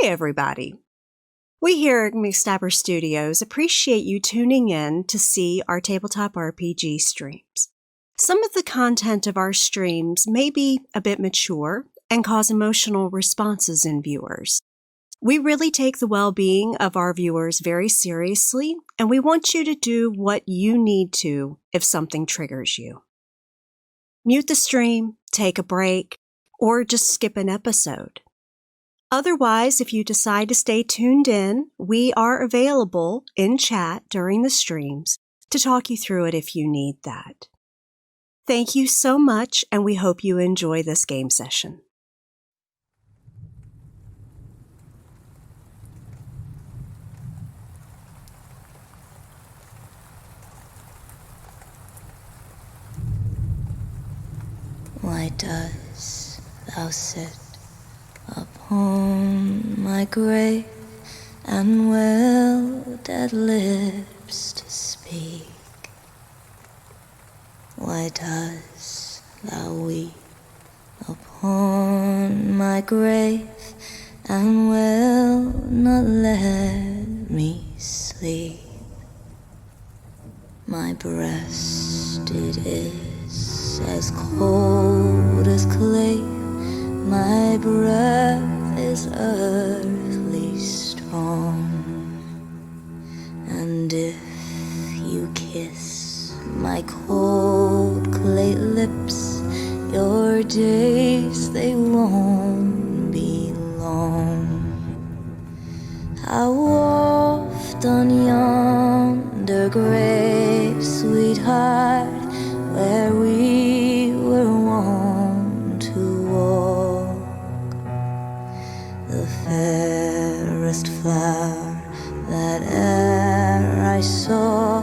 everybody. We here at McStabber Studios appreciate you tuning in to see our tabletop RPG streams. Some of the content of our streams may be a bit mature and cause emotional responses in viewers. We really take the well-being of our viewers very seriously, and we want you to do what you need to if something triggers you. Mute the stream, take a break, or just skip an episode. Otherwise, if you decide to stay tuned in, we are available in chat during the streams to talk you through it if you need that. Thank you so much, and we hope you enjoy this game session. Why dost thou sit upon my grave, and will dead lips to speak? Why dost thou weep upon my grave, and will not let me sleep? My breast it is as cold as clay, my breath is earthly strong, and if you kiss my cold clay lips, your days they won't be long. How oft on yonder grave, sweetheart, where we were wont to walk, the fairest flower that e'er I saw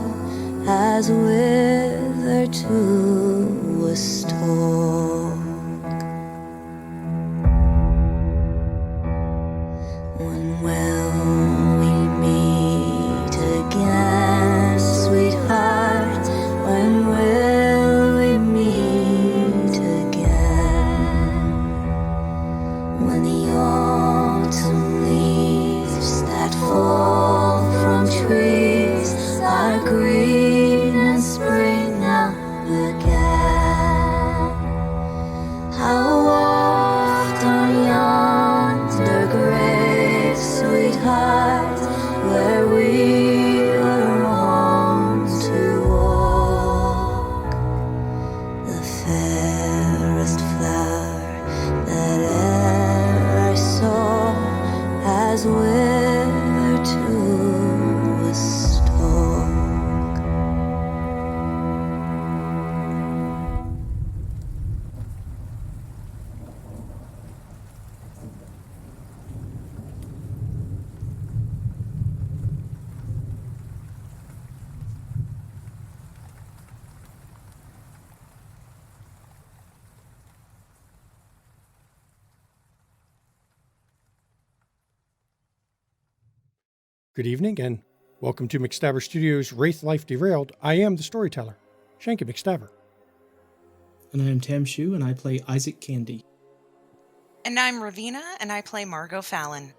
has withered to a stalk. When will we meet again, sweetheart? When will we meet again? When the autumn leaves that fall from trees are green and spring up again. How oft on yonder grave, sweetheart, where we were wont to walk, the fairest flower that e'er I saw has withered to a stalk. Good evening, and welcome to McStabber Studios' Wraith Life Derailed. I am the storyteller, Shanky McStabber. And I am Tam Shu, and I play Isaac Candy. And I'm Ravina, and I play Margot Fallon.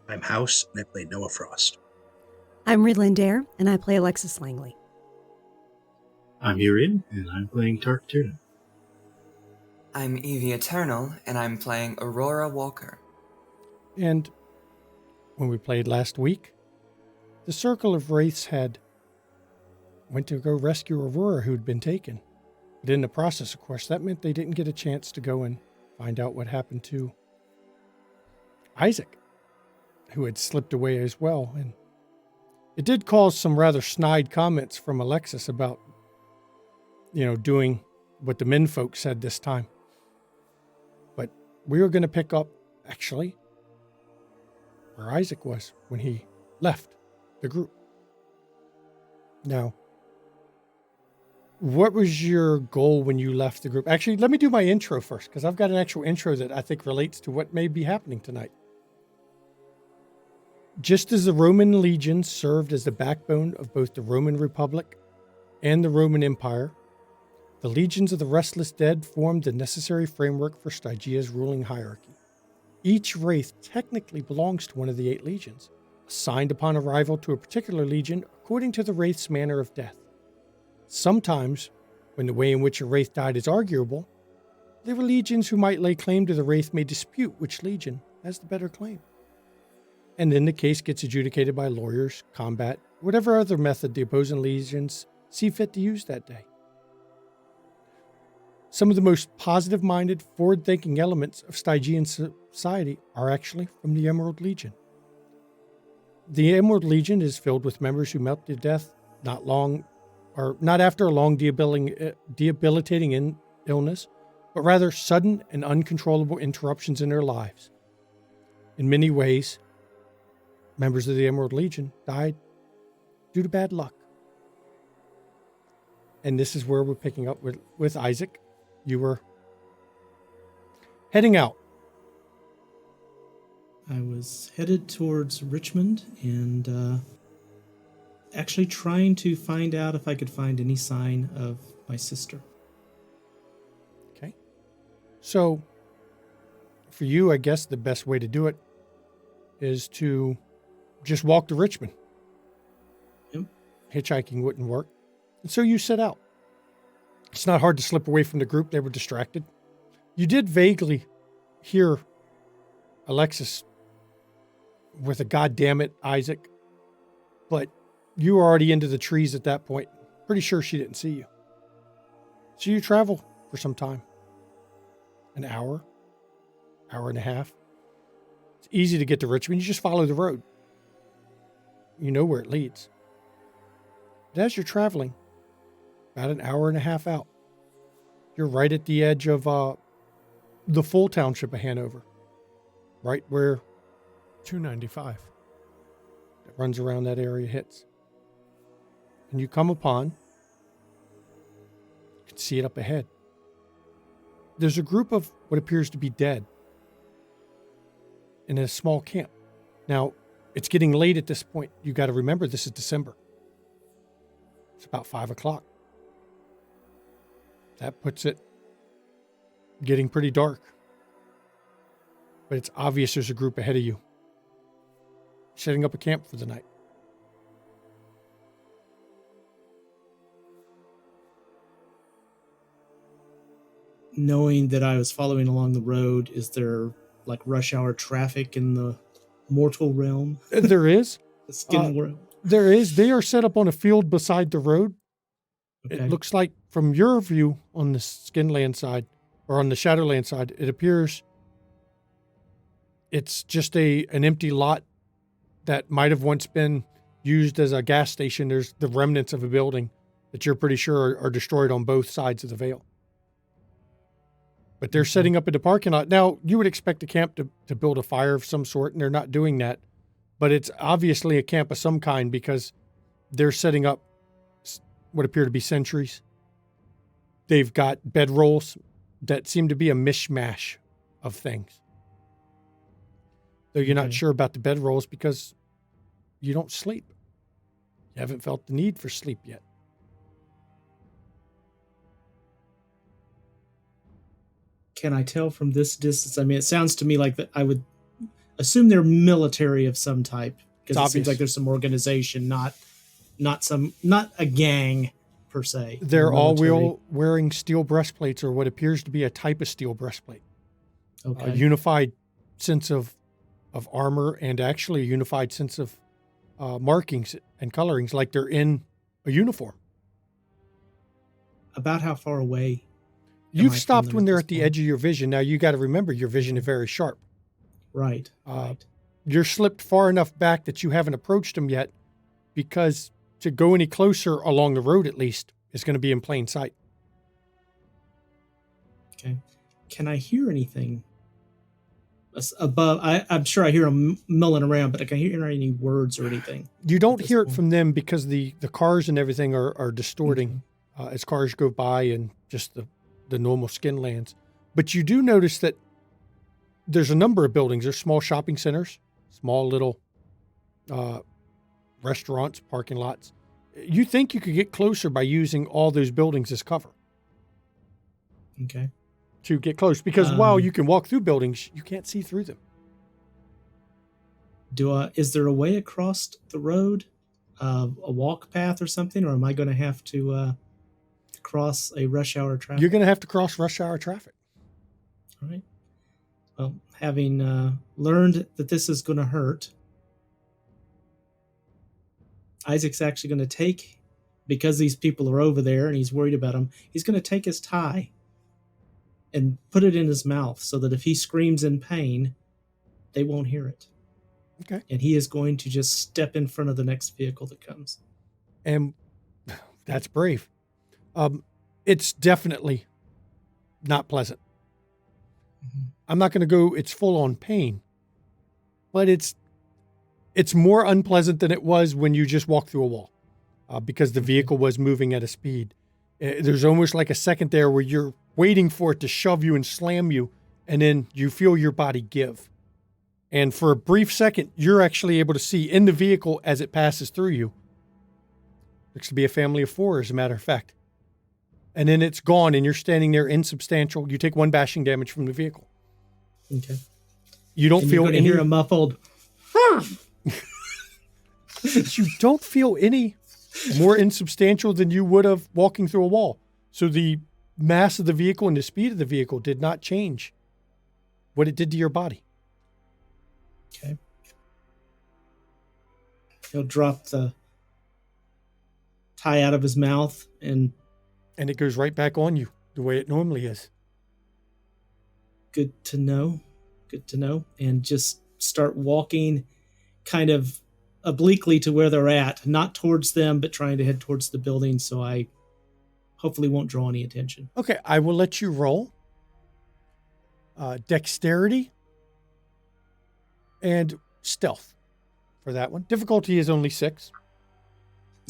I'm House, and I play Noah Frost. I'm Ridlyn Dare, and I play Alexis Langley. I'm Urian, and I'm playing Tark Tuna. I'm Evie Eternal, and I'm playing Aurora Walker. And when we played last week, the Circle of Wraiths went to go rescue Aurora, who'd been taken. But in the process, of course, that meant they didn't get a chance to go and find out what happened to Isaac, who had slipped away as well. And it did cause some rather snide comments from Alexis about, doing what the men folk said this time. But we were going to pick up, actually, where Isaac was when he left the group. Now, what was your goal when you left the group? Actually, let me do my intro first, because I've got an actual intro that I think relates to what may be happening tonight. Just as the Roman legions served as the backbone of both the Roman Republic and the Roman Empire, the legions of the Restless Dead formed the necessary framework for Stygia's ruling hierarchy. Each wraith technically belongs to one of the 8 legions, assigned upon arrival to a particular legion according to the wraith's manner of death. Sometimes, when the way in which a wraith died is arguable, there are legions who might lay claim to the wraith may dispute which legion has the better claim. And then the case gets adjudicated by lawyers, combat, whatever other method the opposing legions see fit to use that day. Some of the most positive-minded, forward-thinking elements of Stygian society are actually from the Emerald Legion. The Emerald Legion is filled with members who melt to death not after a long debilitating illness, but rather sudden and uncontrollable interruptions in their lives. In many ways, members of the Emerald Legion died due to bad luck. And this is where we're picking up with Isaac. You were heading out. I was headed towards Richmond and actually trying to find out if I could find any sign of my sister. Okay. So, for you, I guess the best way to do it is to just walk to Richmond. Yep. Hitchhiking wouldn't work. And so you set out. It's not hard to slip away from the group. They were distracted. You did vaguely hear Alexis with a "God damn it, Isaac," but you were already into the trees at that point. Pretty sure she didn't see you. So you travel for some time. An hour and a half. It's easy to get to Richmond. You just follow the road. You know where it leads. But as you're traveling, about an hour and a half out, you're right at the edge of the full township of Hanover, right where 295 that runs around that area hits. And you come upon, you can see it up ahead. There's a group of what appears to be dead in a small camp. Now, it's getting late at this point. You got to remember, this is December. It's about 5 o'clock. That puts it getting pretty dark. But it's obvious there's a group ahead of you, setting up a camp for the night. Knowing that I was following along the road, is there like rush hour traffic in the mortal realm? There is. The skin realm? There is. They are set up on a field beside the road. Okay. It looks like from your view on the Skinland side or on the Shadowland side, it appears it's just an empty lot that might have once been used as a gas station. There's the remnants of a building that you're pretty sure are destroyed on both sides of the Vale. But they're setting up in the parking lot. Now, you would expect a camp to build a fire of some sort, and they're not doing that. But it's obviously a camp of some kind because they're setting up what appear to be sentries. They've got bedrolls that seem to be a mishmash of things. Though you're not sure about the bedrolls because you don't sleep. You haven't felt the need for sleep yet. Can I tell from this distance? I mean, it sounds to me like that I would assume they're military of some type, because it seems like there's some organization, not a gang per se. They're all wearing steel breastplates, or what appears to be a type of steel breastplate. Okay. A unified sense of armor, and actually a unified sense of markings and colorings, like they're in a uniform. About how far away? You've stopped when they're at the edge of your vision. Now, you got to remember, your vision is very sharp. Right. Right. You're slipped far enough back that you haven't approached them yet, because to go any closer along the road, at least, is going to be in plain sight. Okay. Can I hear anything above? I'm sure I hear them milling around, but I can hear any words or anything. You don't hear it from them because the cars and everything are distorting as cars go by, and just the normal skin lands. But you do notice that there's a number of buildings. There's small shopping centers, small little restaurants, parking lots. You think you could get closer by using all those buildings as cover. Okay. To get close. Because while you can walk through buildings, you can't see through them. Is there a way across the road, a walk path or something, or am I going to have to cross a rush hour traffic? You're going to have to cross rush hour traffic. All right. Well, having learned that this is going to hurt, Isaac's actually going to take, because these people are over there and he's worried about them, he's going to take his tie and put it in his mouth so that if he screams in pain, they won't hear it. Okay. And he is going to just step in front of the next vehicle that comes. And that's brave. It's definitely not pleasant. Mm-hmm. I'm not going to go, it's full on pain, but it's more unpleasant than it was when you just walked through a wall, because the vehicle was moving at a speed. There's almost like a second there where you're waiting for it to shove you and slam you, and then you feel your body give. And for a brief second, you're actually able to see in the vehicle as it passes through you. Looks to be a family of 4, as a matter of fact. And then it's gone, and you're standing there insubstantial. You take 1 bashing damage from the vehicle. Okay. You don't feel any. Hear a muffled. You don't feel any more insubstantial than you would have walking through a wall. So the mass of the vehicle and the speed of the vehicle did not change what it did to your body. Okay. He'll drop the tie out of his mouth and it goes right back on you the way it normally is. Good to know. Good to know. And just start walking kind of obliquely to where they're at, not towards them, but trying to head towards the building, so I hopefully won't draw any attention. Okay, I will let you roll dexterity and stealth for that one. Difficulty is only 6.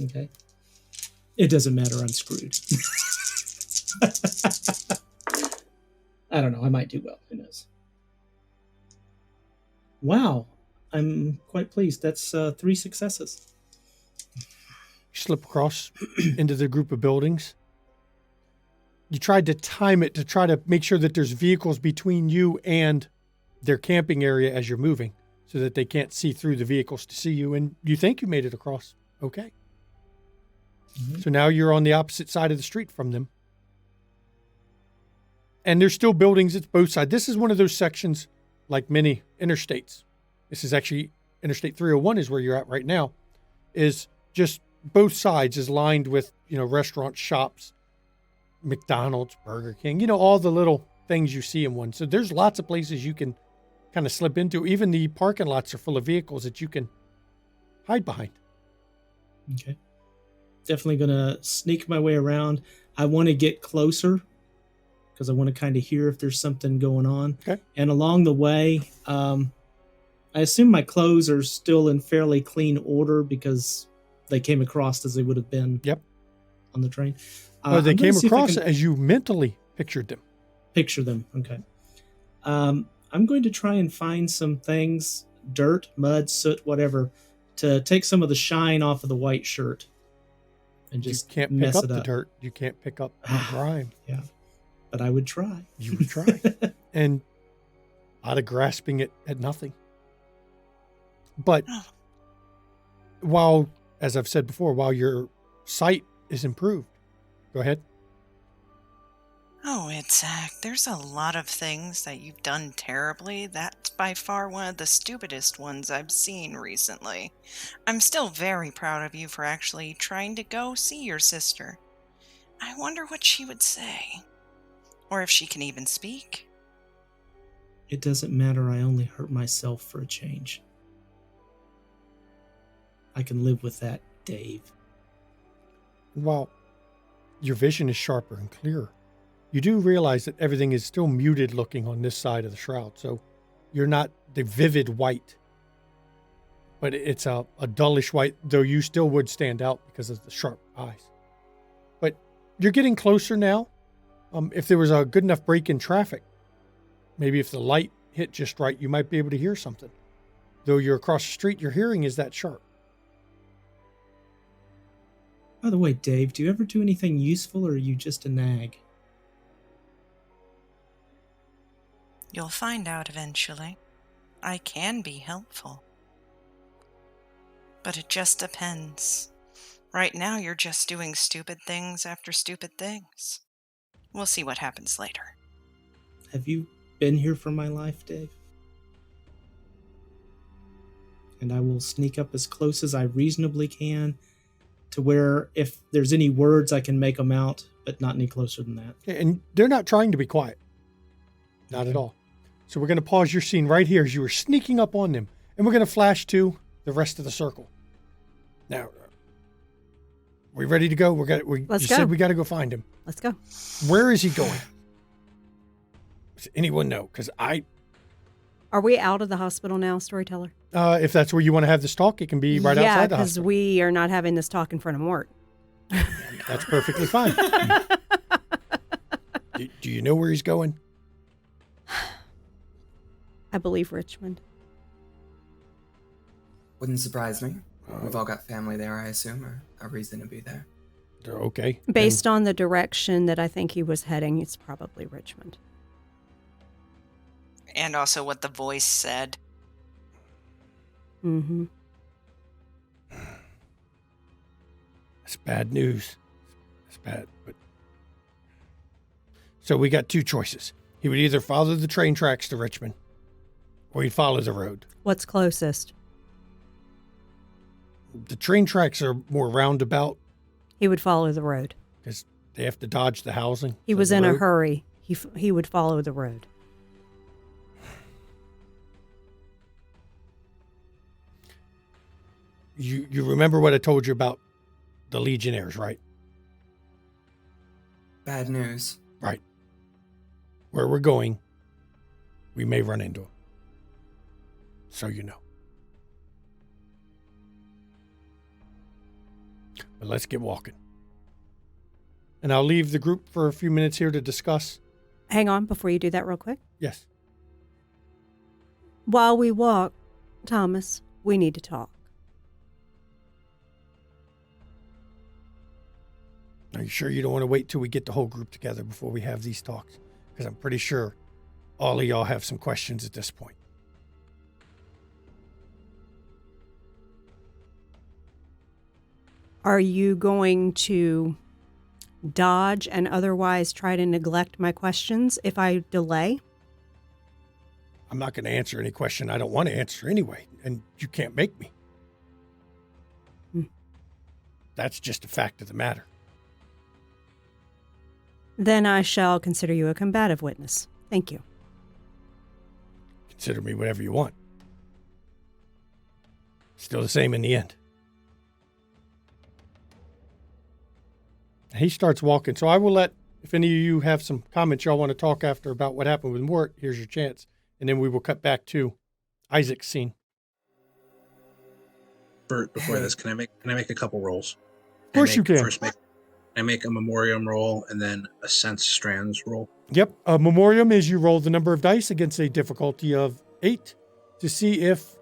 Okay. It doesn't matter, I'm screwed. I don't know, I might do well, who knows. Wow, I'm quite pleased. That's 3 successes. You slip across into the group of buildings. You tried to time it to try to make sure that there's vehicles between you and their camping area as you're moving so that they can't see through the vehicles to see you. And you think you made it across. Okay. Mm-hmm. So now you're on the opposite side of the street from them. And there's still buildings at both sides. This is one of those sections, like many interstates. This is actually Interstate 301 is where you're at right now, is just both sides is lined with, restaurants, shops, McDonald's, Burger King, all the little things you see in one. So there's lots of places you can kind of slip into. Even the parking lots are full of vehicles that you can hide behind. Okay. Definitely going to sneak my way around. I want to get closer because I want to kind of hear if there's something going on. Okay. And along the way, I assume my clothes are still in fairly clean order because they came across as they would have been on the train. They came across as you mentally pictured them. Picture them. Okay. I'm going to try and find some things, dirt, mud, soot, whatever, to take some of the shine off of the white shirt and just you can't mess pick up it the up. dirt. You can't pick up the grime. Yeah. But I would try. You would try. And out of grasping it at nothing. But while, as I've said before, while your sight is improved, go ahead. Oh, Zach, there's a lot of things that you've done terribly. That's by far one of the stupidest ones I've seen recently. I'm still very proud of you for actually trying to go see your sister. I wonder what she would say. Or if she can even speak. It doesn't matter. I only hurt myself for a change. I can live with that, Dave. While your vision is sharper and clearer, you do realize that everything is still muted looking on this side of the shroud. So you're not the vivid white, but it's a dullish white, though you still would stand out because of the sharp eyes. But you're getting closer now. If there was a good enough break in traffic, maybe if the light hit just right, you might be able to hear something. Though you're across the street, your hearing is that sharp. By the way, Dave, do you ever do anything useful or are you just a nag? You'll find out eventually. I can be helpful. But it just depends. Right now, you're just doing stupid things after stupid things. We'll see what happens later. Have you been here for my life, Dave? And I will sneak up as close as I reasonably can to where if there's any words I can make them out, but not any closer than that. And they're not trying to be quiet. Not at all. So we're going to pause your scene right here as you were sneaking up on them. And we're going to flash to the rest of the circle. Now, we ready to go? Let's you go. said we got to go find him. Let's go. Where is he going? Does anyone know? Because Are we out of the hospital now, storyteller? if that's where you want to have this talk, it can be right outside the because hospital. we are not having this talk in front of Mort. That's perfectly fine. Do you know where he's going? I believe Richmond. Wouldn't surprise me. We've all got family there, I assume, or a reason to be there. Okay. Based on the direction that I think he was heading, it's probably Richmond. And also what the voice said. Mm-hmm. That's bad news. That's bad. But so we got two choices. He would either follow the train tracks to Richmond, or he'd follow the road. What's closest? The train tracks are more roundabout He would follow the road. because they have to dodge the housing. He So was the in a road- hurry. He would follow the road. You remember what I told you about the Legionnaires, right? Bad news. Right. Where we're going, we may run into them. So you know. But let's get walking. And I'll leave the group for a few minutes here to discuss. Hang on before you do that real quick. Yes. While we walk, Thomas, we need to talk. Are you sure you don't want to wait till we get the whole group together before we have these talks? Because I'm pretty sure all of y'all have some questions at this point. Are you going to dodge and otherwise try to neglect my questions if I delay? I'm not going to answer any question I don't want to answer anyway, and you can't make me. That's just a fact of the matter. Then I shall consider you a combative witness. Thank you. Consider me whatever you want. Still the same in the end. He starts walking, so I will let, if any of you have some comments y'all want to talk after about what happened with Mort, here's your chance. And then we will cut back to Isaac's scene. Before this, can I make a couple rolls? Of course you can. I make a memoriam roll and then a sense strands roll. Yep. A memoriam is you roll the number of dice against a difficulty of 8 to see if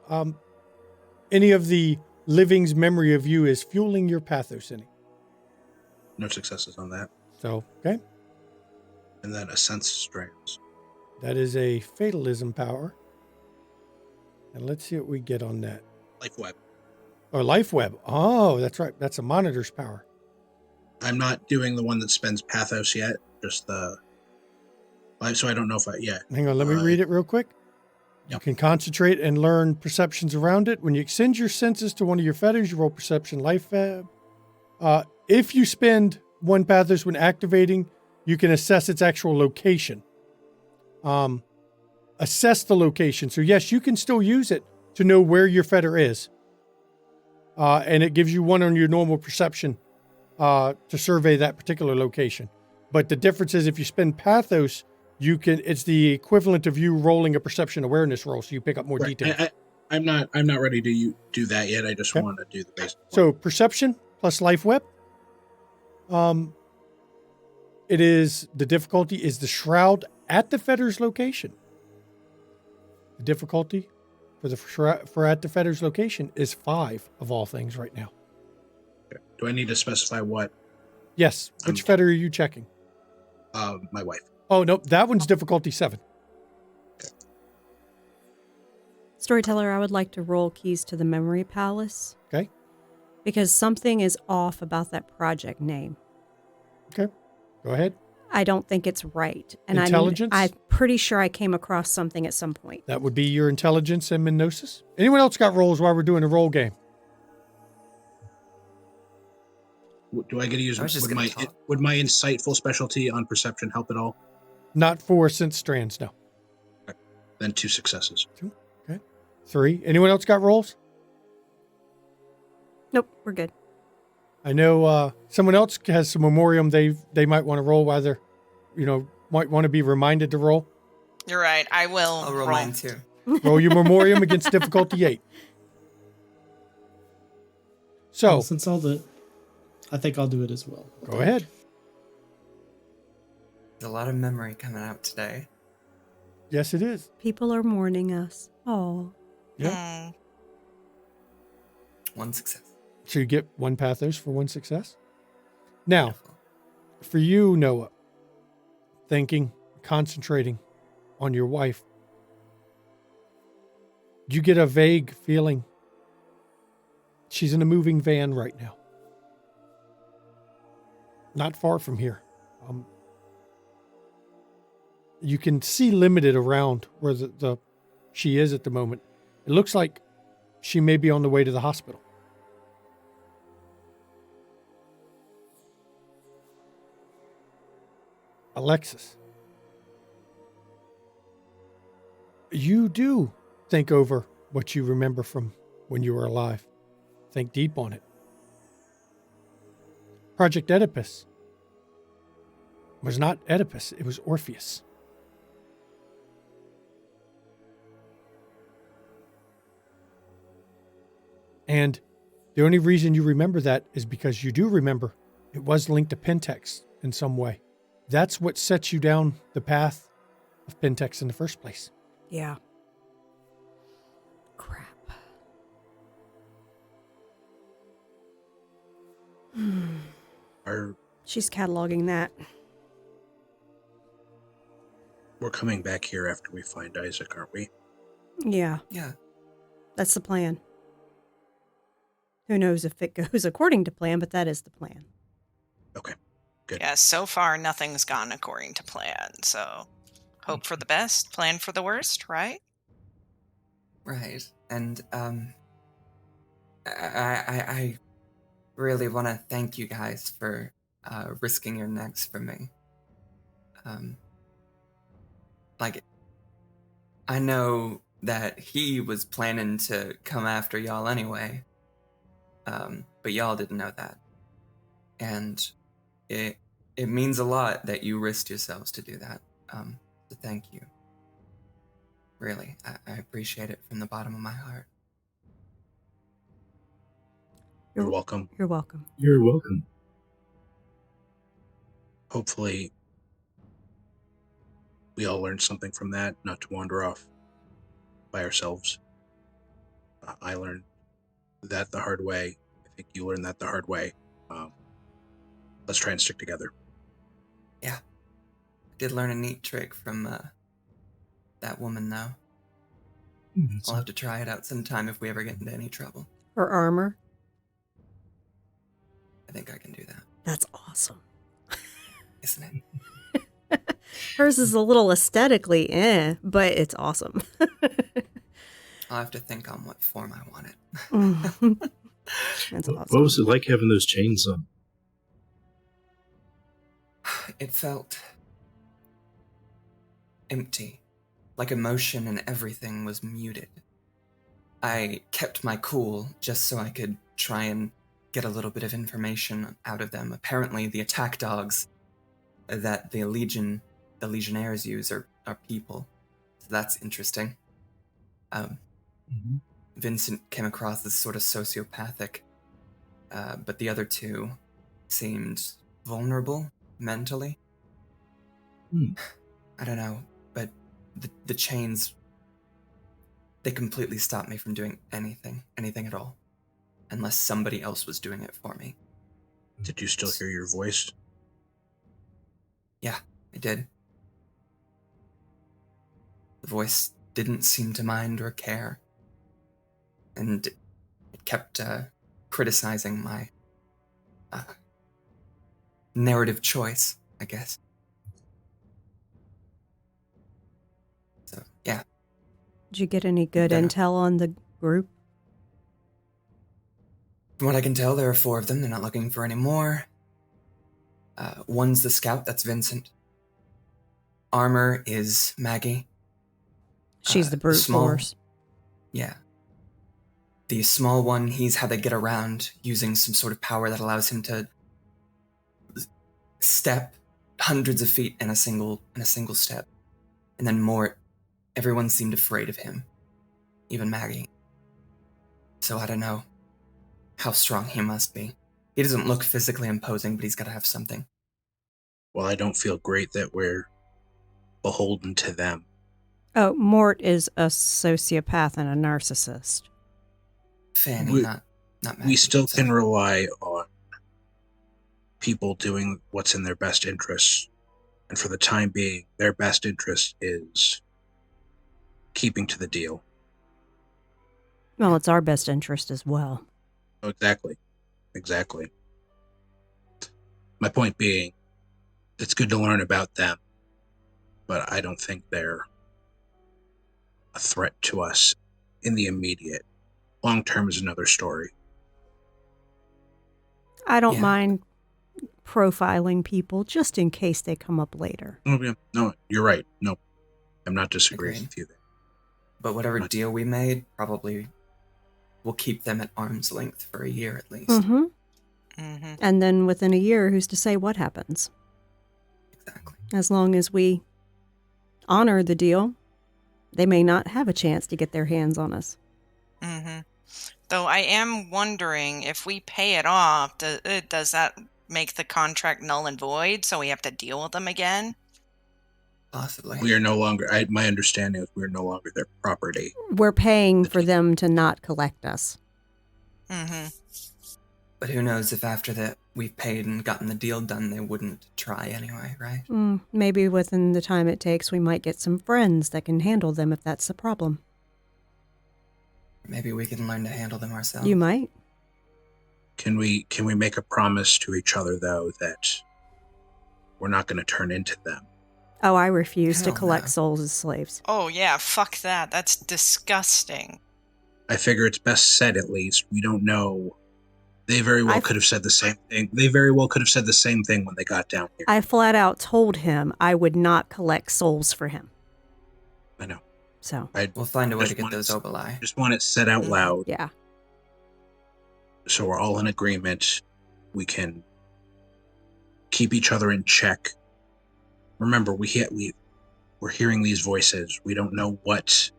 any of the living's memory of you is fueling your pathos any. No successes on that. So, okay. And then a sense strands. That is a fatalism power. And let's see what we get on that. Life web. Or life web. Oh, that's right. That's a monitor's power. I'm not doing the one that spends pathos yet. Just the life. So I don't know if Hang on, let me read it real quick. You can concentrate and learn perceptions around it. When you extend your senses to one of your feathers, you roll perception life web. If you spend one pathos when activating, you can assess its actual location. Assess the location. So yes, you can still use it to know where your feather is. And it gives you one on your normal perception to survey that particular location. But the difference is if you spend pathos, it's the equivalent of you rolling a perception awareness roll, so you pick up more detail. I'm not ready to do that yet. I just want to do the basic. So perception plus life web. It is the difficulty is the shroud at the feather's location. The difficulty for at the feather's location is 5 of all things right now. Okay. Do I need to specify what? Yes. Which feather are you checking? My wife. Oh no, that one's difficulty 7. Storyteller, I would like to roll keys to the memory palace. Okay. because something is off about that project name. Okay. Go ahead. I don't think it's right. And Intelligence? I'm pretty sure I came across something at some point. That would be your intelligence and Minosis. Anyone else got rolls while we're doing a roll game? Do I get to use I was just would gonna my talk. would my insightful specialty on perception help at all? Not for sense strands, no. Then 2 successes. 2. Okay. 3. Anyone else got rolls? Nope, we're good. I know someone else has some memoriam they might want to roll while they're, might want to be reminded to roll. You're right. I will I'll roll mine too. Roll your memoriam against difficulty 8. So, Well, since I think I'll do it as well. go ahead. There's a lot of memory coming out today. Yes, it is. People are mourning us. Oh. Yeah. One success. So you get 1 pathos for 1 success. Now, Wonderful. for you, Noah, thinking, concentrating on your wife, you get a vague feeling she's in a moving van right now. Not far from here. You can see limited around where she is at the moment. It looks like she may be on the way to the hospital. Alexis, you do think over what you remember from when you were alive. Think deep on it. Project Oedipus was not Oedipus, it was Orpheus. And the only reason you remember that is because you do remember it was linked to Pentex in some way. That's what sets you down the path of Pentex in the first place. Yeah. Crap. She's cataloging that. We're coming back here after we find Isaac, aren't we? Yeah, Yeah. that's the plan. Who knows if it goes according to plan, but that is the plan. Okay. Good. Yeah, so far nothing's gone according to plan, so hope for the best, plan for the worst, right? Right. And I really want to thank you guys for risking your necks for me. I know that he was planning to come after y'all anyway, but y'all didn't know that. And it means a lot that you risked yourselves to do that. So thank you. Really, I appreciate it from the bottom of my heart. You're welcome. You're welcome. You're welcome. Hopefully, we all learned something from that, not to wander off by ourselves. I learned that the hard way. I think you learned that the hard way. Let's try and stick together. Yeah. I did learn a neat trick from that woman, though. I'll have to try it out sometime if we ever get into any trouble. Her armor. I think I can do that. That's awesome. Isn't it? Hers is a little aesthetically but it's awesome. I'll have to think on what form I want it. That's What awesome. was it like having those chains on? It felt empty, like emotion and everything was muted. I kept my cool just so I could try and get a little bit of information out of them. Apparently, the attack dogs that the Legionnaires use are people. So that's interesting. Vincent came across as sort of sociopathic, but the other two seemed vulnerable mentally. I don't know, but the chains, they completely stopped me from doing anything at all, unless somebody else was doing it for me. Did you still hear your voice? Yeah, I did. The voice didn't seem to mind or care, and it kept criticizing my narrative choice, I guess. So, yeah. Did you get any good intel on the group? From what I can tell, there are 4 of them. They're not looking for any more. One's the scout, that's Vincent. Armor is Maggie. She's the brute force. Yeah. The small one, he's how they get around using some sort of power that allows him to step hundreds of feet in a single step. And then Mort, everyone seemed afraid of him. Even Maggie. So I don't know how strong he must be. He doesn't look physically imposing, but he's got to have something. Well, I don't feel great that we're beholden to them. Oh, Mort is a sociopath and a narcissist. Fanny, not Maggie. We still can rely on people doing what's in their best interests. And for the time being, their best interest is keeping to the deal. Well, it's our best interest as well. Oh, exactly. My point being, it's good to learn about them, but I don't think they're a threat to us in the immediate. Long term is another story. I don't mind profiling people just in case they come up later. Oh, yeah. No, you're right. No, I'm not disagreeing with you there. But whatever deal we made, probably will keep them at arm's length for a year at least. Mm-hmm. Mm-hmm. And then within a year, who's to say what happens? Exactly. As long as we honor the deal, they may not have a chance to get their hands on us. Mm-hmm. Though I am wondering, if we pay it off, does that make the contract null and void, so we have to deal with them again? Possibly. We are no longer, my understanding is we're no longer their property. We're paying for them to not collect us. Mm-hmm. But who knows if after that we've paid and gotten the deal done, they wouldn't try anyway, right? Maybe within the time it takes, we might get some friends that can handle them if that's the problem. Maybe we can learn to handle them ourselves. You might. Can we make a promise to each other, though, that we're not going to turn into them? Oh, I refuse to collect souls as slaves. Oh, yeah, fuck that. That's disgusting. I figure it's best said, at least. We don't know. They very well could have said the same thing. They very well could have said the same thing when they got down here. I flat out told him I would not collect souls for him. I know. So we'll find a way to get those oboli. Just want it said out loud. Yeah. So we're all in agreement. We can keep each other in check. Remember, we're hearing these voices. We don't know what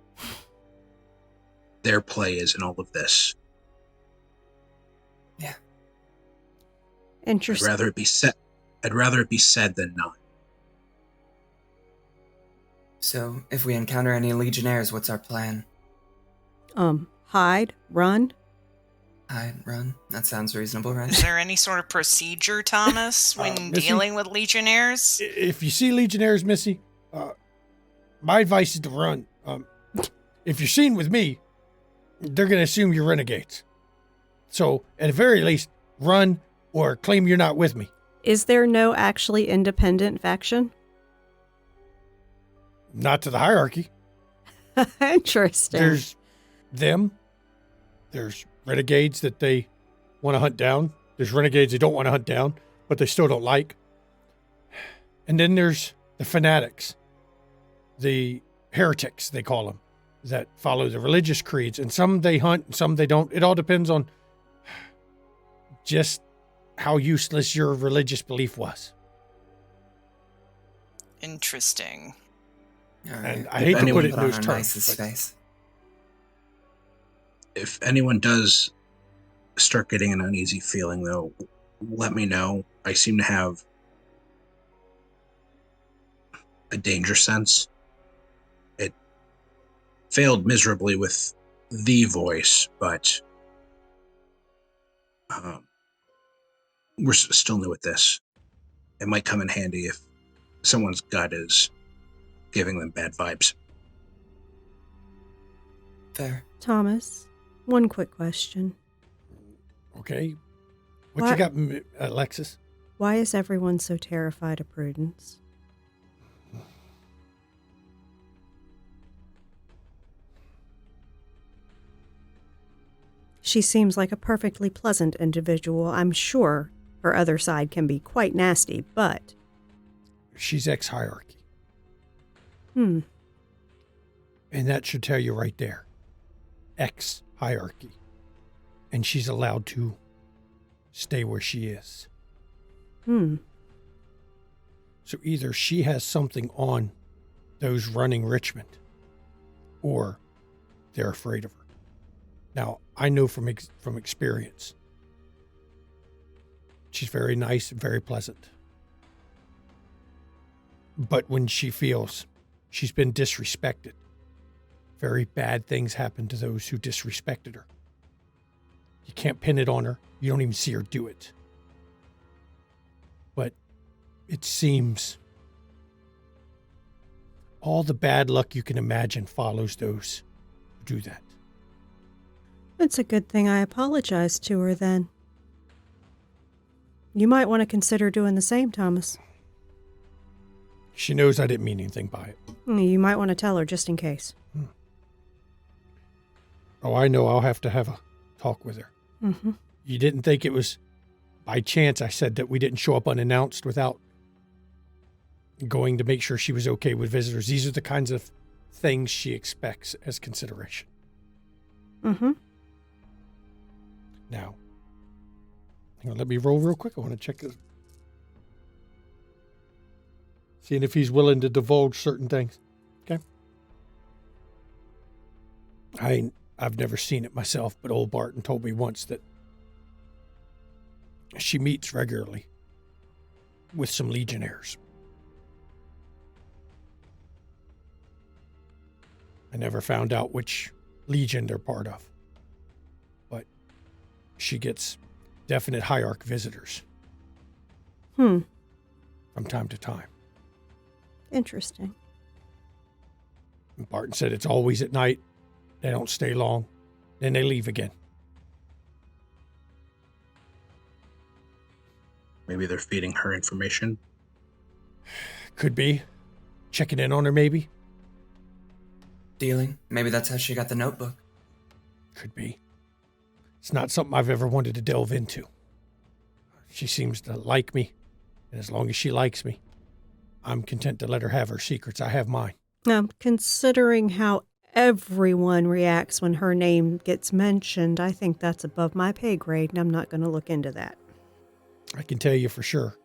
their play is in all of this. Yeah. Interesting. I'd rather it be said than not. So, if we encounter any legionnaires, what's our plan? Hide, run. Hide, run. That sounds reasonable, right? Is there any sort of procedure, Thomas, when Missy, dealing with legionnaires? If you see legionnaires, Missy, my advice is to run. If you're seen with me, they're going to assume you're renegades. So, at the very least, run or claim you're not with me. Is there no actually independent faction? Not to the hierarchy. Interesting. There's them. There's renegades that they want to hunt down. There's renegades they don't want to hunt down, but they still don't like. And then there's the fanatics, the heretics, they call them, that follow the religious creeds. And some they hunt, and some they don't. It all depends on just how useless your religious belief was. Interesting. Right. And I hate to put it in those terms. Space. If anyone does start getting an uneasy feeling, though, let me know. I seem to have a danger sense. It failed miserably with the voice, but we're still new at this. It might come in handy if someone's gut is giving them bad vibes. Fair. Thomas, one quick question. Okay. What you got, Alexis? Why is everyone so terrified of Prudence? She seems like a perfectly pleasant individual. I'm sure her other side can be quite nasty, but... She's ex-hierarchy. And that should tell you right there. Ex-hierarchy. And she's allowed to stay where she is. So either she has something on those running Richmond, or they're afraid of her. Now, I know from experience, she's very nice and very pleasant. But when she feels she's been disrespected, very bad things happen to those who disrespected her. You can't pin it on her. You don't even see her do it. But it seems all the bad luck you can imagine follows those who do that. It's a good thing I apologized to her then. You might want to consider doing the same, Thomas. She knows I didn't mean anything by it. You might want to tell her just in case. Oh, I know. I'll have to have a talk with her. You didn't think it was by chance I said that we didn't show up unannounced without going to make sure she was okay with visitors. These are the kinds of things she expects as consideration. Now, hang on, let me roll real quick. I want to check this. Seeing if he's willing to divulge certain things. Okay. I've never seen it myself, but old Barton told me once that she meets regularly with some legionnaires. I never found out which legion they're part of, but she gets definite hierarch visitors. From time to time. Interesting. And Barton said it's always at night. They don't stay long. Then they leave again. Maybe they're feeding her information. Could be. Checking in on her, maybe. Dealing. Maybe that's how she got the notebook. Could be. It's not something I've ever wanted to delve into. She seems to like me. And as long as she likes me, I'm content to let her have her secrets. I have mine. Considering how everyone reacts when her name gets mentioned, I think that's above my pay grade, and I'm not going to look into that. I can tell you for sure.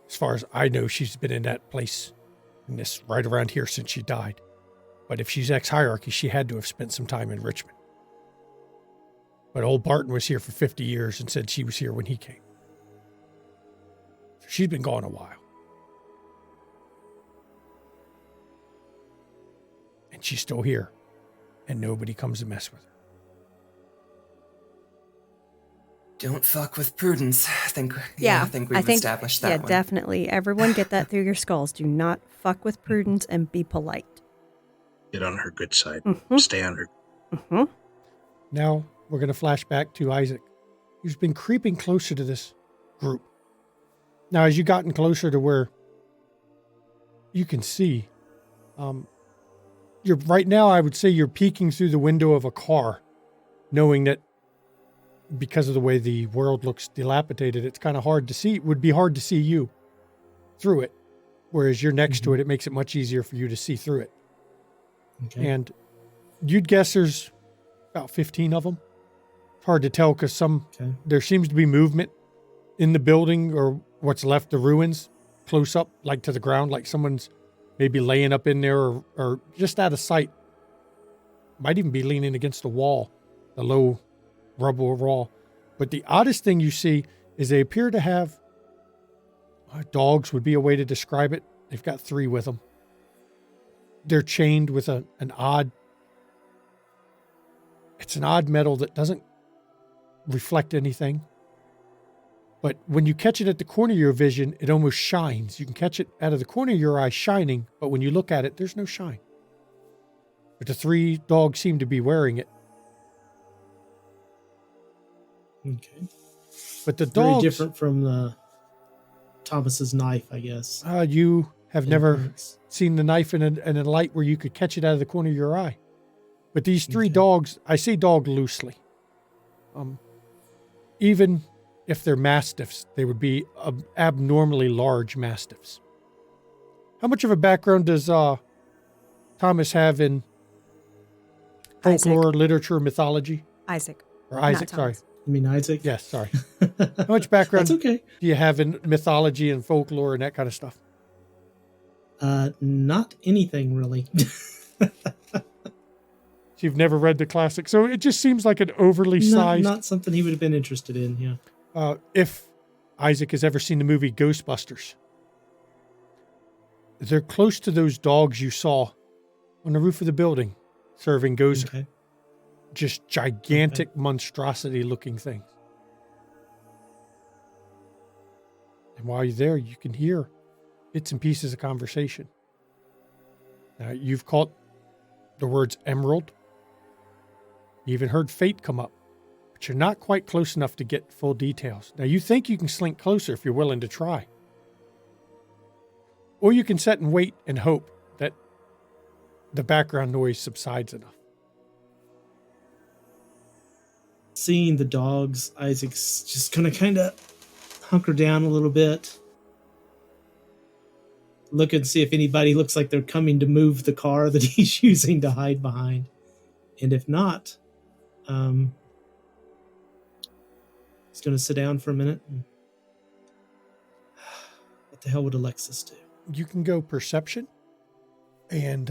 As far as I know, she's been in that place, in this right around here since she died. But if she's ex-hierarchy, she had to have spent some time in Richmond. But old Barton was here for 50 years and said she was here when he came. So she's been gone a while. And she's still here, and nobody comes to mess with her. Don't fuck with Prudence. I think we've established that one. Yeah, definitely. Everyone get that through your skulls. Do not fuck with Prudence and be polite. Get on her good side. Stay on her. Now, we're going to flash back to Isaac, who's been creeping closer to this group. Now, as you've gotten closer to where you can see, right now, I would say you're peeking through the window of a car, knowing that because of the way the world looks dilapidated, it's kind of hard to see. It would be hard to see you through it. Whereas you're next to it, it makes it much easier for you to see through it. Okay. And you'd guess there's about 15 of them. It's hard to tell because there seems to be movement in the building or what's left, the ruins, close up, like to the ground, like someone's maybe laying up in there or just out of sight. Might even be leaning against the wall, the low rubble wall. But the oddest thing you see is they appear to have, dogs would be a way to describe it. They've got 3 with them. They're chained with an odd metal that doesn't reflect anything. But when you catch it at the corner of your vision, it almost shines. You can catch it out of the corner of your eye shining, but when you look at it, there's no shine. But the 3 dogs seem to be wearing it. Okay. But the Very dogs... different from the Thomas's knife, I guess. You have never Influence. seen the knife in a light where you could catch it out of the corner of your eye. But these three Okay. dogs, I say dog loosely. Even if they're mastiffs, they would be abnormally large mastiffs. How much of a background does Thomas have in folklore, literature, mythology? Isaac. Or Isaac, Not sorry. Thomas. You mean Isaac? Yes, sorry. How much background That's okay. do you have in mythology and folklore and that kind of stuff? Not anything really. So you've never read the classic. So it just seems like an overly sized... Not something he would have been interested in, yeah. If Isaac has ever seen the movie Ghostbusters, they're close to those dogs you saw on the roof of the building serving Gozer. Okay. Just gigantic monstrosity looking things. And while you're there, you can hear bits and pieces of conversation. Now, you've caught the words emerald. You even heard fate come up, but you're not quite close enough to get full details. Now, you think you can slink closer if you're willing to try. Or you can sit and wait and hope that the background noise subsides enough. Seeing the dogs, Isaac's just gonna kind of hunker down a little bit. Look and see if anybody looks like they're coming to move the car that he's using to hide behind. And if not, he's going to sit down for a minute. What the hell would Alexis do? You can go perception and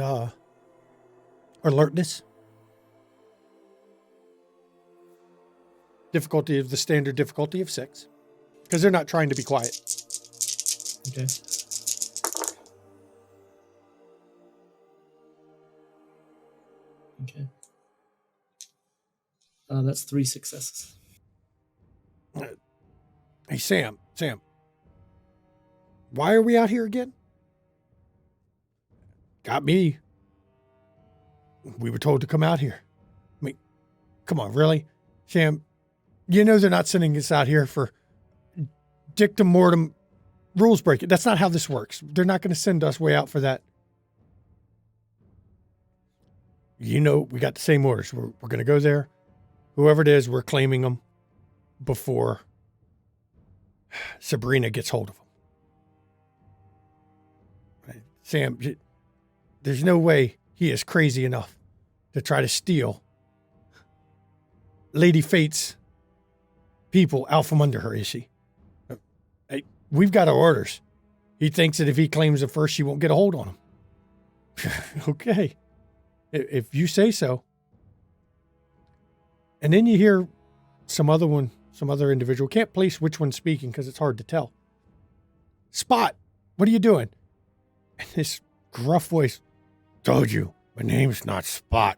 alertness. Difficulty of the standard difficulty of 6. Because they're not trying to be quiet. Okay. Okay. That's 3 successes. Hey, Sam. Why are we out here again? Got me. We were told to come out here. I mean, come on, really? Sam, you know they're not sending us out here for dictum mortem rules breaking. That's not how this works. They're not going to send us way out for that. You know, we got the same orders. We're going to go there. Whoever it is, we're claiming them before Sabrina gets hold of them. Sam, there's no way he is crazy enough to try to steal Lady Fate's people out from under her, is she? Hey, we've got our orders. He thinks that if he claims them first, she won't get a hold on him. Okay. If you say so. And then you hear some other individual. Can't place which one's speaking because it's hard to tell. Spot, what are you doing? And this gruff voice, told you, my name's not Spot.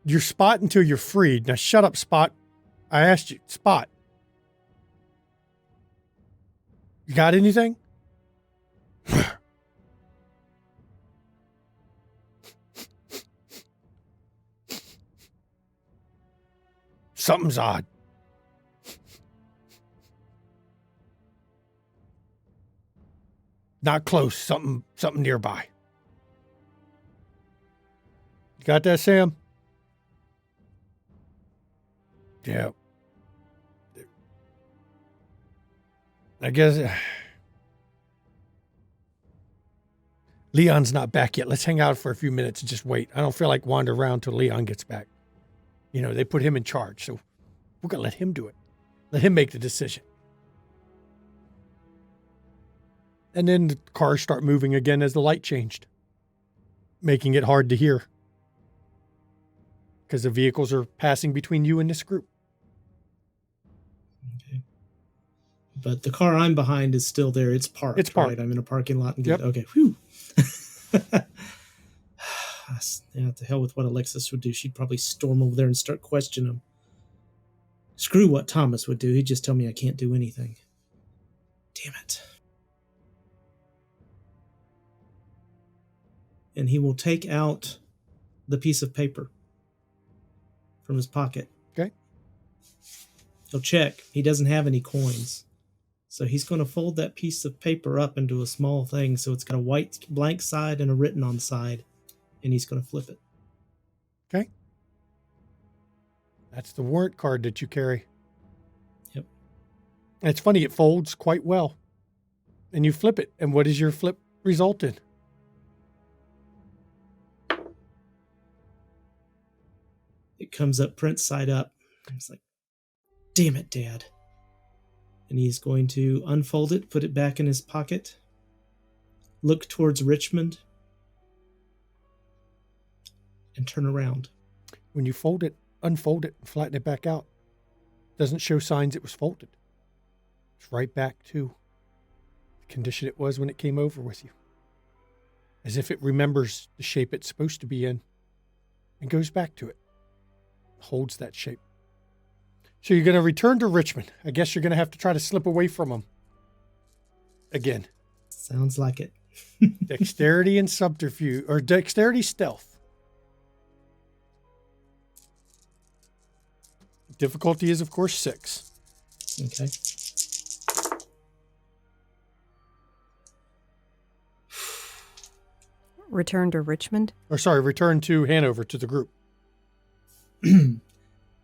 You're Spot until you're freed. Now shut up, Spot. I asked you, Spot. You got anything? Something's odd. Not close. Something nearby. You got that, Sam? Yeah. I guess Leon's not back yet. Let's hang out for a few minutes and just wait. I don't feel like wandering around till Leon gets back. You know, they put him in charge, so we're going to let him do it. Let him make the decision. And then the cars start moving again as the light changed, making it hard to hear because the vehicles are passing between you and this group. Okay. But the car I'm behind is still there. It's parked. It's parked. Right? I'm in a parking lot. And Yep. Okay. Whew. Yeah, to hell with what Alexis would do. She'd probably storm over there and start questioning him. Screw what Thomas would do. He'd just tell me I can't do anything. Damn it. And he will take out the piece of paper from his pocket. Okay. He'll check. He doesn't have any coins. So he's going to fold that piece of paper up into a small thing so it's got a white blank side and a written on side. And he's going to flip it. Okay. That's the warrant card that you carry. Yep. And it's funny, it folds quite well. And you flip it. And what does your flip result in? It comes up print side up. It's like, damn it, Dad. And he's going to unfold it, put it back in his pocket, look towards Richmond, and turn around. When you fold it, unfold it, and flatten it back out, doesn't show signs it was folded. It's right back to the condition it was when it came over with you. As if it remembers the shape it's supposed to be in and goes back to it. Holds that shape. So you're going to return to Richmond. I guess you're going to have to try to slip away from him again. Sounds like it. Dexterity and subterfuge, or dexterity stealth. Difficulty is, of course, 6. Okay. Return to Richmond? Or sorry, return to Hanover, to the group.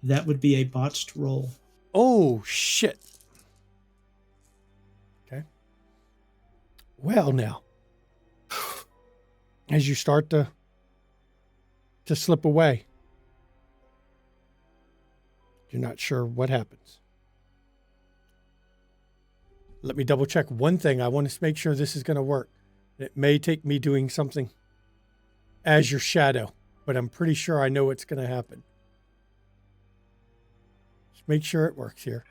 That would be a botched roll. Oh, shit. Okay. Well, now, as you start to slip away, you're not sure what happens. Let me double check one thing. I want to make sure this is going to work. It may take me doing something as your shadow, but I'm pretty sure I know what's going to happen. Just make sure it works here.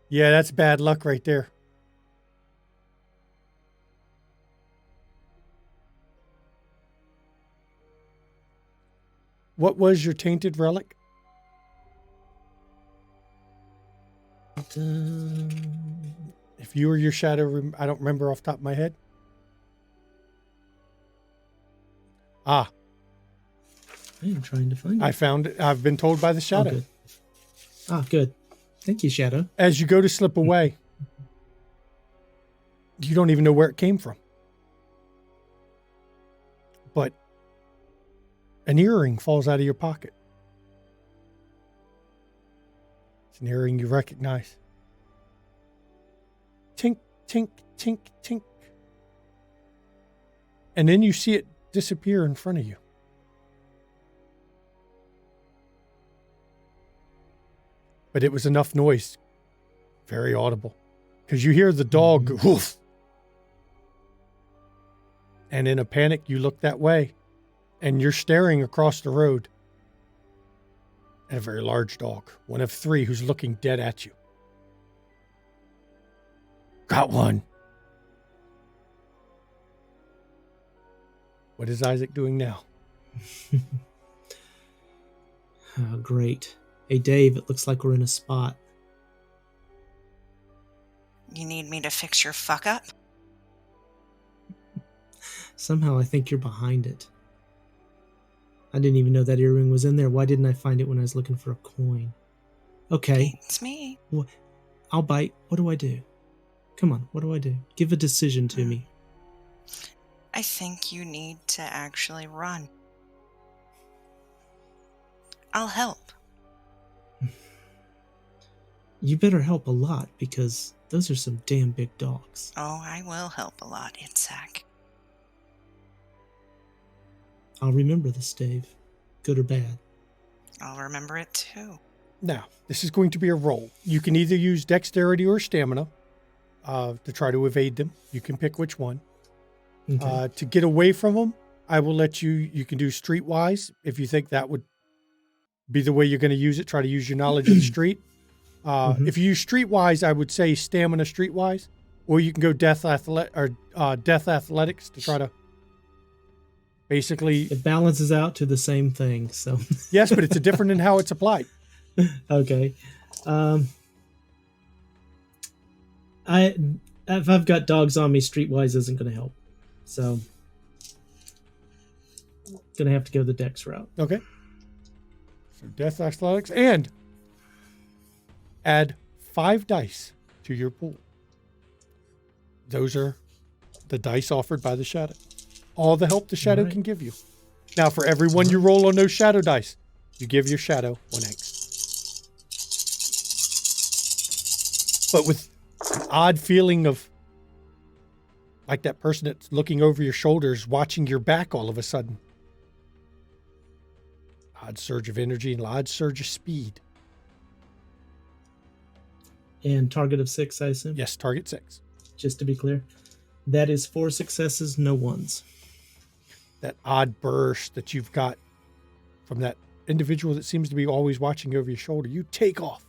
Yeah, that's bad luck right there. What was your tainted relic? If you or your shadow, I don't remember off the top of my head. Ah. I am trying to find it. I found it. I've been told by the shadow. Oh, good. Good. Thank you, Shadow. As you go to slip away, you don't even know where it came from. But an earring falls out of your pocket. It's an earring you recognize. Tink, tink, tink, tink. And then you see it disappear in front of you. But it was enough noise, very audible, because you hear the dog go, woof. And in a panic, you look that way, and you're staring across the road at a very large dog, one of 3 who's looking dead at you. Got one. What is Isaac doing now? Oh, great. Hey, Dave, it looks like we're in a spot. You need me to fix your fuck up? Somehow I think you're behind it. I didn't even know that earring was in there. Why didn't I find it when I was looking for a coin? Okay. It's me. I'll bite. What do I do? Come on, what do I do? Give a decision to me. I think you need to actually run. I'll help. You better help a lot, because those are some damn big dogs. Oh, I will help a lot, Itzhak. I'll remember this, Dave. Good or bad. I'll remember it too. Now, this is going to be a roll. You can either use dexterity or stamina to try to evade them. You can pick which one. Okay. To get away from them, I will let you can do streetwise. If you think that would be the way you're going to use it, try to use your knowledge of the street. If you use streetwise, I would say stamina streetwise, or you can go death athletics to try to basically. It balances out to the same thing. So yes, but it's different in how it's applied. Okay. If I've got dogs on me, streetwise isn't going to help. So going to have to go the dex route. Okay. So death athletics, and add 5 dice to your pool. Those are the dice offered by the shadow. All the help the shadow can give you. Now, for every one you roll on those shadow dice, you give your shadow 1 angst. But with an odd feeling of like that person that's looking over your shoulders, watching your back all of a sudden. Odd surge of energy and odd surge of speed. And target of 6, I assume? Yes, target 6. Just to be clear. That is 4 successes, no ones. That odd burst that you've got from that individual that seems to be always watching over your shoulder. You take off.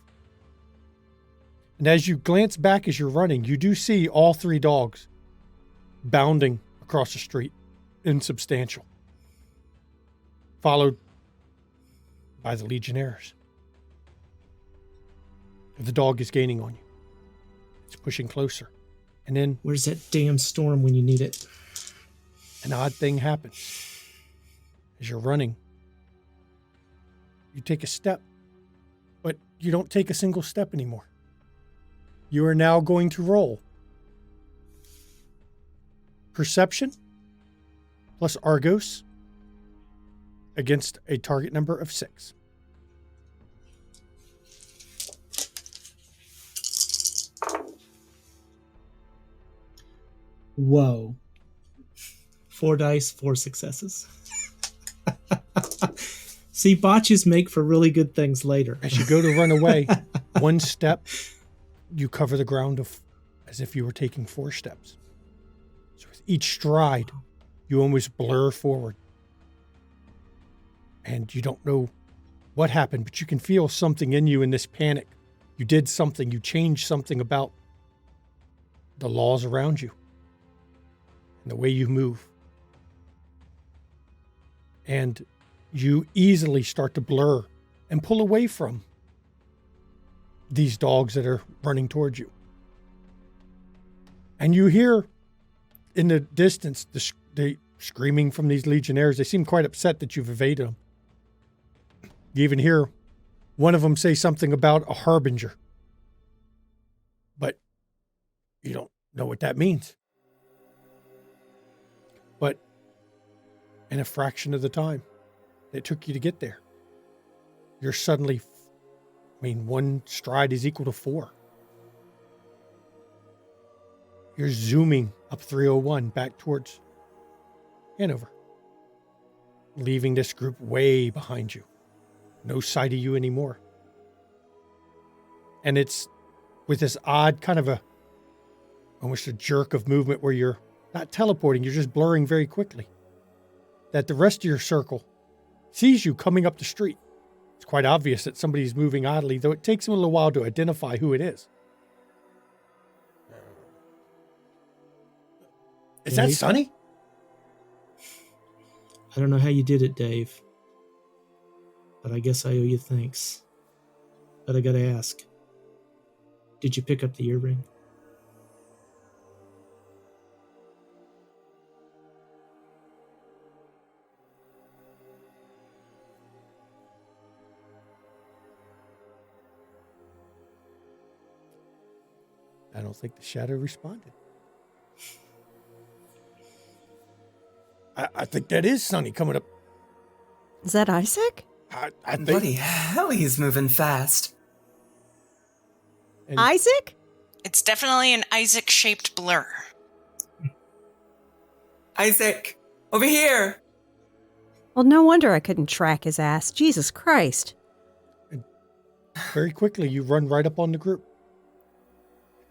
And as you glance back as you're running, you do see all 3 dogs bounding across the street, insubstantial, followed by the Legionnaires. The dog is gaining on you. It's pushing closer. And then where's that damn storm when you need it? An odd thing happens. As you're running, you take a step, but you don't take a single step anymore. You are now going to roll Perception plus Argos against a target number of 6. Whoa. 4 dice, 4 successes. See, botches make for really good things later. As you go to run away, 1 step, you cover the ground as if you were taking 4 steps. So with each stride, you almost blur forward. And you don't know what happened, but you can feel something in you in this panic. You did something, you changed something about the laws around you and the way you move. And you easily start to blur and pull away from these dogs that are running towards you. And you hear in the distance the screaming from these Legionnaires. They seem quite upset that you've evaded them. You even hear one of them say something about a harbinger. But you don't know what that means. But in a fraction of the time it took you to get there, you're suddenly, 1 stride is equal to 4. You're zooming up 301 back towards Hanover, leaving this group way behind you. No sight of you anymore. And it's with this odd kind of almost a jerk of movement where you're not teleporting, you're just blurring very quickly, that the rest of your circle sees you coming up the street. It's quite obvious that somebody's moving oddly, though it takes them a little while to identify who it is. Is that Sonny? I don't know how you did it, Dave. But I guess I owe you thanks. But I gotta ask. Did you pick up the earring? I don't think the shadow responded. I think that is Sonny coming up. Is that Isaac? I think. Bloody hell, he's moving fast. And Isaac? It's definitely an Isaac-shaped blur. Isaac, over here. Well, no wonder I couldn't track his ass. Jesus Christ. very quickly, you run right up on the group.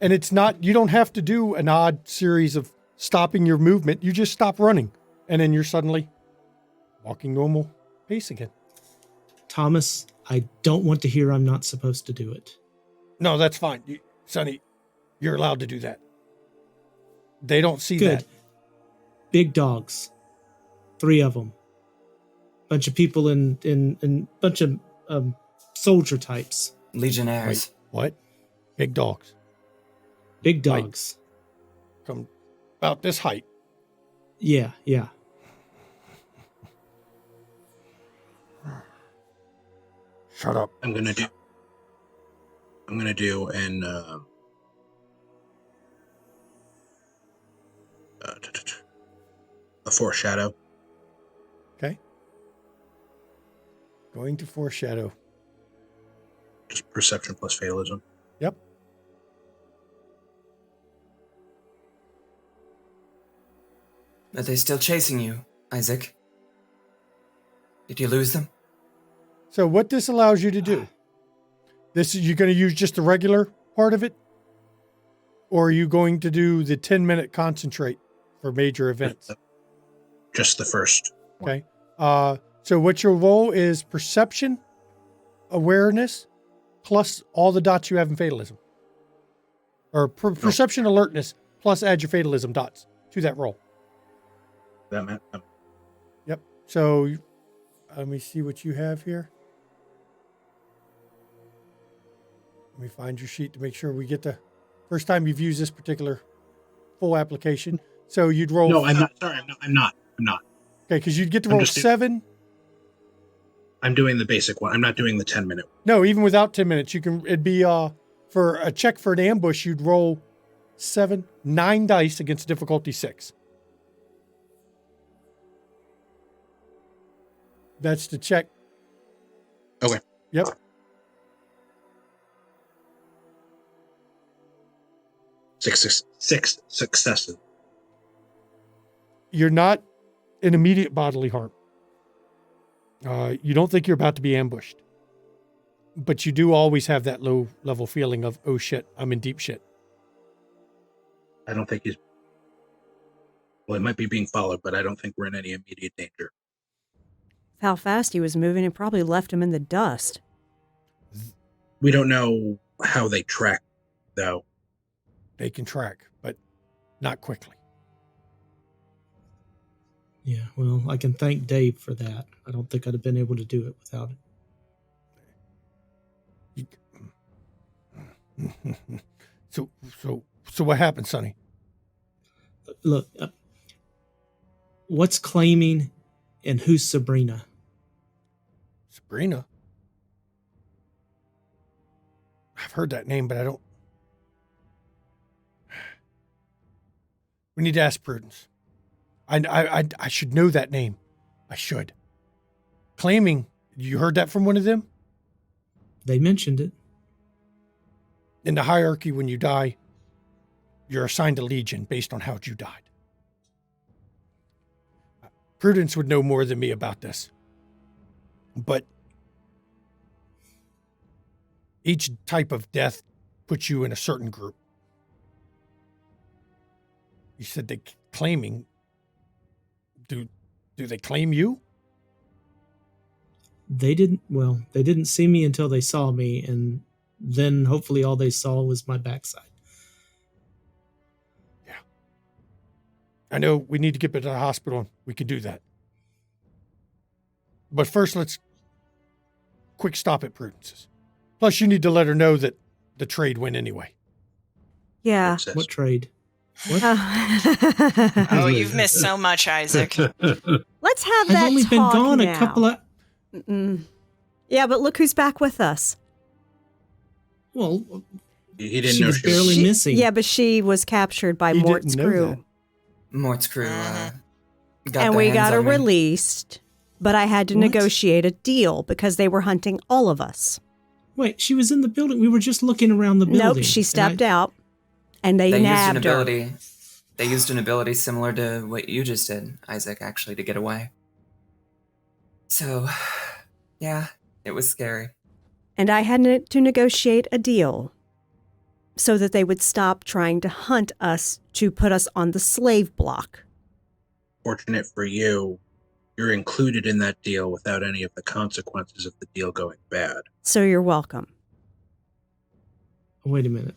And it's not, you don't have to do an odd series of stopping your movement. You just stop running. And then you're suddenly walking normal pace again. Thomas, I don't want to hear I'm not supposed to do it. No, that's fine. Sonny, you're allowed to do that. They don't see Good. that. Big dogs. 3 of them. Bunch of people in bunch of soldier types. Legionnaires. Wait, what? Big dogs. Big dogs. Come about this height. Yeah. Shut up. I'm gonna do a foreshadow. Okay. Going to foreshadow. Just perception plus fatalism. Yep. Are they still chasing you, Isaac? Did you lose them? So what this allows you to do, you're going to use just the regular part of it? Or are you going to do the 10-minute concentrate for major events? Just the first one. Okay. So what your roll is perception, awareness, plus all the dots you have in fatalism. Or perception alertness, plus add your fatalism dots to that roll. That meant. Yep. So let me see what you have here. Let me find your sheet to make sure we get the first time you've used this particular full application. So you'd roll. No, I'm not. Sorry, I'm not. Okay, because you'd get to roll 7. I'm doing the basic one. I'm not doing the 10-minute. No, even without 10 minutes, it'd be for a check for an ambush, you'd roll 9 dice against difficulty 6. That's the check. Okay. Yep. Six successes. You're not in immediate bodily harm. You don't think you're about to be ambushed. But you do always have that low level feeling of, oh shit, I'm in deep shit. I don't think he's... Well, it might be being followed, but I don't think we're in any immediate danger. How fast he was moving, it probably left him in the dust. We don't know how they track, though. They can track, but not quickly. Yeah, well, I can thank Dave for that. I don't think I'd have been able to do it without it. So what happened, Sonny? Look, what's claiming and who's Sabrina? Sabrina? I've heard that name, but I don't... We need to ask Prudence. I should know that name. I should. Claiming, you heard that from one of them? They mentioned it. In the hierarchy, when you die, you're assigned a legion based on how you died. Prudence would know more than me about this. But each type of death puts you in a certain group. You said they claiming. Do they claim you? They didn't see me until they saw me, and then hopefully all they saw was my backside. Yeah. I know we need to get to the hospital. We can do that. But first, let's quick stop at Prudence's. Plus, you need to let her know that the trade went anyway. Yeah. What trade? What? Oh, you've missed so much, Isaac. Let's have that I've only been talk gone now. a couple of... Yeah, but look who's back with us. Well, he didn't she know was she was... barely missing. Yeah, but she was captured by He Mort's didn't know crew. that. Mort's crew got And their we hands got her on me. released, but I had to What? negotiate a deal because they were hunting all of us. Wait, she was in the building. We were just looking around the building. Nope, she stepped out, and they They used an nabbed her. ability. They used an ability similar to what you just did, Isaac, actually, to get away. So, yeah, it was scary. And I had to negotiate a deal so that they would stop trying to hunt us to put us on the slave block. Fortunate for you, you're included in that deal without any of the consequences of the deal going bad. So you're welcome. Wait a minute.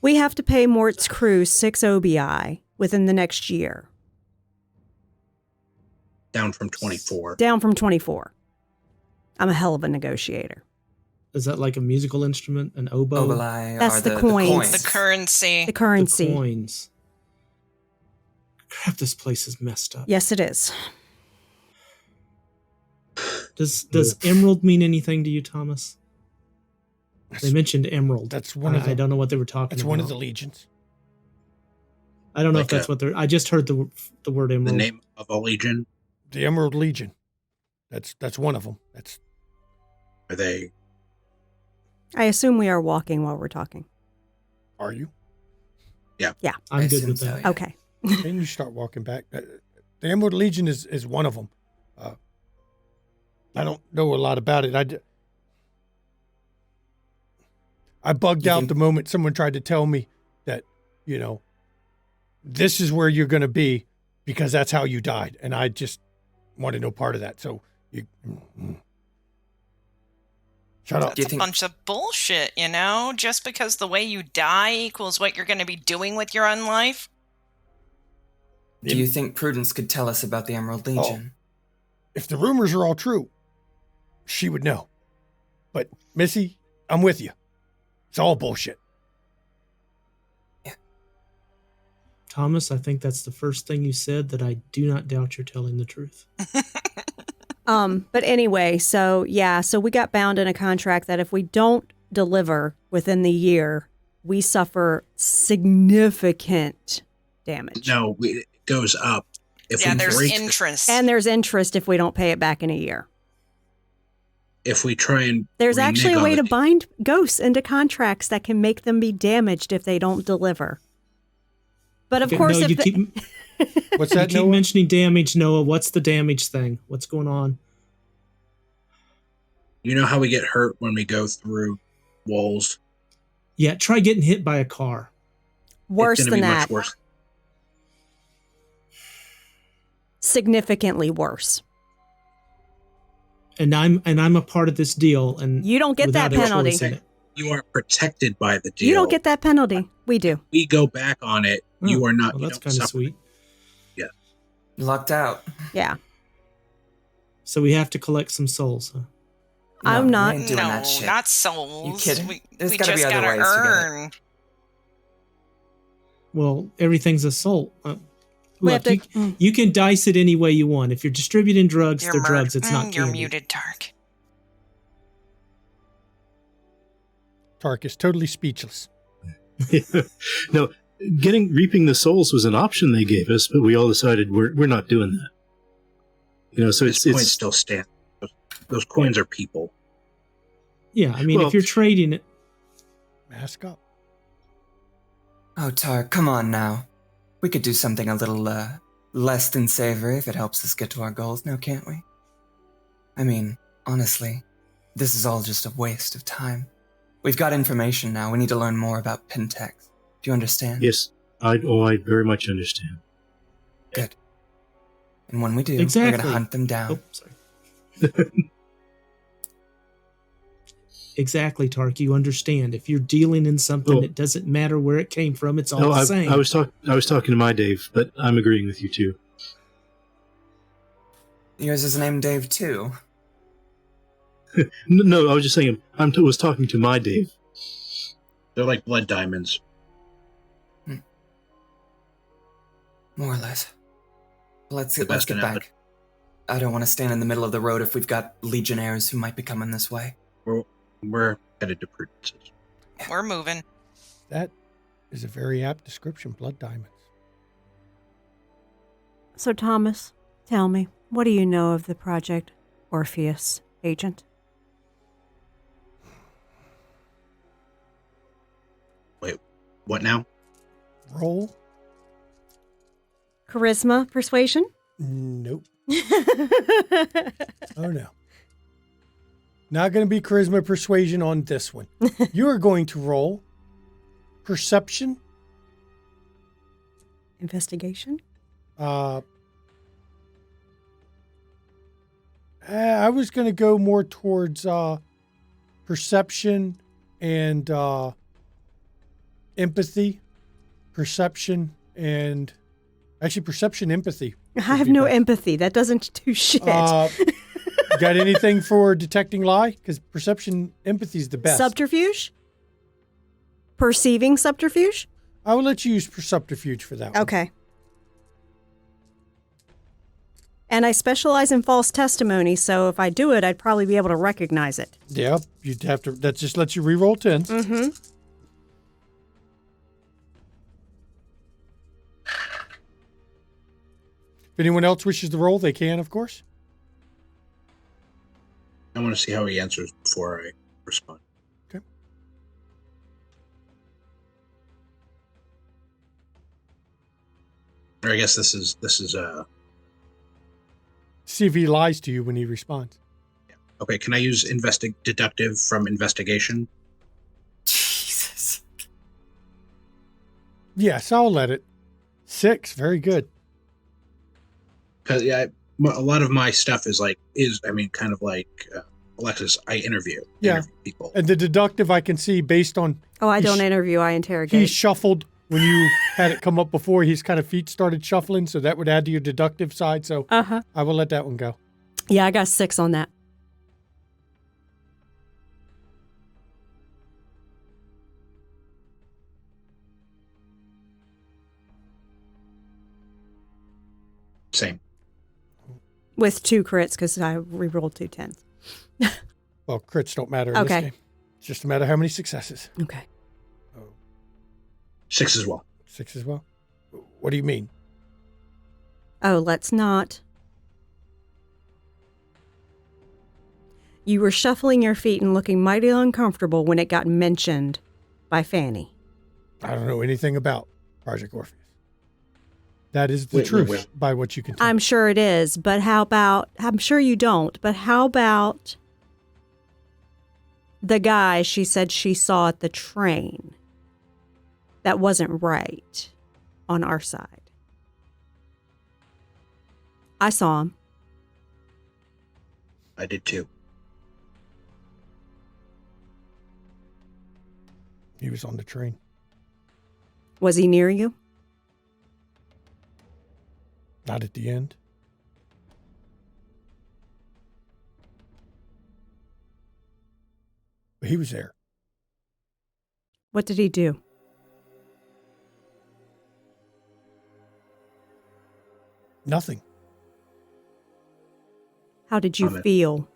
We have to pay Mort's crew 6 OBI within the next year. Down from 24. Down from 24. I'm a hell of a negotiator. Is that like a musical instrument? An oboe? Obelai That's are the coins. The currency. The currency. The coins. Crap, this place is messed up. Yes, it is. Does emerald mean anything to you, Thomas? They mentioned emerald. That's one of the, I don't know what they were talking about. That's one of the legions. I don't know Like if that's what they're... I just heard the word emerald. The name of a legion? The Emerald Legion. That's one of them. Are they... I assume we are walking while we're talking. Are you? Yeah. I'm good with so, that. yeah. Okay. Then you start walking back. The Emerald Legion is one of them. I don't know a lot about it. I bugged out the moment someone tried to tell me that, this is where you're going to be because that's how you died. And I just wanted no part of that. So shut up. That's a bunch of bullshit, Just because the way you die equals what you're going to be doing with your own life. Do you think Prudence could tell us about the Emerald Legion? If the rumors are all true, she would know. But Missy, I'm with you. It's all bullshit. Yeah. Thomas, I think that's the first thing you said that I do not doubt you're telling the truth. But anyway, so we got bound in a contract that if we don't deliver within the year, we suffer significant damage. No, it goes up. There's interest. And there's interest if we don't pay it back in a year. If we try and... There's actually a way to bind ghosts into contracts that can make them be damaged if they don't deliver. But of course, no, if What's that, you keep Noah? mentioning damage, Noah. What's the damage thing? What's going on? You know how we get hurt when we go through walls? Yeah, try getting hit by a car. Worse It's than gonna be that. much worse. Significantly worse. And I'm a part of this deal, and You don't get that without a penalty. choice in it. You are protected by the deal. You don't get that penalty. We do. We go back on it. You are not. Well, you that's don't kind of suffer. sweet. Yeah. Locked out. Yeah. So we have to collect some souls, huh? I'm No, not- we ain't doing No, that shit. not souls. You kidding? We There's gotta be just other gotta ways to get it. earn. Well, everything's a soul. We Look, have to- you can dice it any way you want. If you're distributing drugs, You're they're drugs. It's not You're candy. muted, Tark. Tark is totally speechless. No, reaping the souls was an option they gave us, but we all decided we're not doing that. So This point still stands. Those coins are people. Yeah, I mean, Well- if you're trading it, Mask up. Oh, Tark, come on now. We could do something a little, less than savory if it helps us get to our goals now, can't we? I mean, honestly, this is all just a waste of time. We've got information now. We need to learn more about Pentex. Do you understand? Yes, I very much understand. Good. And when we do, we're Exactly. going to hunt them down. oh, sorry. Exactly, Tark. You understand. If you're dealing in something, Well- it doesn't matter where it came from. It's all No, the same. I was talking to my Dave, but I'm agreeing with you too. Yours is named Dave, too. No, I was just saying was talking to my Dave. They're like blood diamonds. More or less. Let's The get best analogy. back. I don't want to stand in the middle of the road if we've got legionnaires who might be coming this way. We're headed to Prudence's. We're moving. That is a very apt description, blood diamonds. So, Thomas, tell me, what do you know of the Project Orpheus agent? Wait, what now? Roll? Charisma, persuasion? Nope. Oh, no. Not going to be charisma persuasion on this one. You are going to roll perception. Investigation? I was going to go more towards perception and empathy. Perception, empathy. I have no empathy. That doesn't do shit. Got anything for detecting lie? Because perception, empathy is the best. Subterfuge? Perceiving subterfuge? I will let you use subterfuge for that one. Okay. And I specialize in false testimony, so if I do it, I'd probably be able to recognize it. Yeah, you'd have to. That just lets you re-roll 10. Mm-hmm. If anyone else wishes to roll, they can, of course. I want to see how he answers before I respond. Okay. Or I guess this is See if he lies to you when he responds. okay. Can I use deductive from investigation? Jesus. Yes, I'll let it. 6, very good. Because a lot of my stuff is kind of like Alexis. I interview people. And the deductive I can see based on... Oh, I don't interview, I interrogate. He shuffled when you had it come up before. His kind of feet started shuffling, so that would add to your deductive side. So I will let that one go. Yeah, I got 6 on that. Same. With 2 crits, because I re-rolled 2 10s. Well, crits don't matter in this game. It's just a matter of how many successes. Okay. 6 as well. 6 as well? What do you mean? Oh, let's not. You were shuffling your feet and looking mighty uncomfortable when it got mentioned by Fanny. I don't know anything about Project Orpheus. That is the truth by what you can tell. I'm sure it is, but how about, I'm sure you don't, but how about the guy she said she saw at the train? That wasn't right on our side. I saw him. I did too. He was on the train. Was he near you? Not at the end. But he was there. What did he do? Nothing. How did you feel?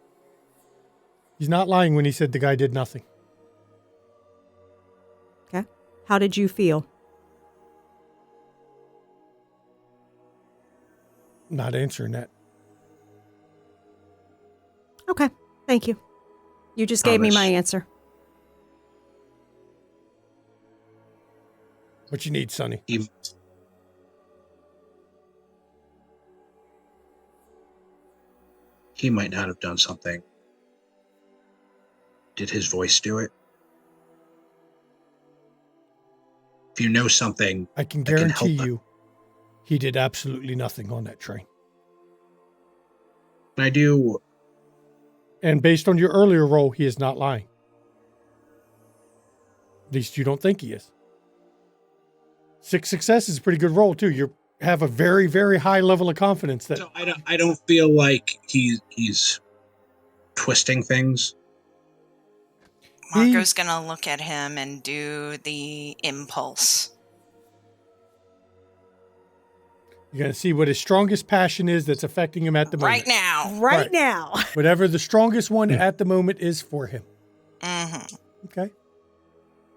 He's not lying when he said the guy did nothing. Okay. How did you feel? Not answering that. Okay. Thank you. You just gave me my answer. What you need, Sonny? He might not have done something. Did his voice do it? If you know something, I can guarantee you he did absolutely nothing on that train. I do. And based on your earlier roll, he is not lying. At least you don't think he is. 6 successes is a pretty good roll, too. You have a very, very high level of confidence that... So I don't feel like he's twisting things. Marco's going to look at him and do the impulse. You're going to see what his strongest passion is that's affecting him at the moment. Right now. Right now. Whatever the strongest one at the moment is for him. Mm-hmm. Okay.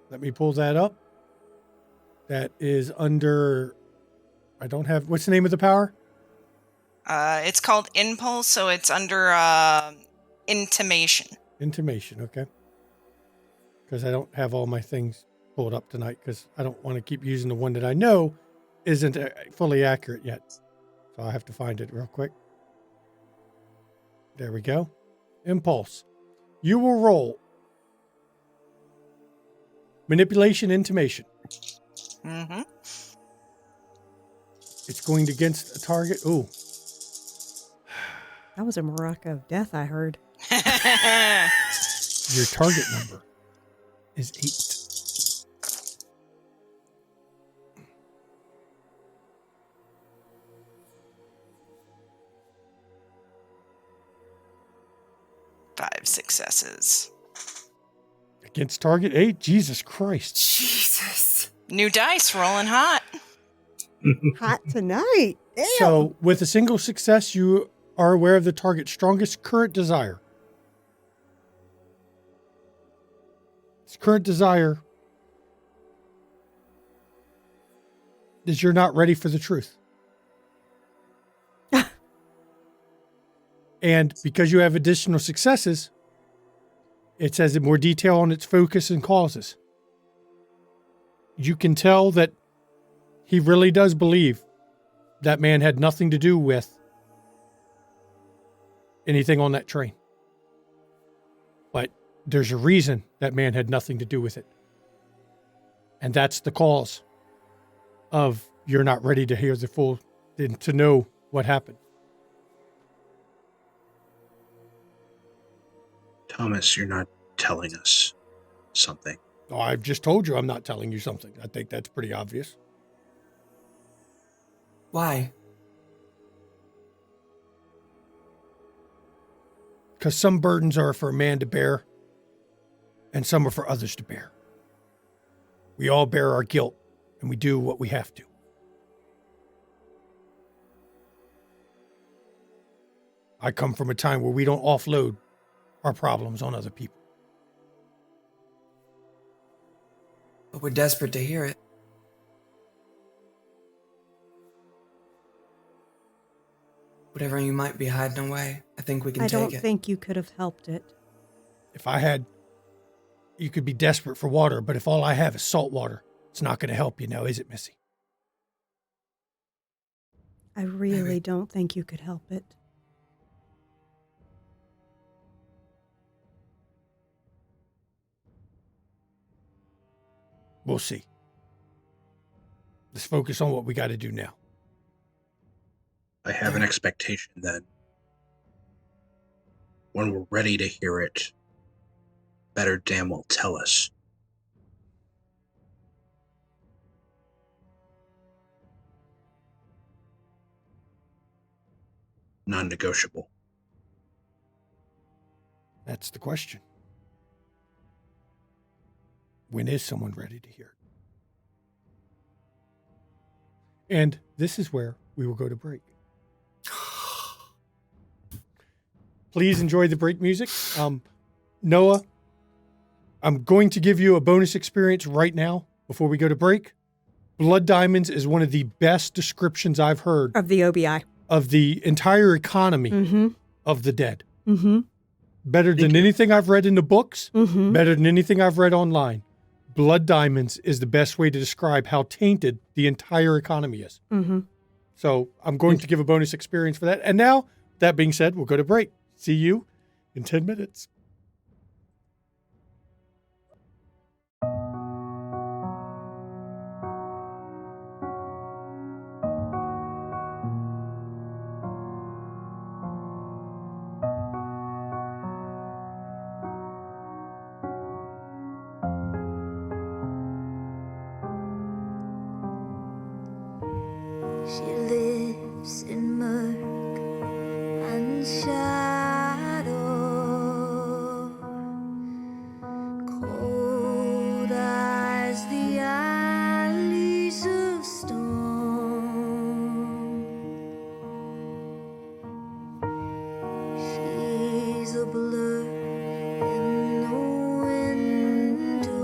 Let me pull that up. That is under... I don't have... What's the name of the power? It's called impulse, so it's under intimation. Intimation, okay. Because I don't have all my things pulled up tonight because I don't want to keep using the one that I know isn't fully accurate yet. So I have to find it real quick. There we go. Impulse. You will roll manipulation, intimation. Mm-hmm. It's going against a target. Ooh. That was a Morocco of death, I heard. Your target number is 8. Five successes. Against target 8? Jesus Christ. Jesus. New dice, rolling hot. Hot tonight. Damn. So, with a single success, you are aware of the target's strongest current desire. Its current desire is you're not ready for the truth. And because you have additional successes, it says in more detail on its focus and causes. You can tell that he really does believe that man had nothing to do with anything on that train. But there's a reason that man had nothing to do with it. And that's the cause of you're not ready to hear the full, to know what happened. Thomas, you're not telling us something. Oh, I've just told you I'm not telling you something. I think that's pretty obvious. Why? Because some burdens are for a man to bear, and some are for others to bear. We all bear our guilt, and we do what we have to. I come from a time where we don't offload our problems on other people. But we're desperate to hear it. Whatever you might be hiding away, I think we can I take don't it. think you could have helped it. If I had, you could be desperate for water, but if all I have is salt water, it's not going to help you now, is it, Missy? I really don't think you could help it. We'll see. Let's focus on what we got to do now. I have an expectation that when we're ready to hear it, better damn well tell us. Non-negotiable. That's the question. When is someone ready to hear it? And this is where we will go to break. Please enjoy the break music. Noah, I'm going to give you a bonus experience right now before we go to break. Blood diamonds is one of the best descriptions I've heard Of the OBI. of the entire economy of the dead. Better than anything I've read in the books, better than anything I've read online. Blood diamonds is the best way to describe how tainted the entire economy is. So I'm going to give a bonus experience for that. And now, that being said, we'll go to break. See you in 10 minutes. She lives in murk and shadow, cold as the alleys of stone. She's a blur in the window,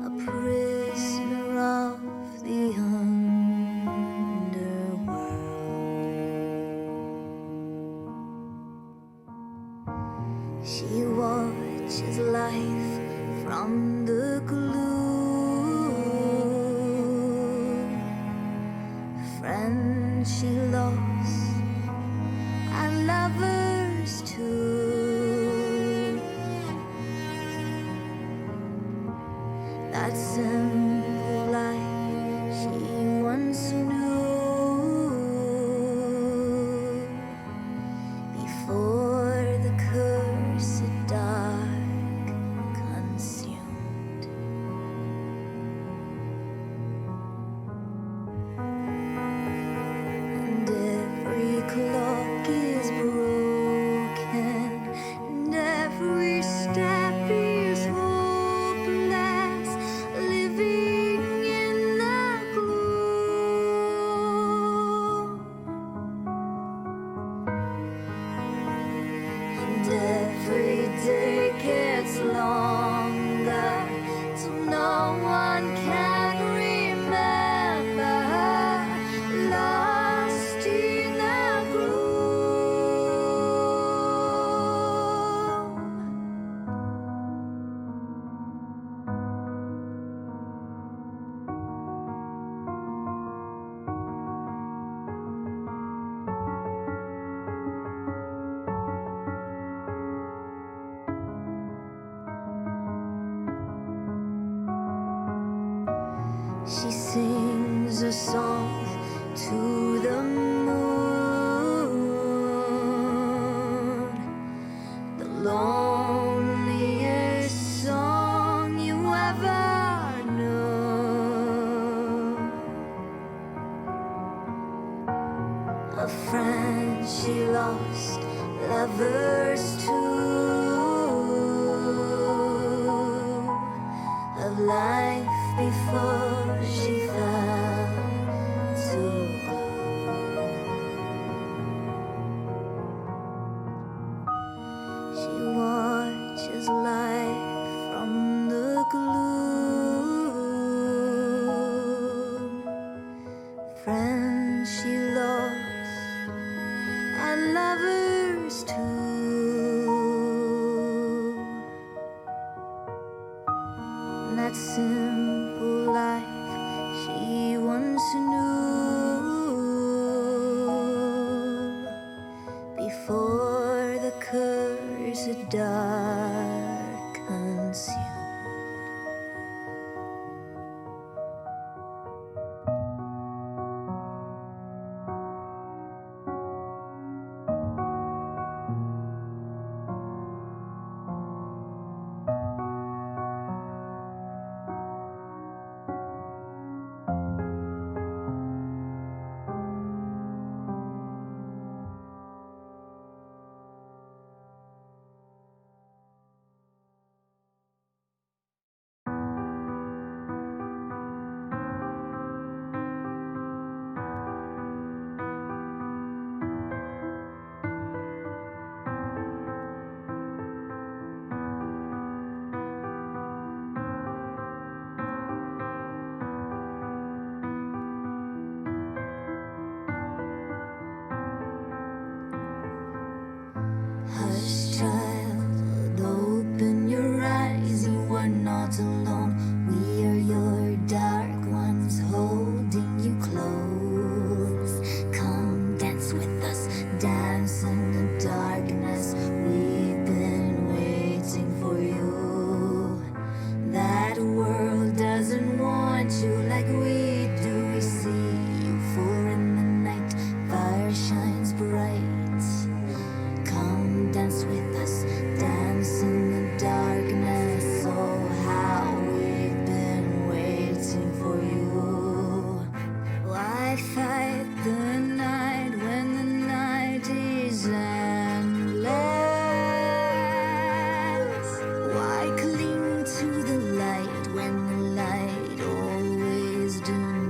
a prisoner of the underworld. She watches life from the gloom. Friends she lost and lovers too. That simple life she once knew before the cursed dark consumed. And sings a song to the moon, the loneliest song you ever knew. A friend she lost, lovers too, of life before she fell to blue. She watches life from the gloom. Friends she lost and lovers too. That simple life she once knew, before the cursed dark consumed. Hush, child, open your eyes, you are not alone. We are your dark ones, holding you close. Come dance with us, dance in the darkness. We've been waiting for you. That world doesn't want you like we do. We see you, for in the night fire shines bright. Come dance with us, dance in the darkness. Oh, how we've been waiting for you. Why fight the night when the night is endless? Why cling to the light when the light always diminishes?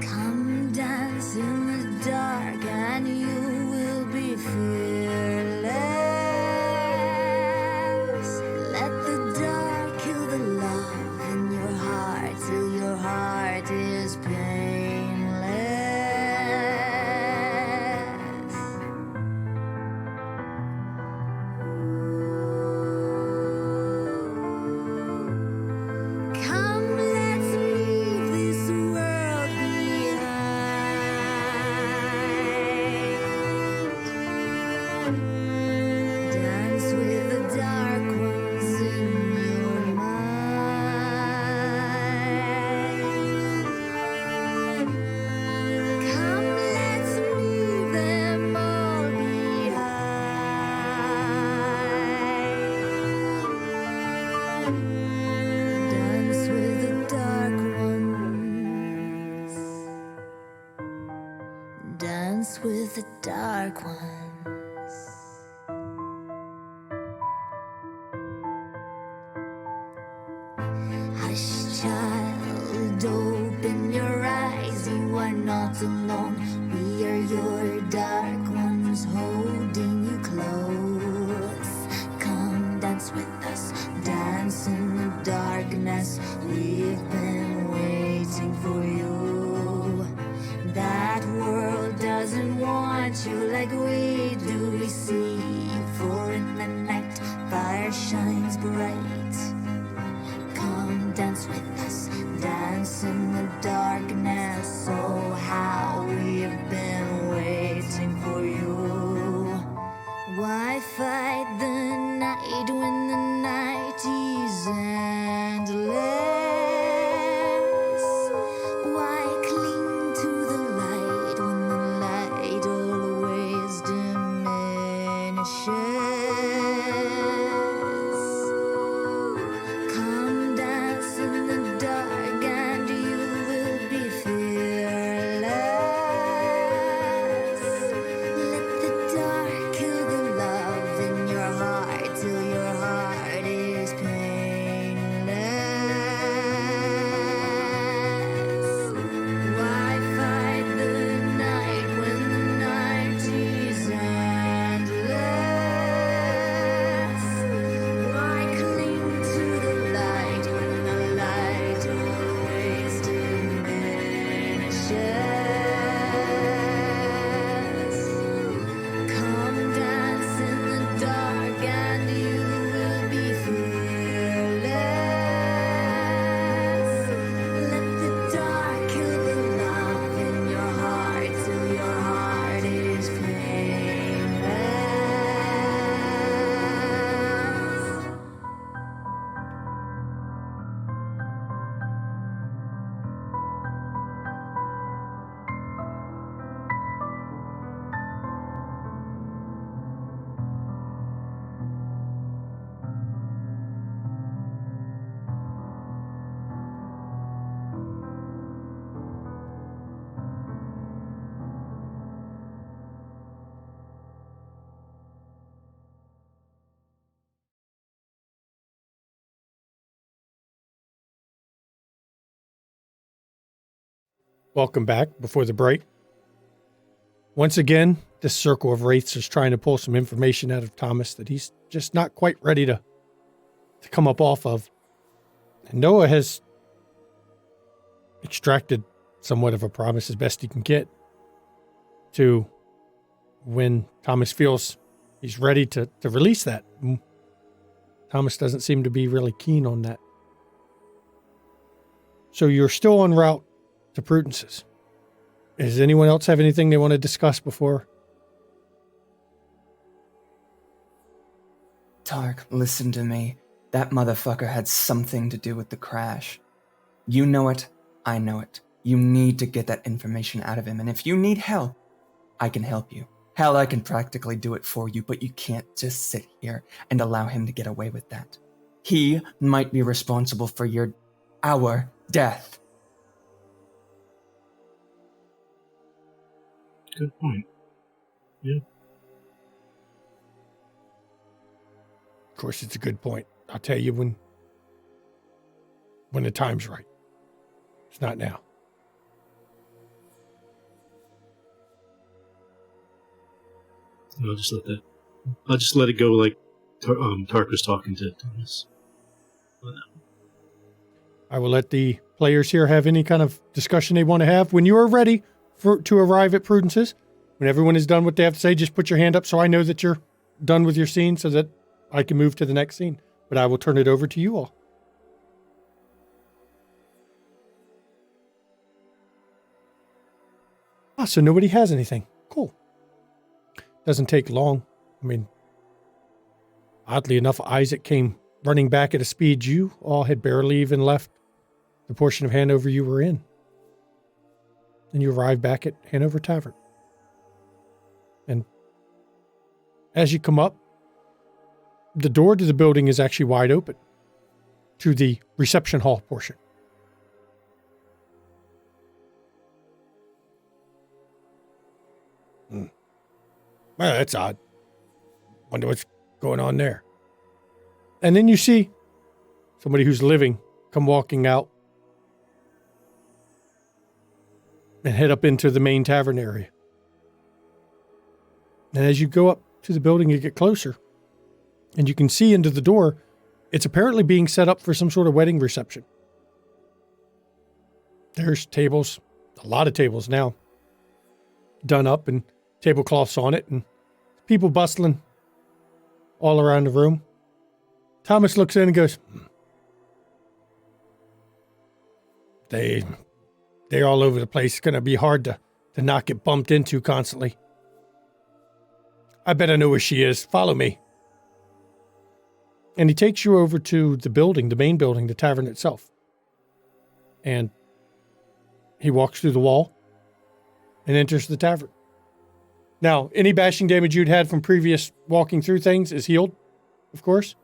Come dance in the dark and you will be fearless. Let the dark kill the love in your heart till your heart is painless. Come, let's leave this world behind. Dance with the dark ones in your mind. Come, let's leave them all behind. Dance with the dark ones. Dance with the dark ones. Hush, child, open your eyes. You are not alone. We are your dark ones, holding you close. Come dance with us, dance in the darkness. We've been waiting for you. That world doesn't want you like we do. We see you, for in the night fire shines bright. Come dance with us, dance in the darkness. Oh, how we've been waiting for you. Why fight the night when the night is welcome back before the break. Once again, this circle of wraiths is trying to pull some information out of Thomas that he's just not quite ready to come up off of. And Noah has extracted somewhat of a promise as best he can get to when Thomas feels he's ready to release that. Thomas doesn't seem to be really keen on that. So you're still en route to Prudence's. Does anyone else have anything they want to discuss before? Tark, listen to me. That motherfucker had something to do with the crash. You know it. I know it. You need to get that information out of him. And if you need help, I can help you. Hell, I can practically do it for you, but you can't just sit here and allow him to get away with that. He might be responsible for our death. Good point. Yeah. Of course, it's a good point. I'll tell you when the time's right. It's not now. I'll just let it go like Tark was talking to Thomas. I will let the players here have any kind of discussion they want to have. When you are ready to arrive at Prudence's, when everyone is done what they have to say, just put your hand up so I know that you're done with your scene so that I can move to the next scene. But I will turn it over to you all. So nobody has anything. Cool. Doesn't take long. I mean, oddly enough, Isaac came running back at a speed you all had barely even left the portion of Hanover you were in. And you arrive back at Hanover Tavern. And as you come up, the door to the building is actually wide open to the reception hall portion. Well, that's odd. Wonder what's going on there. And then you see somebody who's living come walking out and head up into the main tavern area. And as you go up to the building, you get closer and you can see into the door. It's apparently being set up for some sort of wedding reception. There's tables, a lot of tables now, done up and tablecloths on it and people bustling all around the room. Thomas looks in and goes, They're all over the place. It's going to be hard to not get bumped into constantly. I bet I know where she is. Follow me. And he takes you over to the building, the main building, the tavern itself. And he walks through the wall and enters the tavern. Now, any bashing damage you'd had from previous walking through things is healed, of course.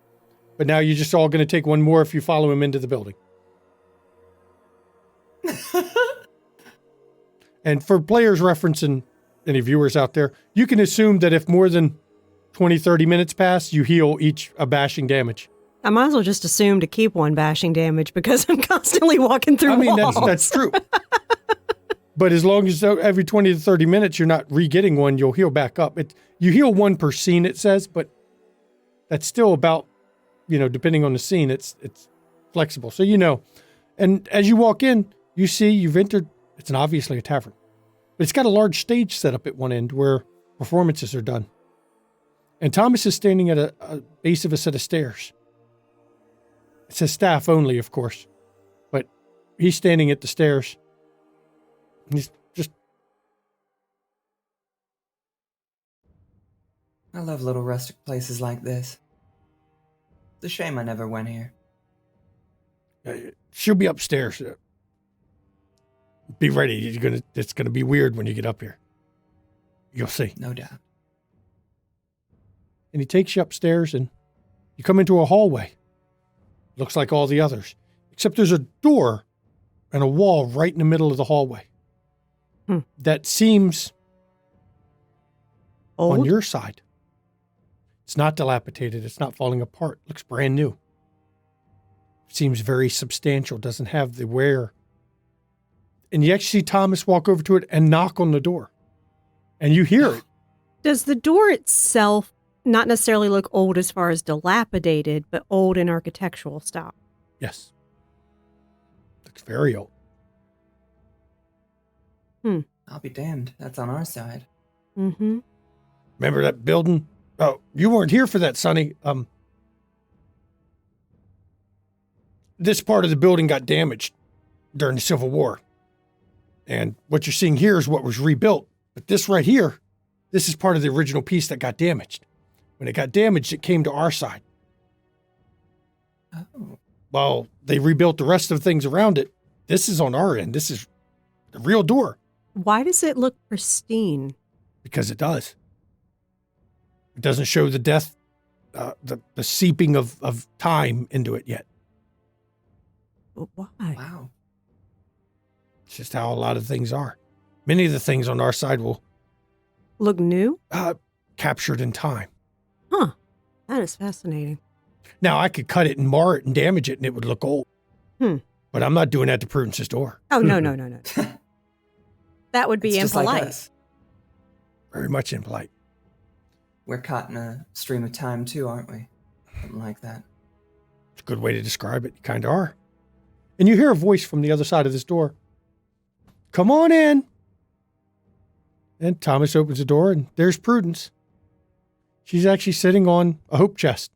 But now you're just all going to take one more if you follow him into the building. And for players referencing any viewers out there, you can assume that if more than 20, 30 minutes pass, you heal each a bashing damage. I might as well just assume to keep one bashing damage because I'm constantly walking through walls. That's true. But as long as every 20 to 30 minutes you're not re-getting one, you'll heal back up. You heal one per scene, it says, but that's still about, depending on the scene, it's flexible. So And as you walk in, you see you've entered, it's obviously a tavern. But it's got a large stage set up at one end where performances are done. And Thomas is standing at a base of a set of stairs. It says staff only, of course. But he's standing at the stairs. He's just... I love little rustic places like this. It's a shame I never went here. She'll be upstairs. Be ready. It's gonna be weird when you get up here. You'll see. No doubt. And he takes you upstairs and you come into a hallway. Looks like all the others. Except there's a door and a wall right in the middle of the hallway. That seems old? On your side. It's not dilapidated. It's not falling apart. Looks brand new. Seems very substantial. Doesn't have the wear. and you actually see Thomas walk over to it and knock on the door. And you hear it. Does the door itself not necessarily look old as far as dilapidated, but old in architectural style? Yes. Looks very old. I'll be damned. That's on our side. Mm-hmm. Remember that building? Oh, you weren't here for that, Sonny. This part of the building got damaged during the Civil War. And what you're seeing here is what was rebuilt. But this right here, this is part of the original piece that got damaged. When it got damaged, it came to our side. Oh. Well, they rebuilt the rest of the things around it. This is on our end. This is the real door. Why does it look pristine? Because it does. It doesn't show the death, the seeping of time into it yet. But why? Wow. It's just how a lot of things are. Many of the things on our side will Look new? captured in time. Huh. That is fascinating. Now, I could cut it and mar it and damage it and it would look old. But I'm not doing that to Prudence's door. Oh, no. That would be It's just like impolite. us. Very much impolite. We're caught in a stream of time too, aren't we? Something like that. It's a good way to describe it. You kind of are. And you hear a voice from the other side of this door. Come on in. And Thomas opens the door and there's Prudence. She's actually sitting on a hope chest.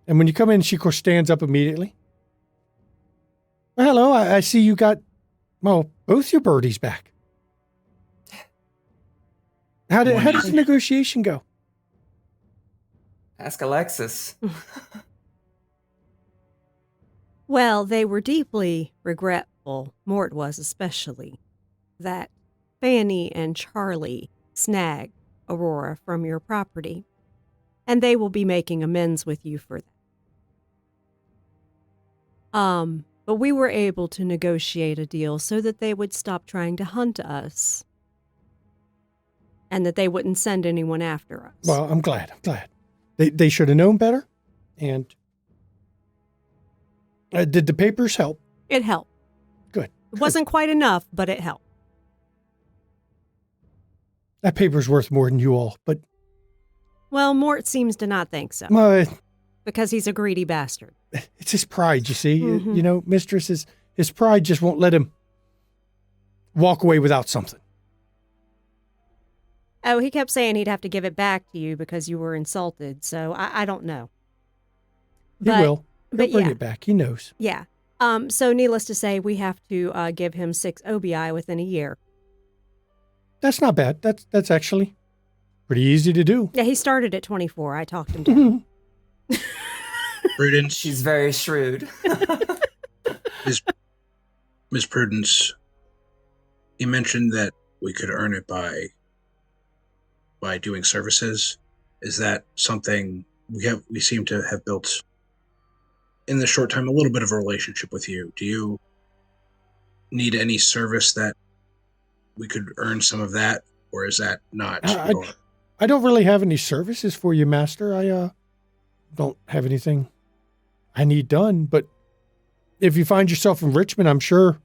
And when you come in, she of course stands up immediately. Well, hello, I see you got, well, both your birdies back. How did the negotiation go? Ask Alexis. Well, they were deeply regretful, Mort was especially, that Fanny and Charlie snagged Aurora from your property, and they will be making amends with you for that. But we were able to negotiate a deal so that they would stop trying to hunt us, and that they wouldn't send anyone after us. Well, I'm glad. They should have known better. And did the papers help? It helped. Good. It wasn't quite enough, but it helped. That paper's worth more than you all, but... Well, Mort seems to not think so. Well, Because he's a greedy bastard. it's his pride, you see. Mhm. You know, mistress, his pride just won't let him walk away without something. Oh, he kept saying he'd have to give it back to you because you were insulted, so I don't know. He will. He'll but bring yeah. it back. He knows. Yeah. So needless to say, we have to give him 6 OBI within a year. That's not bad. That's actually pretty easy to do. Yeah, he started at 24. I talked him down. Prudence, She's very shrewd. Miss Prudence, you mentioned that we could earn it by doing services. Is that something we seem to have built in the short time, a little bit of a relationship with you? Do you need any service that we could earn some of that, or is that not? I don't really have any services for you, Master. I don't have anything I need done, but if you find yourself in Richmond, I'm sure,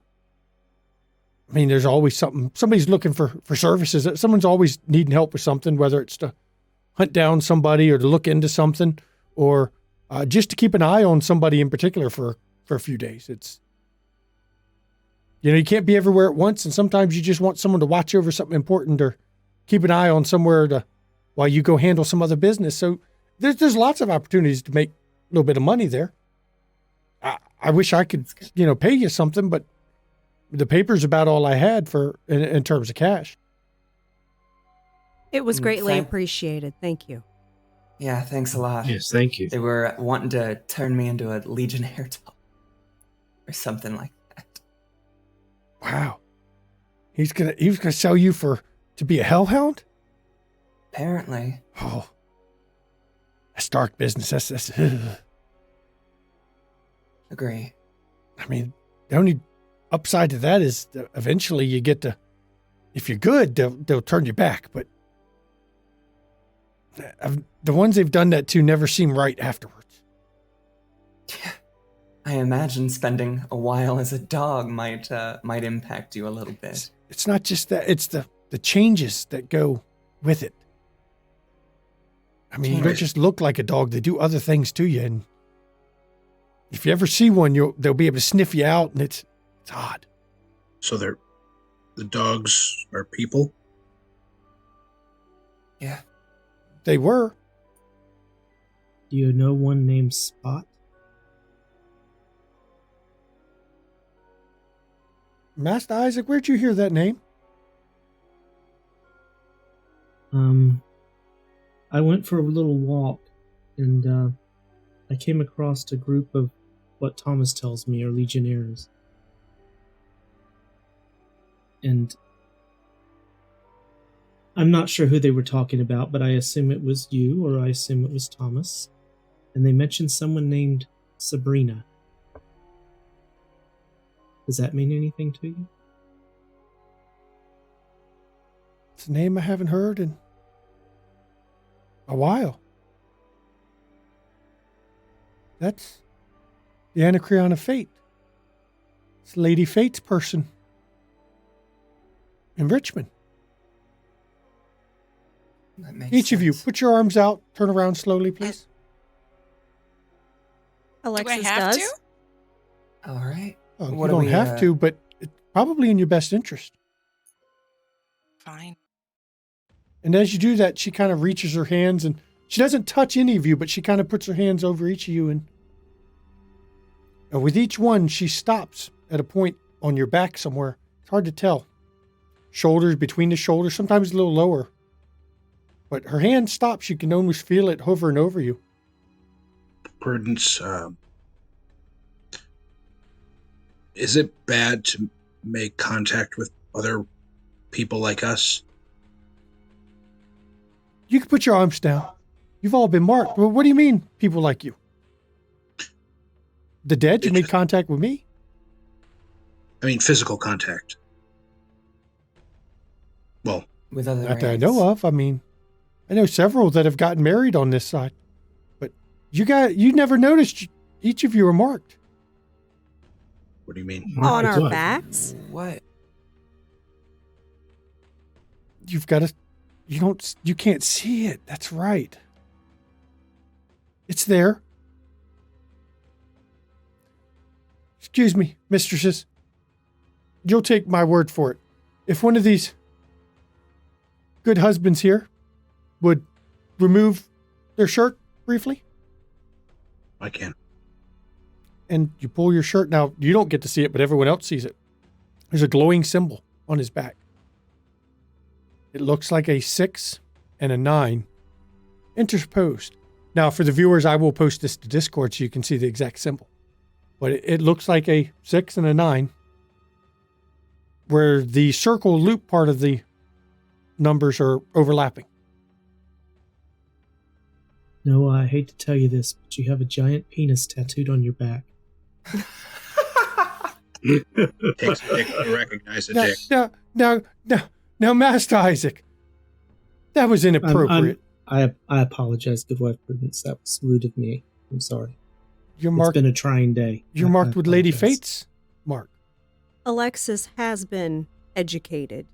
I mean, there's always somebody's looking for services. Someone's always needing help with something, whether it's to hunt down somebody or to look into something, or just to keep an eye on somebody in particular for a few days. It's, you can't be everywhere at once, and sometimes you just want someone to watch over something important or keep an eye on somewhere while you go handle some other business. So there's lots of opportunities to make a little bit of money there. I wish I could, pay you something, but the paper's about all I had in terms of cash. It was greatly Thank- appreciated. Thank you. Yeah, thanks a lot. Yes, thank you. They were wanting to turn me into a Legionnaire doll or something like that. Wow. He was gonna sell you to be a hellhound? Apparently. Oh. That's dark business. That's Agree. I mean, the only upside to that is that eventually you get to, if you're good, they'll turn you back. But the ones they've done that to never seem right afterwards. I imagine spending a while as a dog might impact you a little bit. It's not just that, it's the changes that go with it. I mean, you don't just look like a dog. They do other things to you. And if you ever see one, they'll be able to sniff you out, and it's odd. So the dogs are people? Yeah. They were. Do you know one named Spot? Master Isaac, where'd you hear that name? I went for a little walk, and I came across a group of what Thomas tells me are legionnaires. And I'm not sure who they were talking about, but I assume it was you, or I assume it was Thomas. And they mentioned someone named Sabrina. Does that mean anything to you? It's a name I haven't heard in a while. That's the Anacreon of Fate. It's Lady Fate's person in Richmond. That makes Each of you, sense. put your arms out. Turn around slowly, please. Alexis have does. to? All right. Oh, you What do don't we, have to, but it's probably in your best interest. Fine. And as you do that, she kind of reaches her hands, and she doesn't touch any of you, but she kind of puts her hands over each of you. And with each one, she stops at a point on your back somewhere. It's hard to tell. Shoulders, between the shoulders, sometimes a little lower. But her hand stops. You can almost feel it hovering over you. Prudence, is it bad to make contact with other people like us? You can put your arms down. You've all been marked. Well, what do you mean, people like you? The dead? You made contact with me? I mean, physical contact. Well, with other Not that I wraiths. know of. I mean, I know several that have gotten married on this side. But you never noticed each of you are marked. what do you mean? On Marked our what? backs? What? You've got to, you can't see it. That's right. It's there. Excuse me, mistresses. You'll take my word for it. If one of these good husbands here would remove their shirt briefly, I can. and you pull your shirt. Now, you don't get to see it, but everyone else sees it. There's a glowing symbol on his back. It looks like a 6 and a 9 interposed. Now, for the viewers, I will post this to Discord so you can see the exact symbol. But it looks like a 6 and a 9, where the circle loop part of the numbers are overlapping. Noah, I hate to tell you this, but you have a giant penis tattooed on your back. Takes a dick to recognize a dick. Now, Master Isaac, that was inappropriate. I apologize, good wife Prudence. That was rude of me. I'm sorry. You're It's marked. been a trying day. You're I marked with Lady apologize. Fate's mark. Alexis has been educated.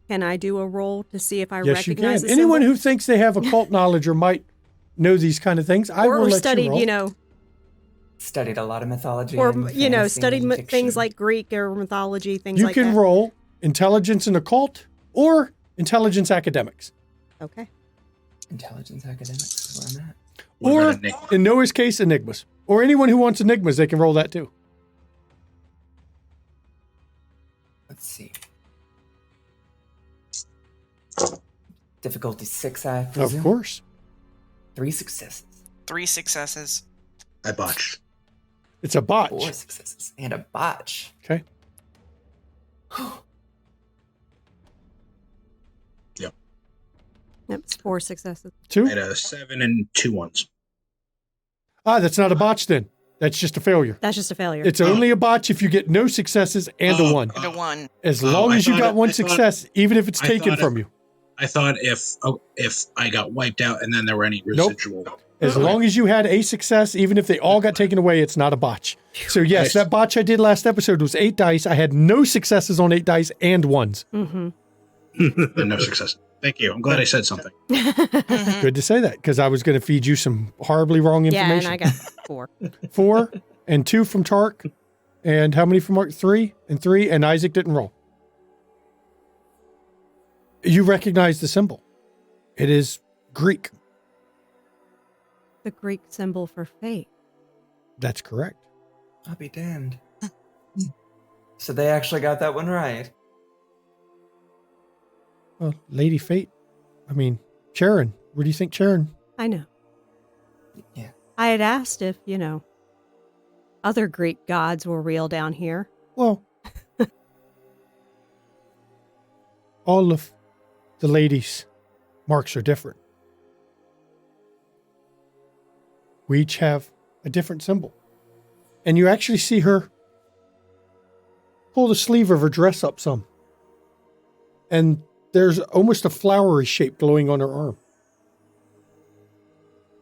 Can I do a roll to see if I Yes, you recognize can. the Anyone symbol? who thinks they have occult knowledge or might know these kind of things, I will or let studied, you roll. Studied a lot of mythology. or and fantasy studied and things fiction. like Greek or mythology, things You like can that. roll intelligence and occult or intelligence academics. Okay. Intelligence academics is where I'm at. What Or, about Enigma? in Noah's case, enigmas. Or anyone who wants enigmas, they can roll that too. Let's see. Difficulty 6, I presume. Of course. 3 successes. 3 successes. I botched. It's a botch. 4 successes. And a botch. Okay. Yep, it's 4 successes. 2. I had a 7 and 2 ones. That's not a botch then. That's just a failure. That's just a failure. It's only a botch if you get no successes and a 1. And a 1. As long I as you thought got it- one I thought- success, even if it's I taken thought from it- you. I thought if I got wiped out and then there were any residual. As long as you had a success, even if they all got taken away, it's not a botch. So yes, that botch I did last episode was 8 dice. I had no successes on 8 dice and 1s. And no success. Thank you. I'm glad I said something. Good to say that, because I was going to feed you some horribly wrong information. Yeah, and I got 4. 4 and 2 from Tark. And how many from Mark? 3 and 3, and Isaac didn't roll. You recognize the symbol. It is Greek. The Greek symbol for fate. That's correct. I'll be damned. So they actually got that one right. Well, Lady Fate. I mean, Charon. Where do you think Charon? I know. Yeah. I had asked if, other Greek gods were real down here. Well, all of the ladies' marks are different. We each have a different symbol. And you actually see her pull the sleeve of her dress up some. And there's almost a flowery shape glowing on her arm.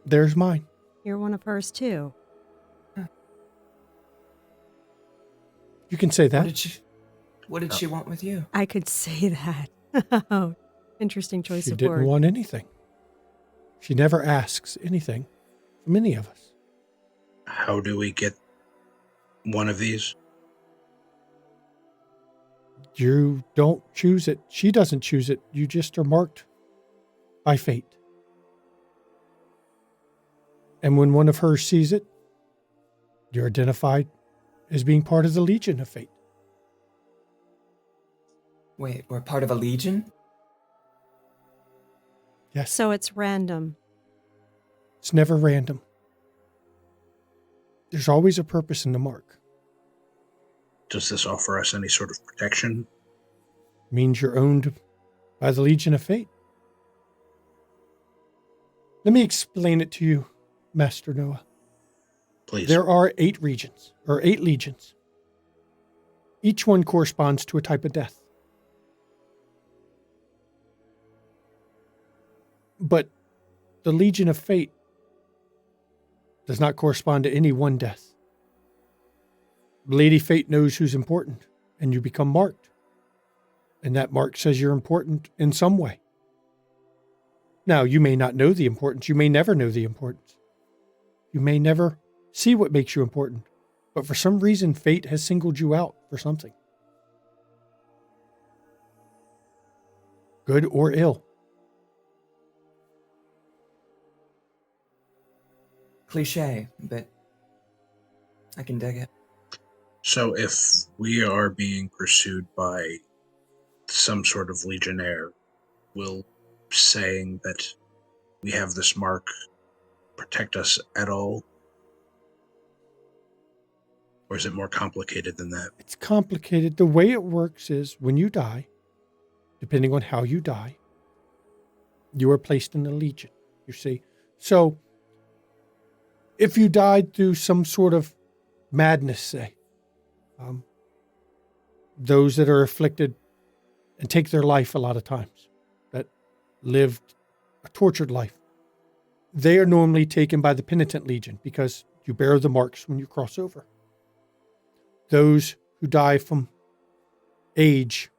There's mine. You're one of hers, too. You can say that. What did she want with you? I could say that. Oh, interesting choice She of didn't word. want anything. She never asks anything from any of us. How do we get one of these? You don't choose it. She doesn't choose it. You just are marked by fate. And when one of hers sees it, you're identified as being part of the Legion of Fate. Wait, we're part of a legion? Yes. So it's random. It's never random. There's always a purpose in the mark. Does this offer us any sort of protection? Means you're owned by the Legion of Fate. Let me explain it to you, Master Noah. Please. There are 8 regions, or 8 legions. Each one corresponds to a type of death. But the Legion of Fate does not correspond to any one death. Lady Fate knows who's important, and you become marked. And that mark says you're important in some way. Now, you may not know the importance. You may never know the importance. You may never see what makes you important. But for some reason, fate has singled you out for something. Good or ill. Cliche, but I can dig it. So if we are being pursued by some sort of legionnaire, will saying that we have this mark protect us at all? Or is it more complicated than that? It's complicated. The way it works is when you die, depending on how you die, you are placed in the Legion, you see. So if you died through some sort of madness, say, those that are afflicted and take their life a lot of times, that lived a tortured life, they are normally taken by the Penitent Legion because you bear the marks when you cross over. Those who die from age,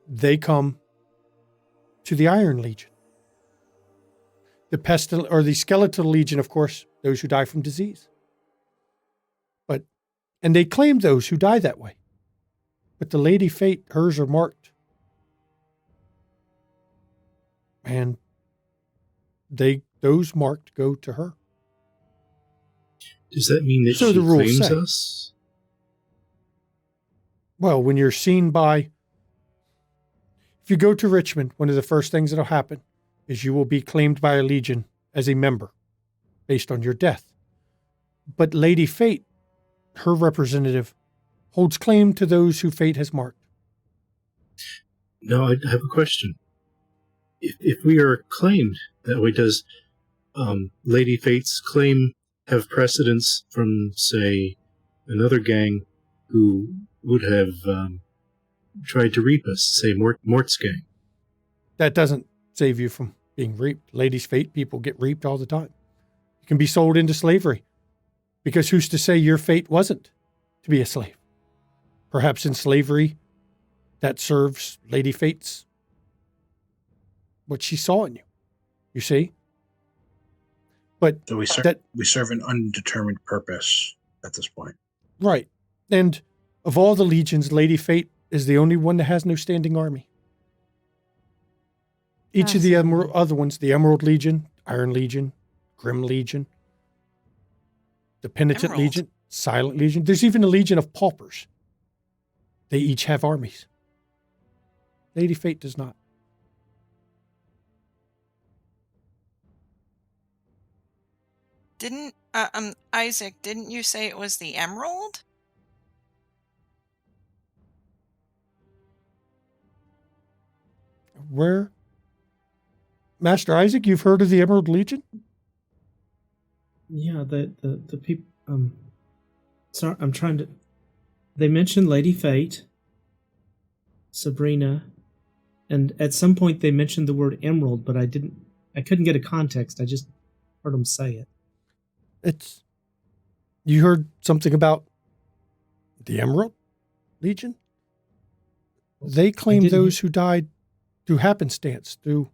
they come to the Iron Legion. The Skeletal Legion, of course, those who die from disease. And they claim those who die that way. But the Lady Fate, hers are marked. And those marked go to her. Does that mean that So she the rules claims say. us? Well, when you're seen by... If you go to Richmond, one of the first things that'll happen is you will be claimed by a legion as a member based on your death. But Lady Fate, her representative, holds claim to those who fate has marked. Now, I have a question. If we are claimed that way, does Lady Fate's claim have precedence from, say, another gang who would have tried to reap us, say, Mort's gang? That doesn't save you from being reaped. Lady's fate, people get reaped all the time. You can be sold into slavery, because who's to say your fate wasn't to be a slave? Perhaps in slavery, that serves Lady Fate's, what she saw in you. You see? But So we serve an undetermined purpose at this point. Right. And of all the legions, Lady Fate is the only one that has no standing army. Each of the other ones, the Emerald Legion, Iron Legion, Grim Legion, the Penitent Legion, Silent Legion. There's even a Legion of Paupers. They each have armies. Lady Fate does not. Didn't Isaac, didn't you say it was the Emerald? Where? Master Isaac, you've heard of the Emerald Legion? Yeah, the people. Sorry, I'm trying to. They mentioned Lady Fate, Sabrina, and at some point they mentioned the word Emerald, but I couldn't get a context. I just heard them say it. You heard something about the Emerald Legion? They claim those who died through happenstance, through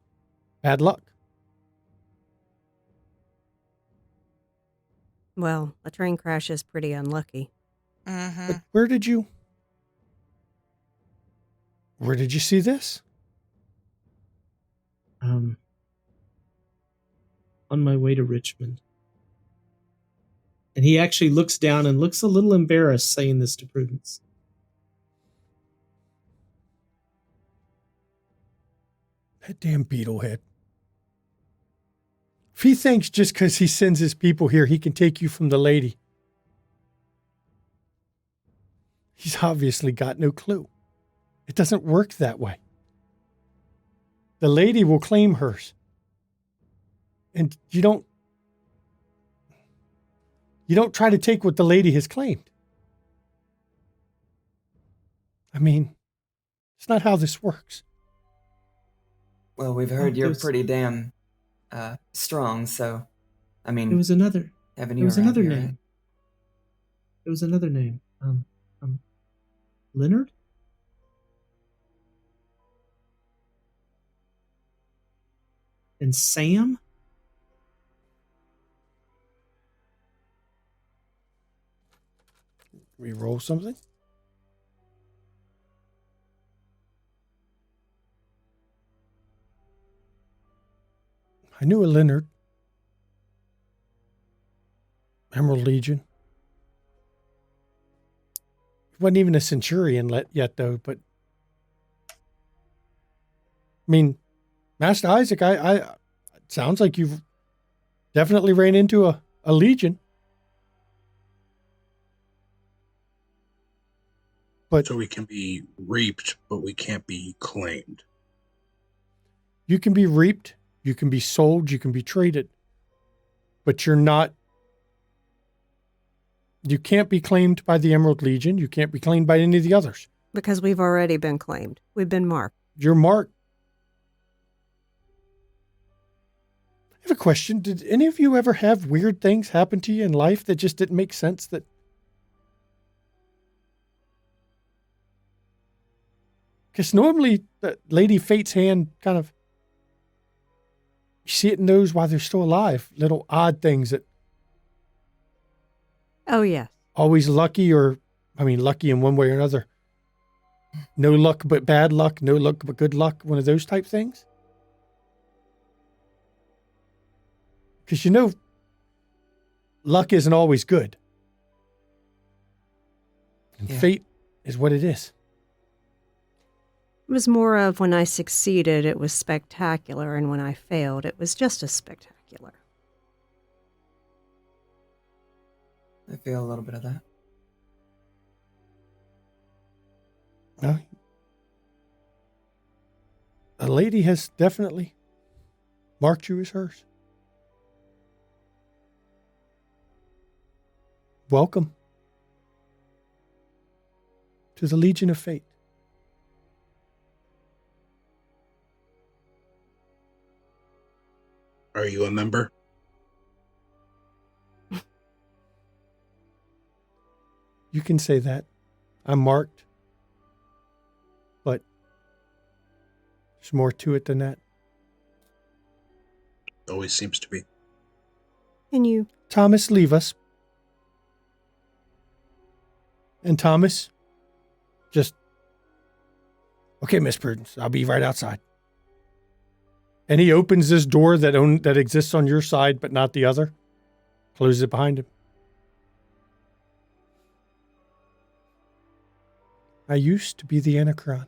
bad luck. Well, a train crash is pretty unlucky. Mm-hmm. But where did you see this? On my way to Richmond. And he actually looks down and looks a little embarrassed saying this to Prudence. That damn beetlehead. If he thinks just because he sends his people here, he can take you from the lady, he's obviously got no clue. It doesn't work that way. The lady will claim hers. And you don't try to take what the lady has claimed. I mean, it's not how this works. Well, we've heard you're pretty damn strong, so I mean, There was another. having There you was around another here, name. There was another name. Leonard? And Sam? We roll something? I knew a Leonard. Emerald Legion. He wasn't even a centurion yet, though, but I mean, Master Isaac, it sounds like you've definitely ran into a legion. But So we can be reaped, but we can't be claimed. you can be reaped, you can be sold, you can be traded, but you can't be claimed by the Emerald Legion. You can't be claimed by any of the others. Because we've already been claimed. We've been marked. You're marked. I have a question. Did any of you ever have weird things happen to you in life that just didn't make sense? Because normally the Lady Fate's hand kind of, you see it in those while they're still alive. Little odd things that Oh, yes. always lucky lucky in one way or another. No luck but bad luck, no luck but good luck, one of those type things. Because luck isn't always good. And fate is what it is. It was more of when I succeeded, it was spectacular, and when I failed, it was just as spectacular. I feel a little bit of that. No. A lady has definitely marked you as hers. Welcome to the Legion of Fate. Are you a member? You can say that. I'm marked. But there's more to it than that. Always seems to be. Can you? Thomas, leave us. And Thomas, just... Okay, Miss Prudence, I'll be right outside. And he opens this door that exists on your side, but not the other. Closes it behind him. I used to be the Anacron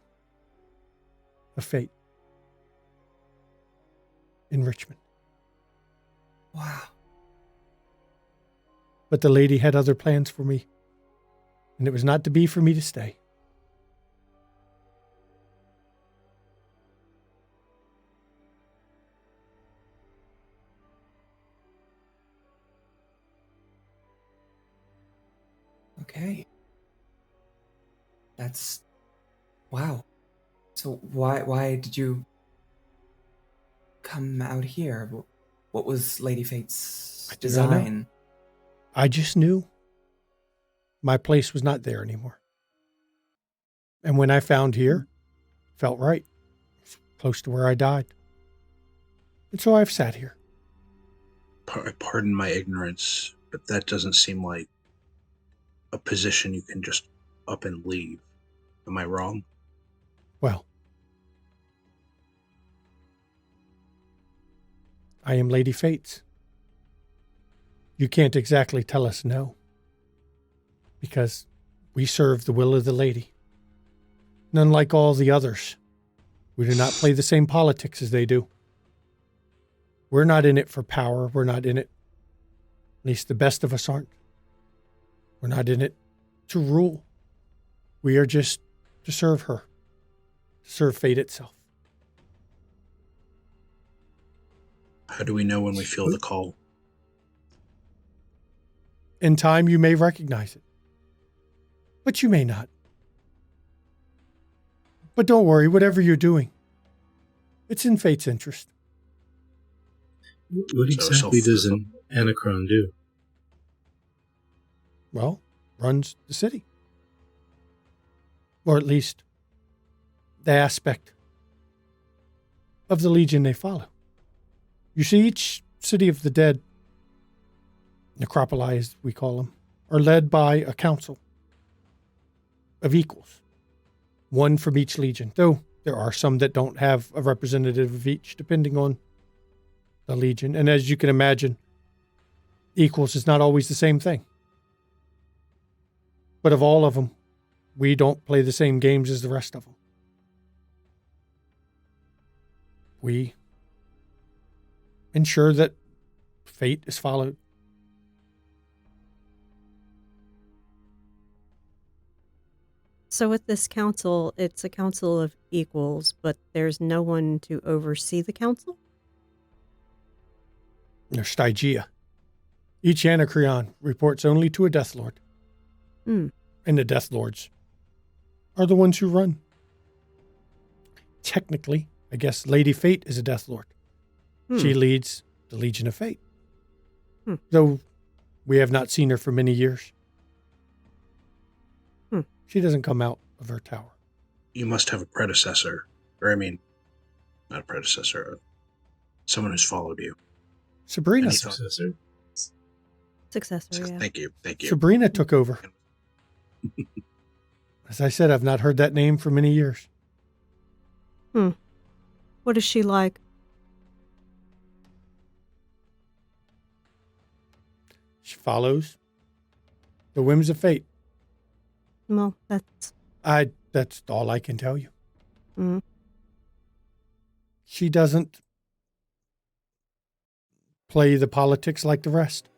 of fate in Richmond. Wow. But the lady had other plans for me, and it was not to be for me to stay. Okay. That's... Wow. So why did you come out here? What was Lady Fate's design? I just knew my place was not there anymore. And when I found here, felt right. It's close to where I died. And so I've sat here. Pardon my ignorance, but that doesn't seem like a position you can just up and leave. Am I wrong? Well, I am Lady Fates. You can't exactly tell us no, because we serve the will of the lady. And unlike all the others, we do not play the same politics as they do. We're not in it for power. We're not in it, at least the best of us aren't. We're not in it to rule. We are just to serve her, to serve fate itself. How do we know when we feel the call? In time, you may recognize it, but you may not. But don't worry, whatever you're doing, it's in fate's interest. What exactly does an Anacron do? Well, runs the city. Or at least the aspect of the Legion they follow. You see, each city of the dead, necropoli as we call them, are led by a council of equals. One from each legion, though there are some that don't have a representative of each, depending on the legion. And as you can imagine, equals is not always the same thing. But of all of them, we don't play the same games as the rest of them. We ensure that fate is followed. So with this council, it's a council of equals, but there's no one to oversee the council? There's Stygia. Each Anacreon reports only to a Death Lord. Hmm. And the Death Lords are the ones who run. Technically, I guess Lady Fate is a Death Lord. She leads the Legion of Fate. Though we have not seen her for many years. She doesn't come out of her tower. You must have a predecessor. Or, I mean, not a predecessor. Someone who's followed you. Sabrina. Successor? Successor, yeah. Thank you. Sabrina took over. As I said, I've not heard that name for many years. What is she like? She follows the whims of fate. Well, that's... That's all I can tell you. Mm. She doesn't play the politics like the rest.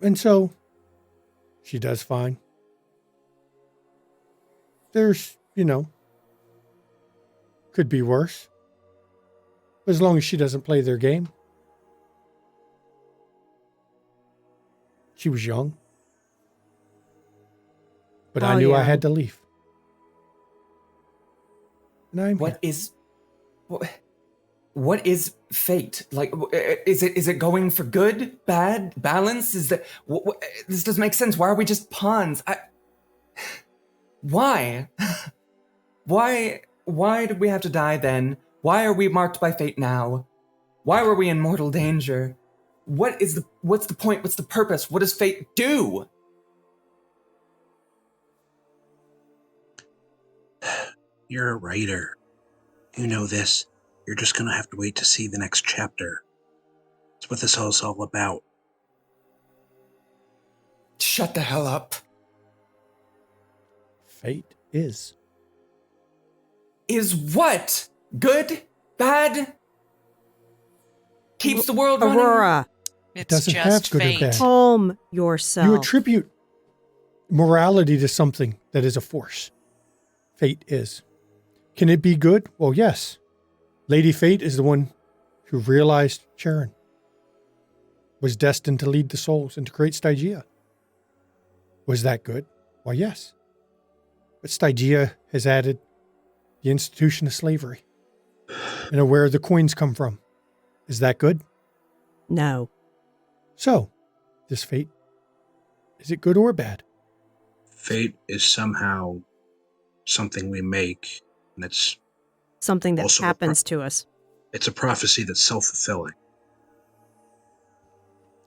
And so, she does fine. There's, could be worse. But as long as she doesn't play their game. She was young. But I knew I had to leave. And I'm What here. is... What, what is fate? Like, is it going for good, bad, balance? Is that this doesn't make sense? Why are we just pawns? Why? Why did we have to die then? Why are we marked by fate now? Why were we in mortal danger? What's the point? What's the purpose? What does fate do? You're a writer. You know this. You're just gonna have to wait to see the next chapter. That's what this is all about. Shut the hell up. Fate is. Is what? Good? Bad? Keeps the world running? Aurora, It's doesn't just have good or fate. bad. calm yourself. You attribute morality to something that is a force. Fate is. Can it be good? Well, yes. Lady Fate is the one who realized Sharon was destined to lead the souls and to create Stygia. Was that good? Well, yes. But Stygia has added the institution of slavery and where the coins come from. Is that good? No. So, this fate, is it good or bad? Fate is somehow something we make, and it's Something that also happens to us. it's a prophecy that's self-fulfilling.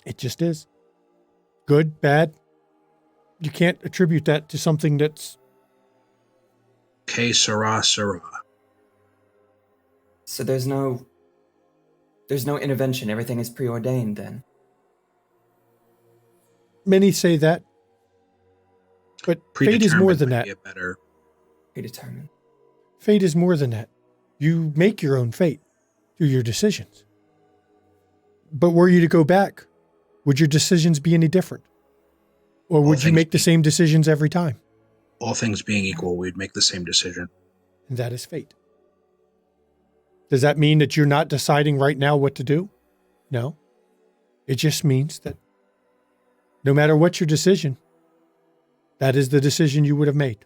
It just is. Good, bad. You can't attribute that to something that's... Que sera, sera. So there's no intervention. Everything is preordained then. Many say that. But fate is more than that. Be a better. Predetermined. Fate is more than that. You make your own fate through your decisions. But were you to go back, would your decisions be any different? Or would you make the same decisions every time? All things being equal, we'd make the same decision. And that is fate. Does that mean that you're not deciding right now what to do? No. It just means that no matter what your decision, that is the decision you would have made.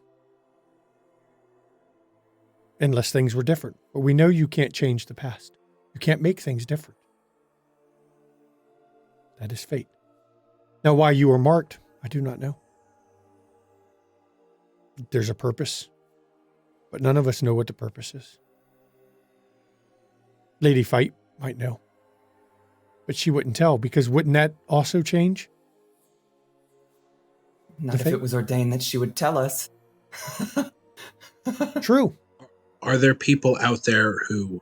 Unless things were different. But we know you can't change the past. You can't make things different. That is fate. Now, why you were marked, I do not know. There's a purpose, but none of us know what the purpose is. Lady Fight might know, but she wouldn't tell, because wouldn't that also change? Not if it was ordained that she would tell us. True. Are there people out there who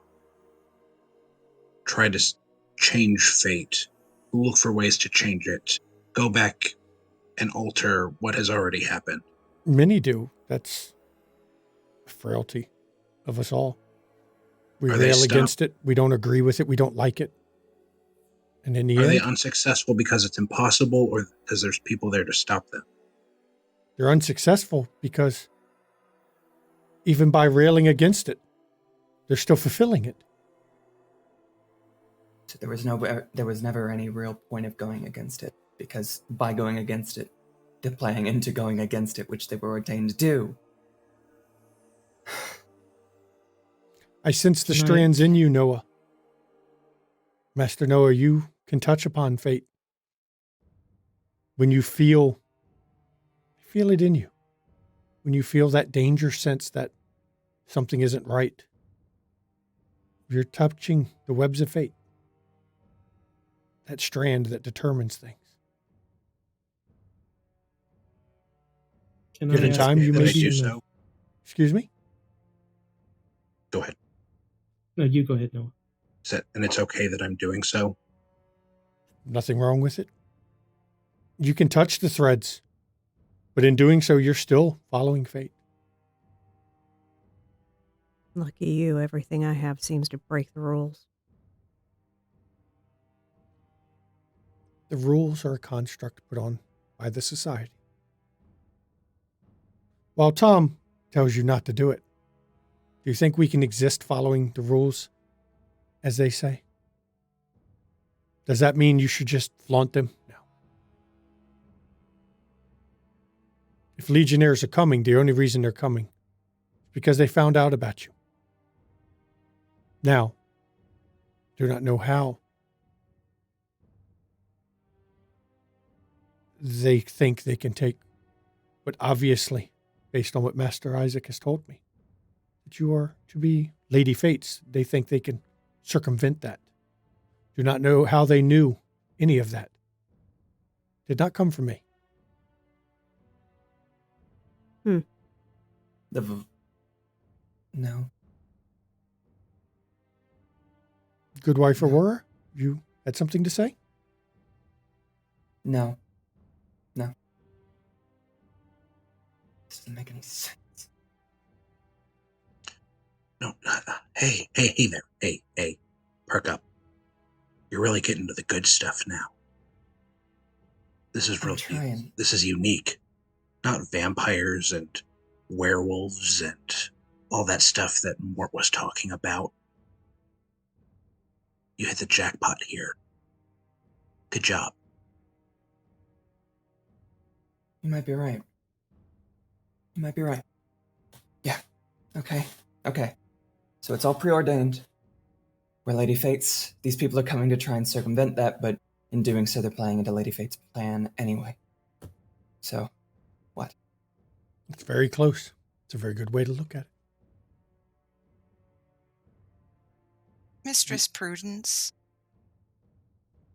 try to change fate, who look for ways to change it, go back and alter what has already happened? Many do. That's a frailty of us all. We rail against it. We don't agree with it. We don't like it. And in the end, are they unsuccessful because it's impossible, or because there's people there to stop them? They're unsuccessful because even by railing against it, they're still fulfilling it. So there was never any real point of going against it, because by going against it, they're playing into going against it, which they were ordained to do. I sense the strands in you, Noah. Master Noah, you can touch upon fate. When you feel it in you. When you feel that danger sense that something isn't right. You're touching the webs of fate. That strand that determines things. Given time, you may be... so? Excuse me? Go ahead. No, you go ahead, Noah. And it's okay that I'm doing so? Nothing wrong with it. You can touch the threads, but in doing so, you're still following fate. Lucky you, everything I have seems to break the rules. The rules are a construct put on by the society. While Tom tells you not to do it, do you think we can exist following the rules as they say? Does that mean you should just flaunt them? No. If legionnaires are coming, the only reason they're coming is because they found out about you. Now, Do not know how. They think they can take, but obviously, based on what Master Isaac has told me, that you are to be Lady Fates. They think they can circumvent that. Do not know how they knew any of that. Did not come from me. No. Good wife Aurora, you had something to say? No. This doesn't make any sense. No, hey there. Hey, perk up. You're really getting to the good stuff now. This is really, this is unique. Not vampires and werewolves and all that stuff that Mort was talking about. You hit the jackpot here. Good job. You might be right. Yeah. Okay. So it's all preordained. We're Lady Fates. These people are coming to try and circumvent that, but in doing so, they're playing into Lady Fate's plan anyway. So, what? It's very close. It's a very good way to look at it. Mistress Prudence.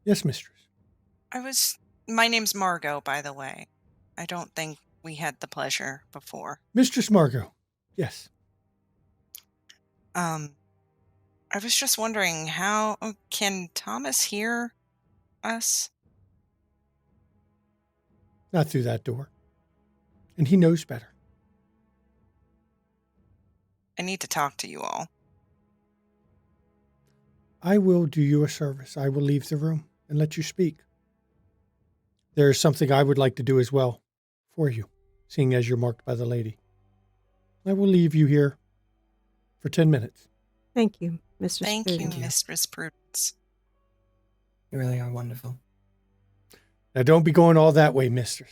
Yes, mistress. My name's Margot, by the way. I don't think we had the pleasure before. Mistress Margot. Yes. I was just wondering how can Thomas hear us? Not through that door. And he knows better. I need to talk to you all. I will do you a service. I will leave the room and let you speak. There is something I would like to do as well for you, seeing as you're marked by the lady. I will leave you here for 10 minutes. Thank you, Mistress Thank Prudence. you, Mistress Prudence. You really are wonderful. Now, don't be going all that way, mistress.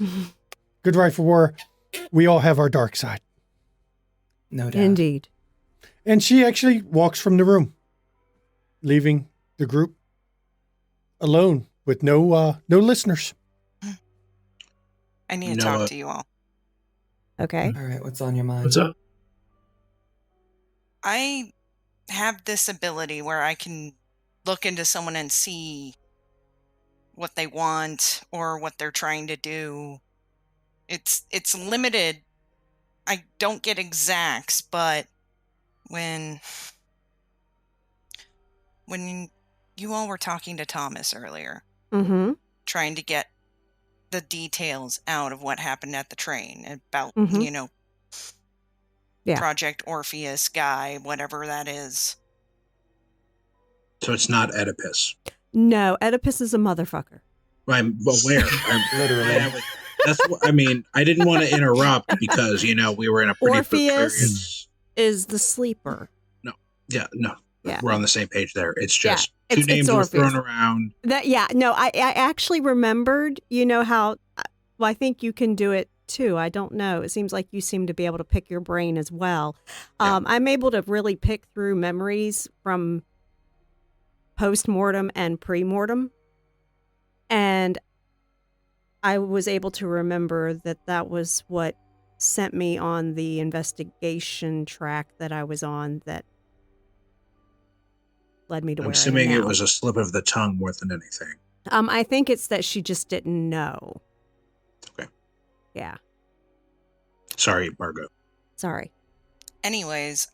Good right for war. We all have our dark side. No doubt. Indeed. And she actually walks from the room, leaving the group alone with no listeners. I need to talk to you all. Okay. All right, what's on your mind? What's up? I have this ability where I can look into someone and see what they want or what they're trying to do. It's limited. I don't get exacts, but when you all were talking to Thomas earlier, Mm-hmm. trying to get the details out of what happened at the train about, Mhm. Yeah. Project Orpheus guy, whatever that is. So it's not Oedipus. No, Oedipus is a motherfucker. I'm aware. Literally. That's what I mean. I didn't want to interrupt because, we were in a pretty Orpheus precarious... is the sleeper. No. Yeah. We're on the same page there. It's just two it's names were Orpheus. thrown around. I actually remembered, how, I think you can do it too. I don't know. It seems like you seem to be able to pick your brain as well. Yeah. I'm able to really pick through memories from post-mortem and pre-mortem. And I was able to remember that was what sent me on the investigation track that I was on that led me to I'm where assuming I am it now. was a slip of the tongue more than anything. I think it's that she just didn't know. Okay. Yeah. Sorry, Margot. Sorry. Anyways,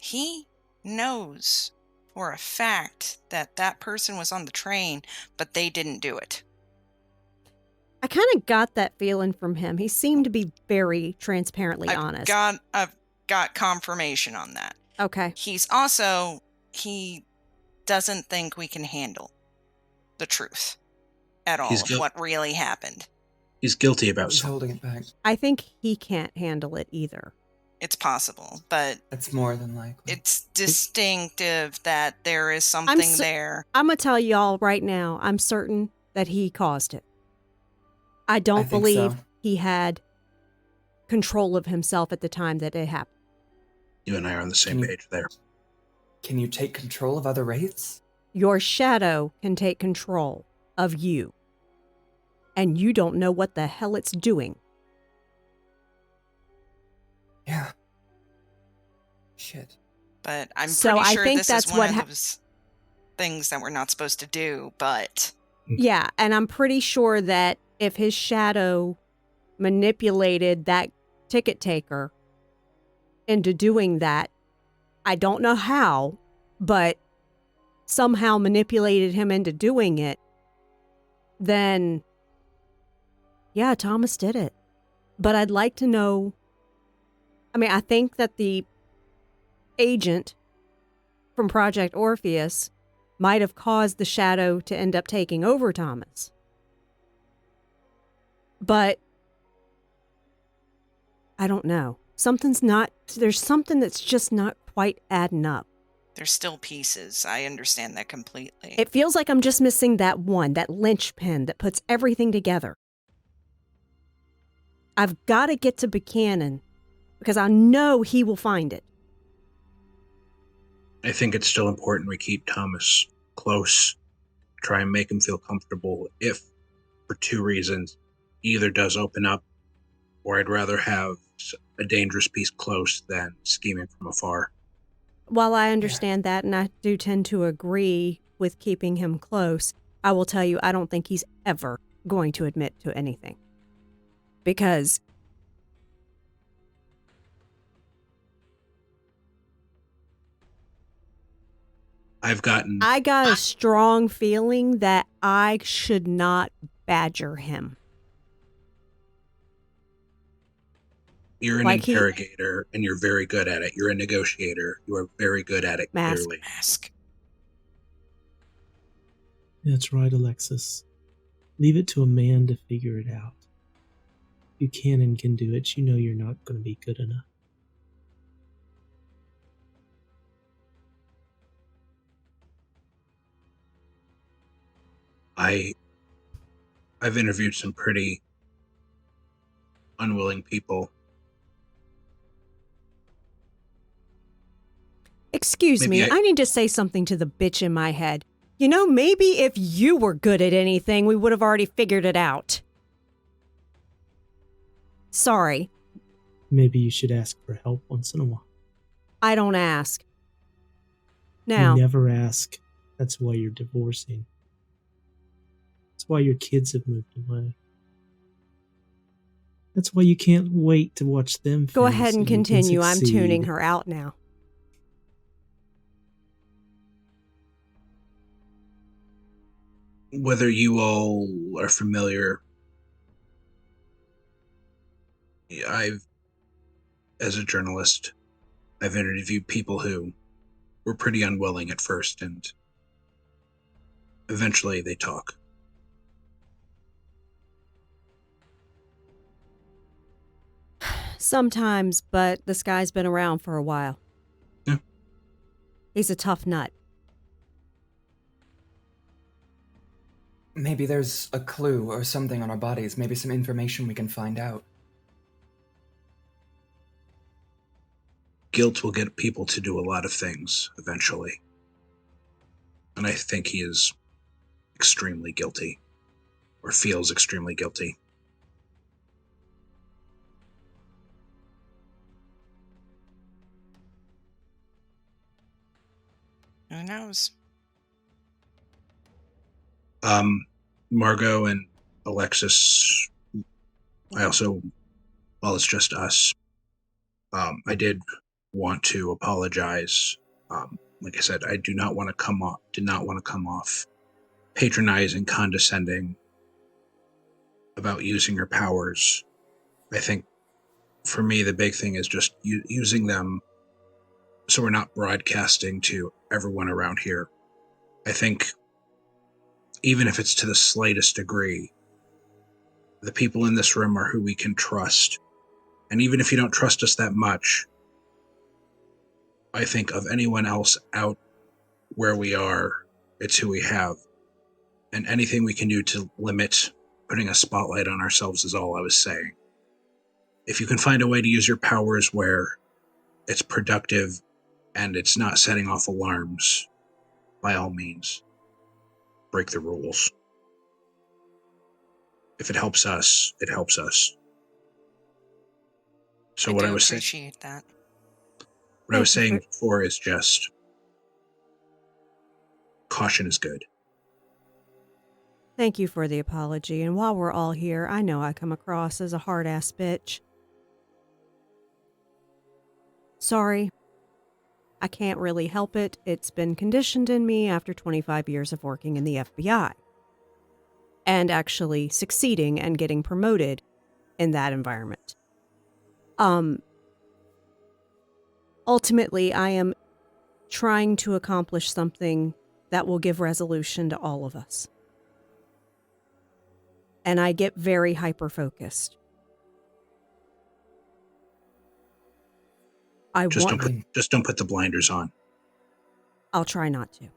he knows for a fact that person was on the train, but they didn't do it. I kind of got that feeling from him. He seemed to be very transparently honest. I've got confirmation on that. Okay. He doesn't think we can handle the truth at all of what really happened. He's guilty about He's something. holding it back. I think he can't handle it either. It's possible, but It's more than likely. it's distinctive that there is something there. I'm going to tell y'all right now, I'm certain that he caused it. I don't think believe so. he had control of himself at the time that it happened. You and I are on the same page there. Can you take control of other wraiths? Your shadow can take control of you. And you don't know what the hell it's doing. Yeah. Shit. But I'm So pretty I sure think this that's is one what of those things that we're not supposed to do, but... Yeah, and I'm pretty sure that if his shadow manipulated that ticket taker into doing that, I don't know how, but somehow manipulated him into doing it, then yeah, Thomas did it. But I'd like to know, I mean, I think that the agent from Project Orpheus might have caused the shadow to end up taking over Thomas. But I don't know. There's something that's just not quite adding up. There's still pieces. I understand that completely. It feels like I'm just missing that linchpin that puts everything together. I've got to get to Buchanan because I know he will find it. I think it's still important we keep Thomas close, try and make him feel comfortable if, for two reasons, he either does open up or I'd rather have a dangerous piece close than scheming from afar. While I understand that, and I do tend to agree with keeping him close, I will tell you I don't think he's ever going to admit to anything. Because I got a strong feeling that I should not badger him. You're an interrogator, and you're very good at it. You're a negotiator. You are very good at it, clearly. Mask. That's right, Alexis. Leave it to a man to figure it out. Buchanan can do it. You know you're not going to be good enough. I've interviewed some pretty unwilling people. Excuse me, I need to say something to the bitch in my head. You know, maybe if you were good at anything, we would have already figured it out. Sorry. Maybe you should ask for help once in a while. I don't ask. Now. You never ask. That's why you're divorcing. That's why your kids have moved away. That's why you can't wait to watch them. Go ahead and continue. I'm tuning her out now. Whether you all are familiar, as a journalist, I've interviewed people who were pretty unwilling at first, and eventually they talk. Sometimes, but this guy's been around for a while. Yeah. He's a tough nut. Maybe there's a clue or something on our bodies. Maybe some information we can find out. Guilt will get people to do a lot of things eventually. And I think he is extremely guilty, or feels extremely guilty. Who knows? Margot and Alexis, while it's just us, I did want to apologize. Like I said, I did not want to come off patronizing, condescending about using your powers. I think for me, the big thing is just using them so we're not broadcasting to everyone around here. I think even if it's to the slightest degree, the people in this room are who we can trust. And even if you don't trust us that much, I think of anyone else out where we are, it's who we have. And anything we can do to limit putting a spotlight on ourselves is all I was saying. If you can find a way to use your powers where it's productive and it's not setting off alarms, by all means, break the rules. If it helps us, it helps us. So what I was saying, appreciate that. what I was saying before is just caution is good. Thank you for the apology. And while we're all here, I know I come across as a hard-ass bitch. Sorry. I can't really help it. It's been conditioned in me after 25 years of working in the FBI. And actually succeeding and getting promoted in that environment. Ultimately, I am trying to accomplish something that will give resolution to all of us. And I get very hyper-focused. Just don't put the blinders on. I'll try not to.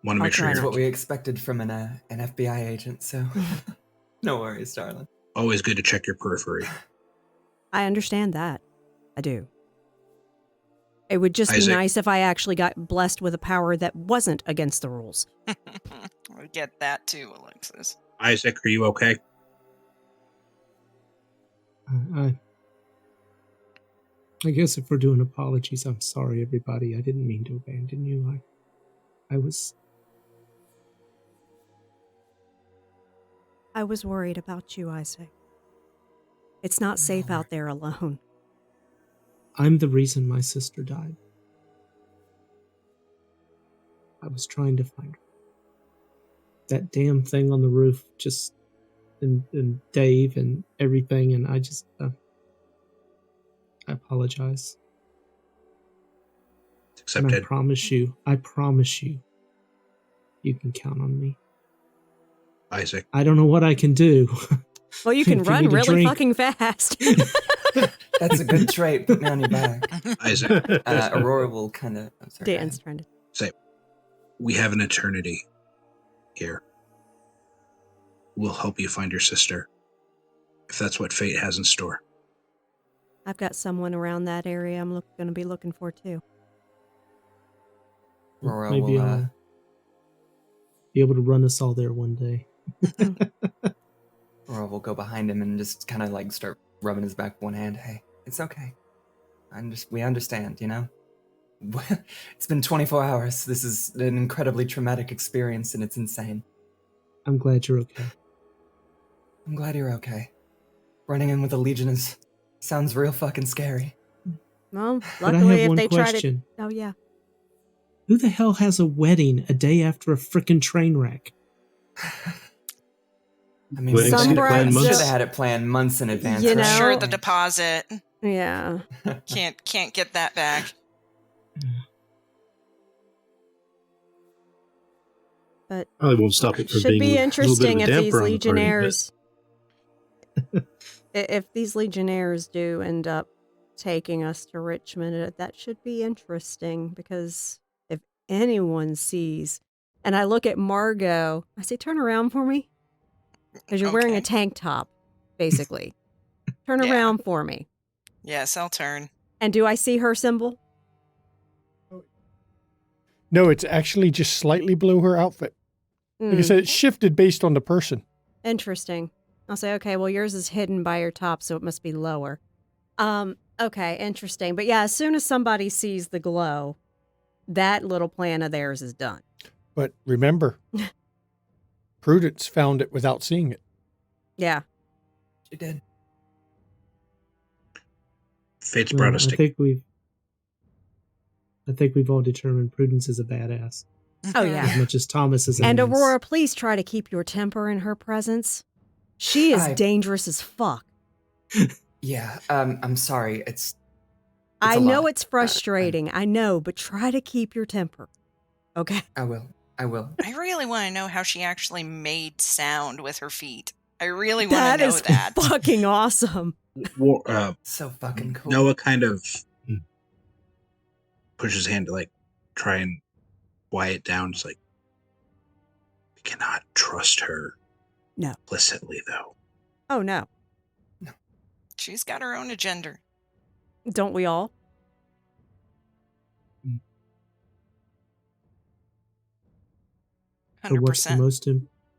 Want to make sure that's what we expected from an FBI agent, so no worries, darling. Always good to check your periphery. I understand that. I do. It would just Isaac. be nice if I actually got blessed with a power that wasn't against the rules. We get that too, Alexis. Isaac, are you okay? I guess if we're doing apologies, I'm sorry, everybody. I didn't mean to abandon you. I was worried about you, Isaac. It's not safe out there alone. I'm the reason my sister died. I was trying to find her. That damn thing on the roof just... And Dave and everything, and I just... I apologize. It's accepted. And I promise you, you can count on me. Isaac. I don't know what I can do. Well, you can run really fucking fast. That's a good trait. Put me on your back. Isaac. Aurora will kind of... Dan's trying to... Say, we have an eternity here. We'll help you find your sister, if that's what fate has in store. I've got someone around that area I'm going to be looking for, too. Aurora Maybe will... I'll be able to run us all there one day. Aurora will go behind him and just kind of like start rubbing his back with one hand. Hey, it's okay. We understand, you know? It's been 24 hours. This is an incredibly traumatic experience, and it's insane. I'm glad you're okay. I'm glad you're okay. Running in with a Legion sounds real fucking scary. Well, But I luckily have if one they question. try to... Oh, yeah. Who the hell has a wedding a day after a frickin' train wreck? I mean, Some brides should have had it planned months in advance. You know? right? Sure, the deposit. Yeah. Can't get that back. But Probably won't stop it from should being be a interesting little bit if of a these damper on the party, legionnaires... if these legionnaires do end up taking us to Richmond, that should be interesting, because if anyone sees... And I look at Margot, I say, turn around for me. Because you're wearing a tank top, basically. Turn around for me. Yes, I'll turn. And do I see her symbol? No, it's actually just slightly below her outfit. Like I said, it's shifted based on the person. Interesting. I'll say, okay, well, yours is hidden by your top, so it must be lower. Okay, interesting. But yeah, as soon as somebody sees the glow, that little plan of theirs is done. But remember, Prudence found it without seeing it. Yeah. She did. Fate's brought us I together. think we've all determined Prudence is a badass. Oh, yeah. As much as Thomas is. And Aurora, please try to keep your temper in her presence. She is dangerous as fuck. Yeah, I'm sorry. It's I know it's frustrating. I know, but try to keep your temper. Okay? I will. I really want to know how she actually made sound with her feet. I really want to know that. That is fucking awesome. So fucking cool. Noah kind of pushes his hand to like try and quiet down. It's like, we cannot trust her. No. Implicitly, though. Oh, no. She's got her own agenda. Don't we all? So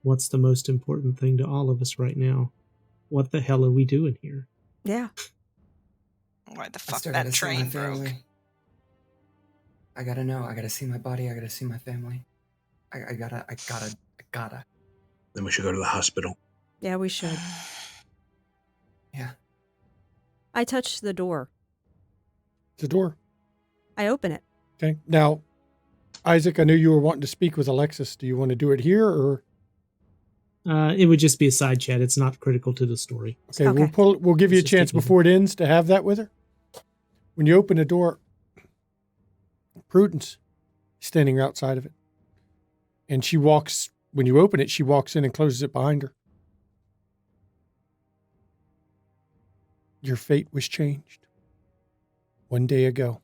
what's the most important thing to all of us right now? What the hell are we doing here? Yeah. Why the I fuck still that gotta see my train broke? family. I gotta know. I gotta see my body. I gotta see my family. I gotta. Then we should go to the hospital. Yeah, we should. Yeah. I touch the door. The door. I open it. Okay. Now, Isaac, I knew you were wanting to speak with Alexis. Do you want to do it here or? It would just be a side chat. It's not critical to the story. Okay, Okay. we'll give you a Let's just chance take it. before it ends to have that with her. When you open the door, Prudence is standing outside of it. And she walks, when you open it, she walks in and closes it behind her. Your fate was changed 1 day ago.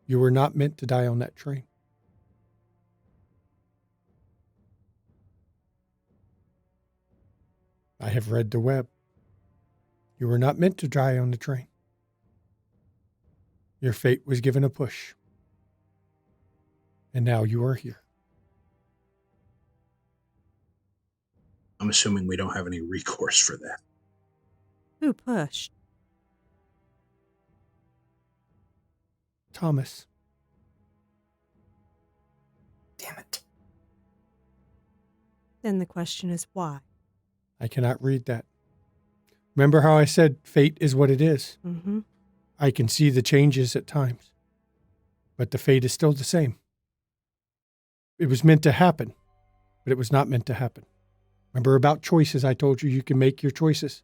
You were not meant to die on that train. I have read the web. You were not meant to die on the train. Your fate was given a push. And now you are here. I'm assuming we don't have any recourse for that. Who pushed? Thomas. Damn it. Then the question is why? I cannot read that. Remember how I said fate is what it is? Mm-hmm. I can see the changes at times, but the fate is still the same. It was meant to happen, but it was not meant to happen. Remember about choices, I told you you can make your choices.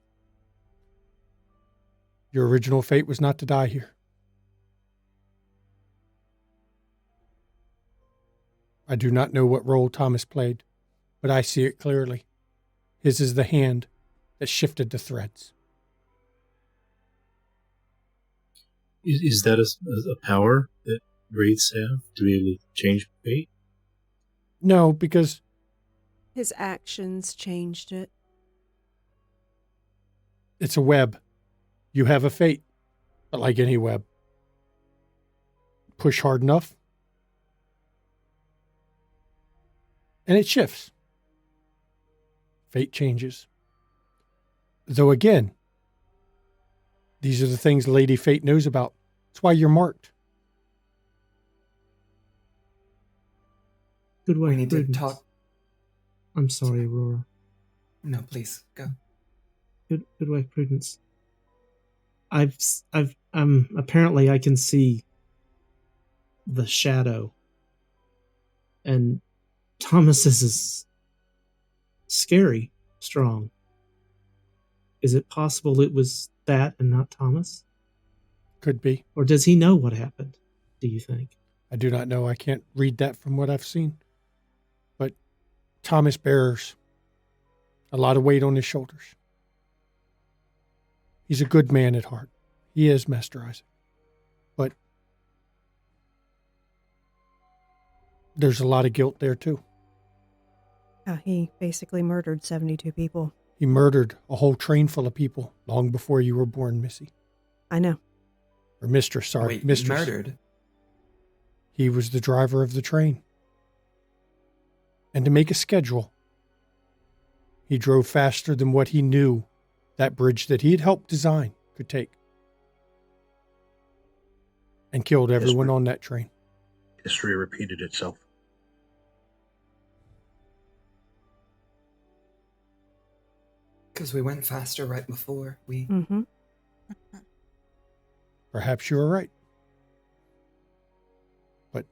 Your original fate was not to die here. I do not know what role Thomas played, but I see it clearly. His is the hand that shifted the threads. Is that a power that wraiths have to be able to change fate? No, because His actions changed it. it's a web. You have a fate, but like any web, push hard enough, and it shifts. Fate changes. Though again, these are the things Lady Fate knows about. That's why you're marked. Good We wife, need to Prudence. talk. I'm sorry, Aurora. No, please go. Good wife, Prudence. Apparently I can see the shadow, and Thomas's is scary strong. Is it possible it was that and not Thomas? Could be. Or does he know what happened, do you think? I do not know. I can't read that from what I've seen. But Thomas bears a lot of weight on his shoulders. He's a good man at heart. He is, Master Isaac. But there's a lot of guilt there, too. He basically murdered 72 people. He murdered a whole train full of people long before you were born, Missy. I know. Or Mistress, sorry. Wait, Mistress. murdered? He was the driver of the train. And to make a schedule, he drove faster than what he knew that bridge that he had helped design could take. And killed everyone on that train. History repeated itself. Because we went faster right before. Mm-hmm. Perhaps you were right. But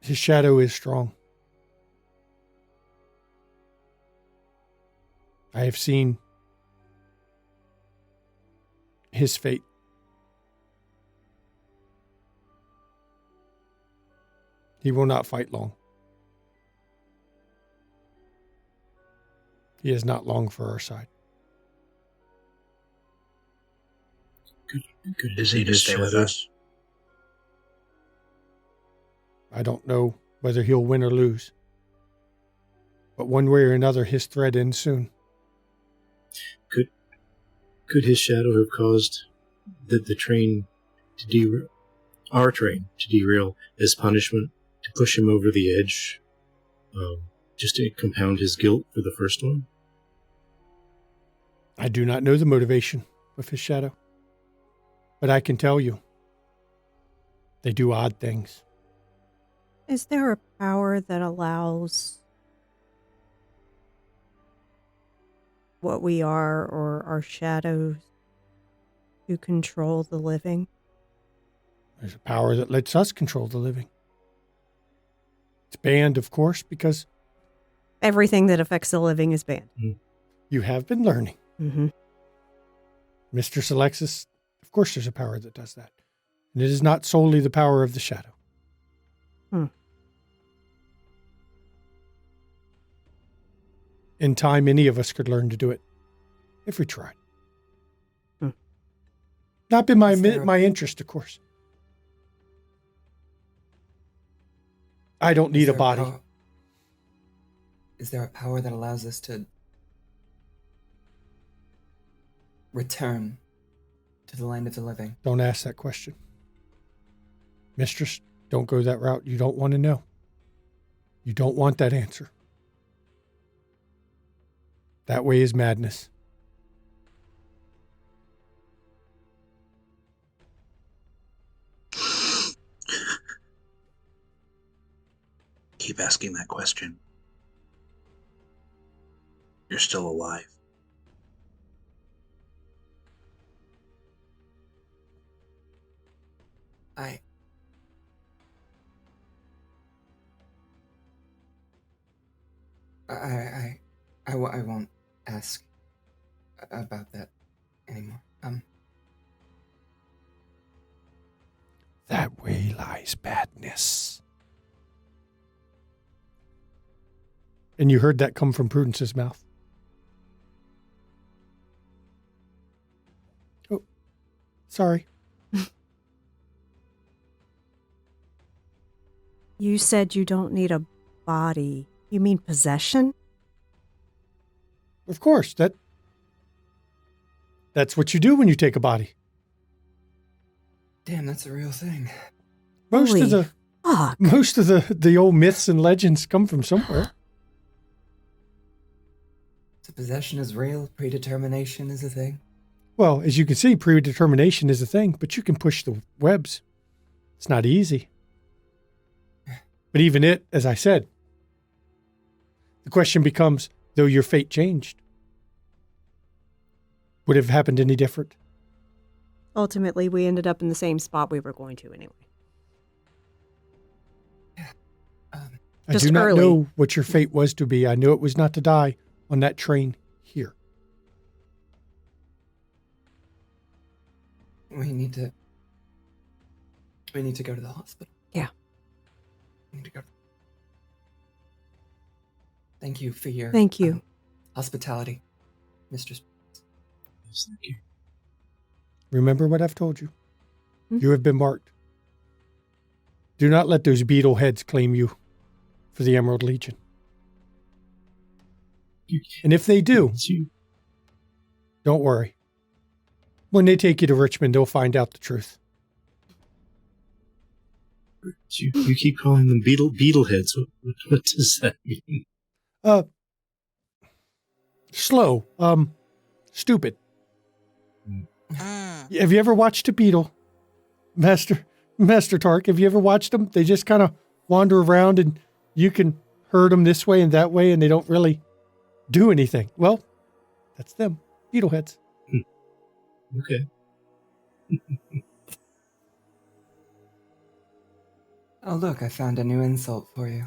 his shadow is strong. I have seen his fate. He will not fight long. He is not long for our side. Could Is he to stay with us? I don't know whether he'll win or lose. But one way or another, his thread ends soon. Could his shadow have caused the train to derail? our train to derail as punishment, to push him over the edge, just to compound his guilt for the first one? I do not know the motivation of his shadow, but I can tell you, they do odd things. Is there a power that allows what we are or our shadows to control the living? There's a power that lets us control the living. It's banned, of course, because Everything that affects the living is banned. you have been learning. Mm-hmm. Mistress Alexis, of course there's a power that does that. And it is not solely the power of the shadow. In time, any of us could learn to do it if we tried. Not been my interest, of course. I don't need a body. Is there a power that allows us to return to the land of the living? Don't ask that question. Mistress, don't go that route. You don't want to know. You don't want that answer. That way is madness. Keep asking that question. You're still alive. I won't ask about that anymore. That way lies badness. And you heard that come from Prudence's mouth. Oh, sorry. You said you don't need a body. You mean possession? Of course, that's what you do when you take a body. Damn, that's a real thing. Most Holy of the old myths and legends come from somewhere. So possession is real, predetermination is a thing? Well, as you can see, predetermination is a thing, but you can push the webs. It's not easy. But even it, as I said, the question becomes, though your fate changed, would it have happened any different? Ultimately, we ended up in the same spot we were going to anyway. I do not know what your fate was to be. I know it was not to die on that train here. We need to go to the hospital. Yeah. We need to go. Thank you for your hospitality, Mistress. Yes, thank you. Remember what I've told you. You have been marked. Do not let those beetle heads claim you for the Emerald Legion. And if they do, don't worry. When they take you to Richmond, they'll find out the truth. You keep calling them beetle heads. What does that mean? Slow. Stupid. Have you ever watched a beetle? Master Tark, have you ever watched them? They just kind of wander around and you can herd them this way and that way and they don't really do anything. Well, that's them. Beetle heads. Okay. Oh, look, I found a new insult for you.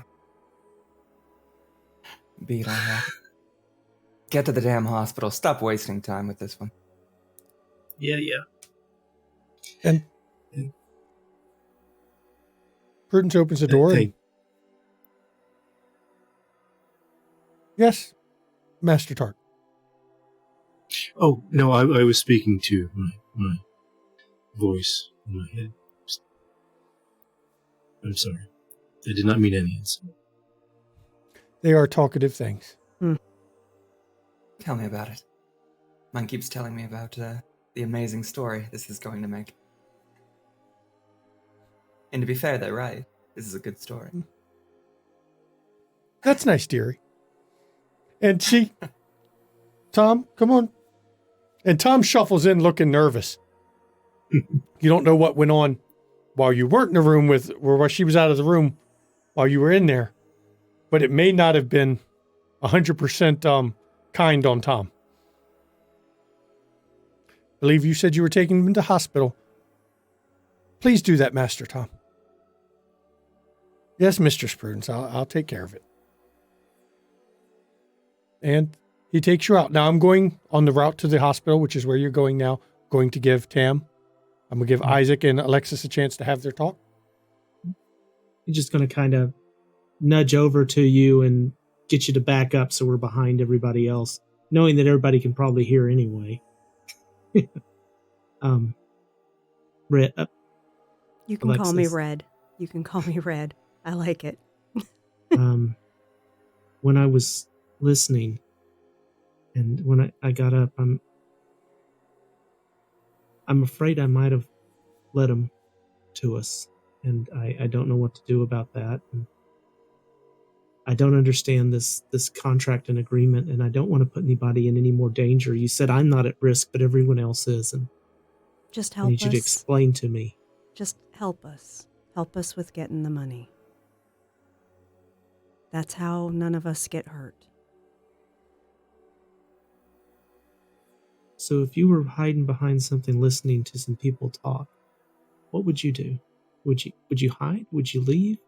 Beetlehead. Get to the damn hospital. Stop wasting time with this one. Yeah. And Prudence opens the door. Hey. Yes, Master Tark. Oh, no, I was speaking to my voice in my head. I'm sorry. I did not mean any insult. They are talkative things. Tell me about it. Mine keeps telling me about the amazing story this is going to make. And to be fair, they're right. This is a good story. That's nice, dearie. And Tom, come on. And Tom shuffles in looking nervous. You don't know what went on while you weren't in the room or while she was out of the room while you were in there. But it may not have been 100% kind on Tom. I believe you said you were taking him to hospital. Please do that, Master Tom. Yes, Mistress Prudence, I'll take care of it. And he takes you out. Now I'm going on the route to the hospital, which is where you're going now, going to give I'm going to give Isaac and Alexis a chance to have their talk. He's just going to kind of nudge over to you and get you to back up so we're behind everybody else, knowing that everybody can probably hear anyway. Red. You can Alexis. call me Red. You can call me Red. I like it. When I was listening and when I got up, I'm afraid I might have led him to us, and I don't know what to do about that. And I don't understand this contract and agreement, and I don't want to put anybody in any more danger. You said I'm not at risk, but everyone else is, and Just I help need you to us. explain to me. Just help us. Help us with getting the money. That's how none of us get hurt. So if you were hiding behind something listening to some people talk, what would you do? Would you hide? Would you leave?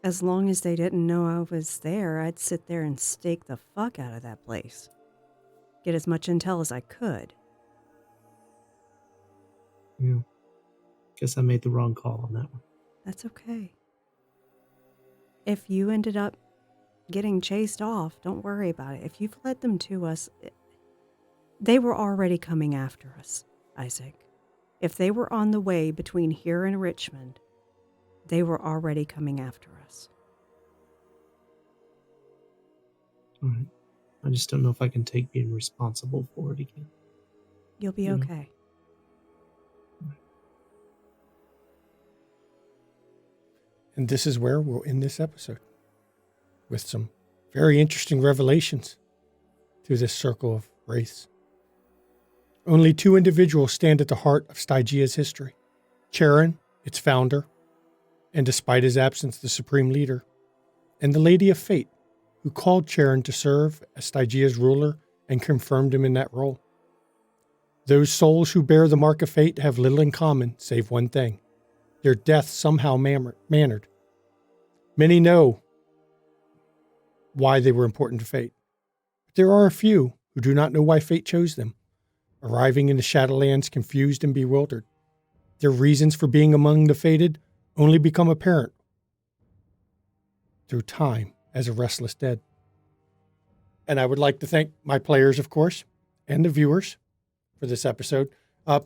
As long as they didn't know I was there, I'd sit there and stake the fuck out of that place. Get as much intel as I could. Yeah. Guess I made the wrong call on that one. That's okay. If you ended up getting chased off, don't worry about it. If you've led them to us, they were already coming after us, Isaac. If they were on the way between here and Richmond, they were already coming after us. All right. I just don't know if I can take being responsible for it again. You'll be Yeah. okay. And this is where we'll end this episode with some very interesting revelations through this circle of wraiths. Only two individuals stand at the heart of Stygia's history. Charon, its founder, and despite his absence, the supreme leader, and the Lady of Fate, who called Charon to serve as Stygia's ruler and confirmed him in that role. Those souls who bear the mark of fate have little in common save one thing: their death somehow mannered. Many know why they were important to fate, but there are a few who do not know why fate chose them, arriving in the Shadowlands confused and bewildered. Their reasons for being among the fated only become apparent through time as a restless dead. And I would like to thank my players, of course, and the viewers for this episode.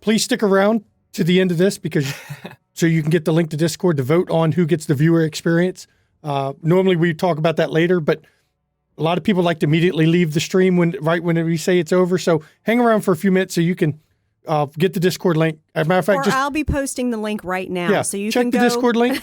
Please stick around to the end of this because so you can get the link to Discord to vote on who gets the viewer experience. Normally we talk about that later, but a lot of people like to immediately leave the stream right when we say it's over. So hang around for a few minutes so you can get the Discord link. As a matter of fact, I'll be posting the link right now. So you check can the Discord link.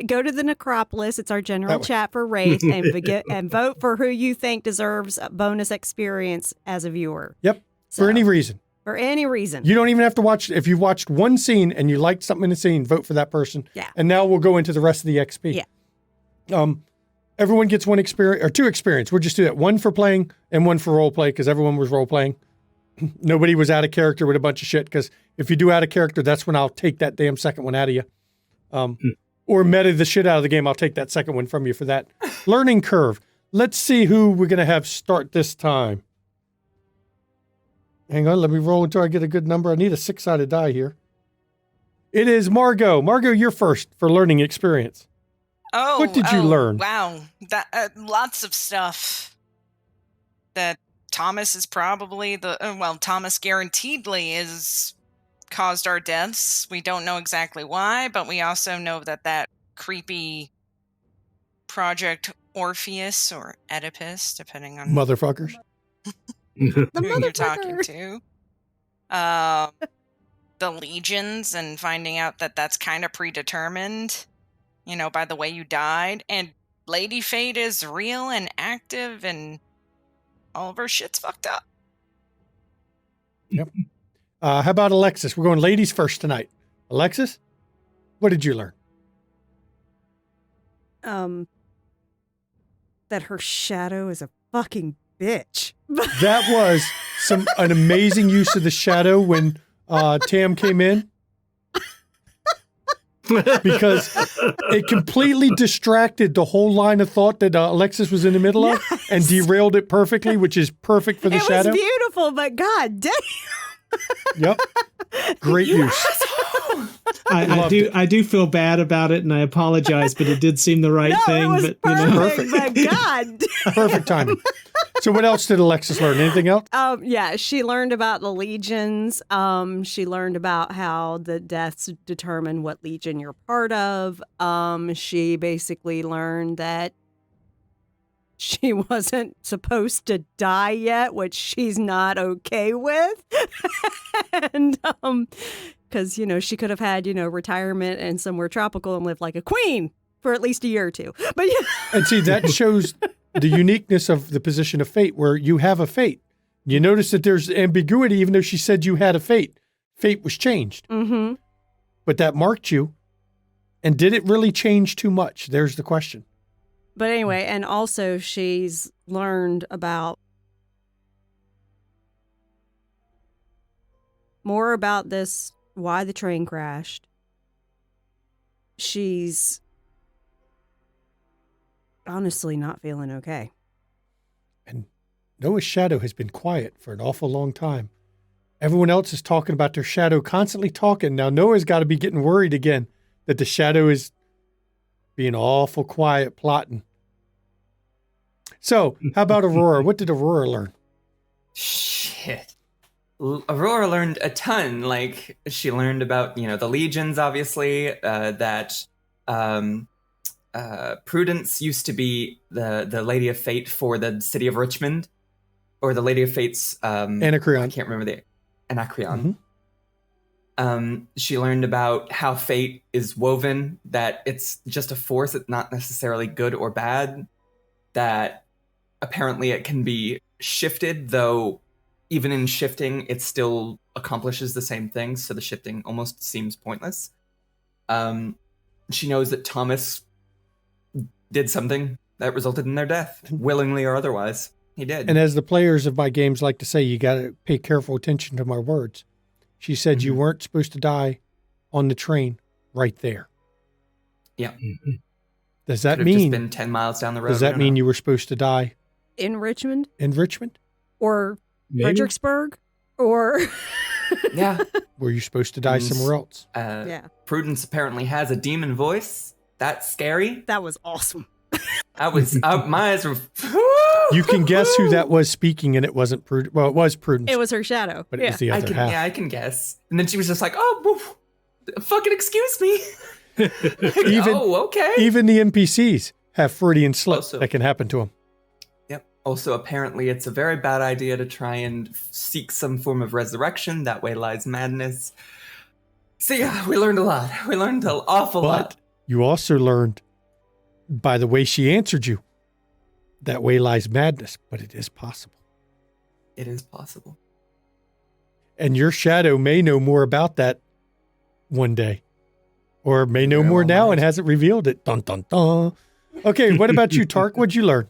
Go to the Necropolis. It's our general chat for Wraith and vote for who you think deserves a bonus experience as a viewer. Yep. So, for any reason. For any reason. You don't even have to watch. If you've watched one scene and you liked something in the scene, vote for that person. Yeah. And now we'll go into the rest of the XP. Yeah. Everyone gets one experience or two experience. We'll just do that. One for playing and one for role play because everyone was role playing. Nobody was out of character with a bunch of shit because if you do out of character, that's when I'll take that damn second one out of you. Or meta the shit out of the game. I'll take that second one from you for that. Learning curve. Let's see who we're going to have start this time. Hang on. Let me roll until I get a good number. I need a 6-sided die here. It is Margot. Margot, you're first for learning experience. Oh, what did you learn? Wow, that lots of stuff. That Thomas is probably Thomas guaranteedly is caused our deaths. We don't know exactly why, but we also know that creepy Project Orpheus or Oedipus, depending on motherfuckers. who you're talking to. the legions and finding out that that's kind of predetermined, by the way you died. And Lady Fate is real and active, and all of her shit's fucked up. Yep. How about Alexis? We're going ladies first tonight. Alexis, what did you learn? That her shadow is a fucking bitch. That was an amazing use of the shadow when Tam came in. Because it completely distracted the whole line of thought that Alexis was in the middle of and derailed it perfectly, which is perfect for the shadow. It was beautiful, but god damn. Yep. Great use. I do feel bad about it, and I apologize, but it did seem the right thing. It was but perfect, but god. Perfect timing. So what else did Alexis learn? Anything else? Yeah, she learned about the legions. She learned about how the deaths determine what legion you're part of. She basically learned that she wasn't supposed to die yet, which she's not okay with. And because she could have had retirement and somewhere tropical and lived like a queen for at least a year or two. But and see, that shows the uniqueness of the position of fate, where you have a fate. You notice that there's ambiguity, even though she said you had a fate. Fate was changed. Mm-hmm. But that marked you. And did it really change too much? There's the question. But anyway, and also she's learned about more about this, why the train crashed. She's honestly not feeling okay. And Noah's shadow has been quiet for an awful long time. Everyone else is talking about their shadow, constantly talking. Now Noah's got to be getting worried again that the shadow is being awful quiet, plotting. So, how about Aurora? What did Aurora learn? Shit. Aurora learned a ton. Like, she learned about, the legions, obviously, that Prudence used to be the Lady of Fate for the city of Richmond, or the Lady of Fate's... Anacreon. I can't remember the... Anacreon. Mm-hmm. She learned about how fate is woven, that it's just a force, it's not necessarily good or bad, that apparently it can be shifted, though even in shifting, it still accomplishes the same thing, so the shifting almost seems pointless. She knows that Thomas did something that resulted in their death, willingly or otherwise. He did. And as the players of my games like to say, you got to pay careful attention to my words. She said you weren't supposed to die on the train right there. Yeah. Mm-hmm. Does that Could have mean... just been 10 miles down the road. Does that mean you were supposed to die? In Richmond? In Richmond? Or Maybe. Fredericksburg? Or... Yeah. Were you supposed to die somewhere else? Yeah. Prudence apparently has a demon voice. That's scary. That was awesome. My eyes were... You can guess who that was speaking, and it wasn't Prudence. Well, it was Prudence. It was her shadow. But it was the other half. Yeah, I can guess. And then she was just like, oh, fucking excuse me. Okay. Even the NPCs have Freudian slips that can happen to them. Yep. Also, apparently, it's a very bad idea to try and seek some form of resurrection. That way lies madness. So yeah, we learned a lot. We learned an awful lot. You also learned, by the way she answered you, that way lies madness, but it is possible. It is possible. And your shadow may know more about that one day. Or may know more now and hasn't revealed it. Dun, dun, dun. Okay, what about you, Tark? What'd you learn?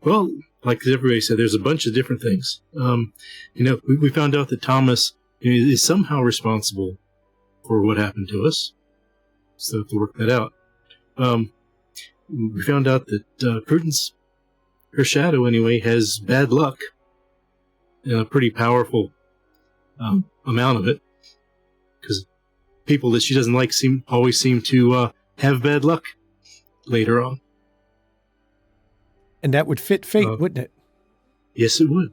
Well, like everybody said, there's a bunch of different things. We found out that Thomas is somehow responsible for what happened to us. So we have to work that out. We found out that Prudence, her shadow anyway, has bad luck. A pretty powerful amount of it. Because people that she doesn't like always seem to have bad luck later on. And that would fit fate, wouldn't it? Yes, it would.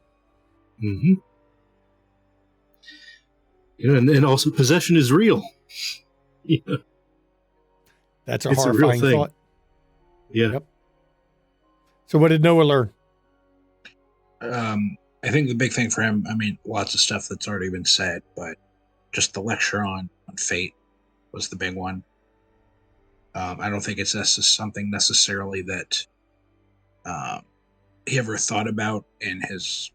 Mm-hmm. And also possession is real. Yeah. That's a horrifying thought. Yeah. Yep. So what did Noah learn? I think the big thing for him, lots of stuff that's already been said, but just the lecture on fate was the big one. I don't think it's something necessarily that he ever thought about in his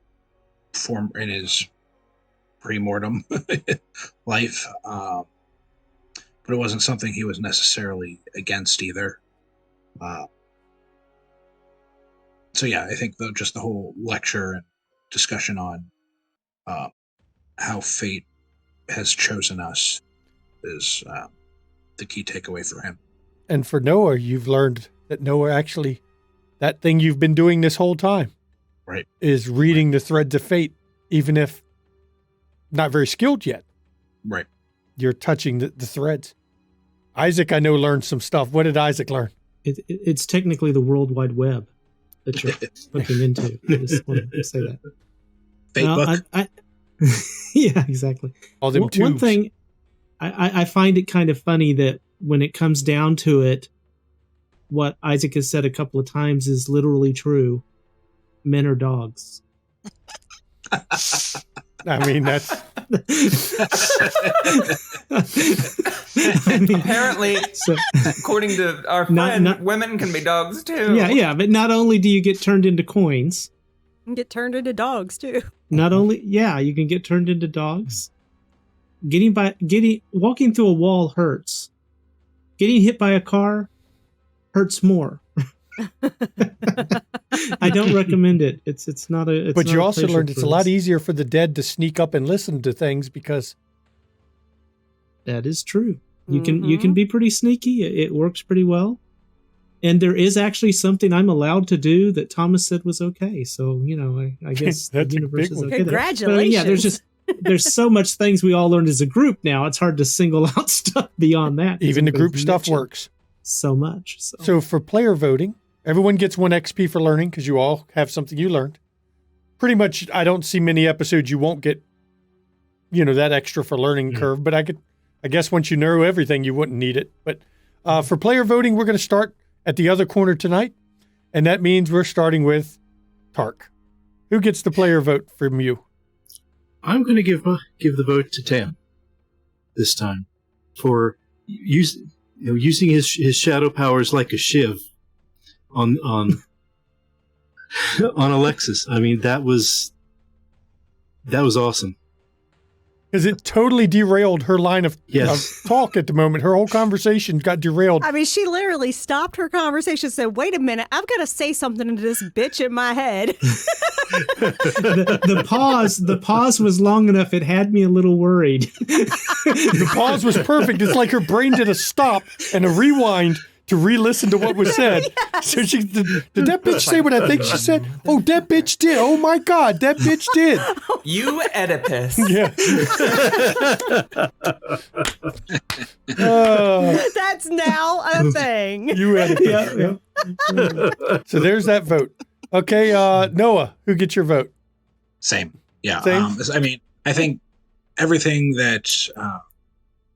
pre-mortem life, but it wasn't something he was necessarily against either. So yeah, I think just the whole lecture and discussion on how fate has chosen us is the key takeaway for him. And for Noah, you've learned that Noah actually, that thing you've been doing this whole time, right, is reading the threads of fate, even if not very skilled yet. Right. You're touching the threads. Isaac, I know, learned some stuff. What did Isaac learn? It's technically the World Wide Web that you're looking into. I just want to say that. Fate book. Yeah, exactly. All them tubes. One thing, I find it kind of funny that when it comes down to it, what Isaac has said a couple of times is literally true. Men are dogs. I mean, that's... Apparently, according to our friend, women can be dogs too. Yeah, but not only do you get turned into coins, You can get turned into dogs too. not only, you can get turned into dogs. Walking through a wall hurts. Getting hit by a car hurts more. I don't recommend it. It's not a. But you also learned it's a lot easier for the dead to sneak up and listen to things because that is true. You can be pretty sneaky. It works pretty well. And there is actually something I'm allowed to do that Thomas said was okay. So, I guess the universe is okay. Congratulations. But there's so much things we all learned as a group now. It's hard to single out stuff beyond that. Even the group stuff works. So much. So for player voting, everyone gets 1 XP for learning because you all have something you learned. Pretty much, I don't see many episodes you won't get, that extra for learning curve. But I guess once you know everything, you wouldn't need it. But for player voting, we're going to start at the other corner tonight. And that means we're starting with Tark. Who gets the player vote from you? I'm going to give the vote to Tam this time for using his shadow powers like a shiv on Alexis. I mean, that was awesome. Because it totally derailed her line of talk at the moment. Her whole conversation got derailed. I mean, she literally stopped her conversation and said, wait a minute, I've got to say something to this bitch in my head. The pause was long enough. It had me a little worried. The pause was perfect. It's like her brain did a stop and a rewind to re-listen to what was said. Yes. So she did that bitch say what I think she said? Oh, that bitch did. Oh my God, that bitch did. You Oedipus. Yeah. That's now a thing. You Oedipus. Yeah. So there's that vote. Okay, Noah, who gets your vote? Same. Yeah. Same? I think everything that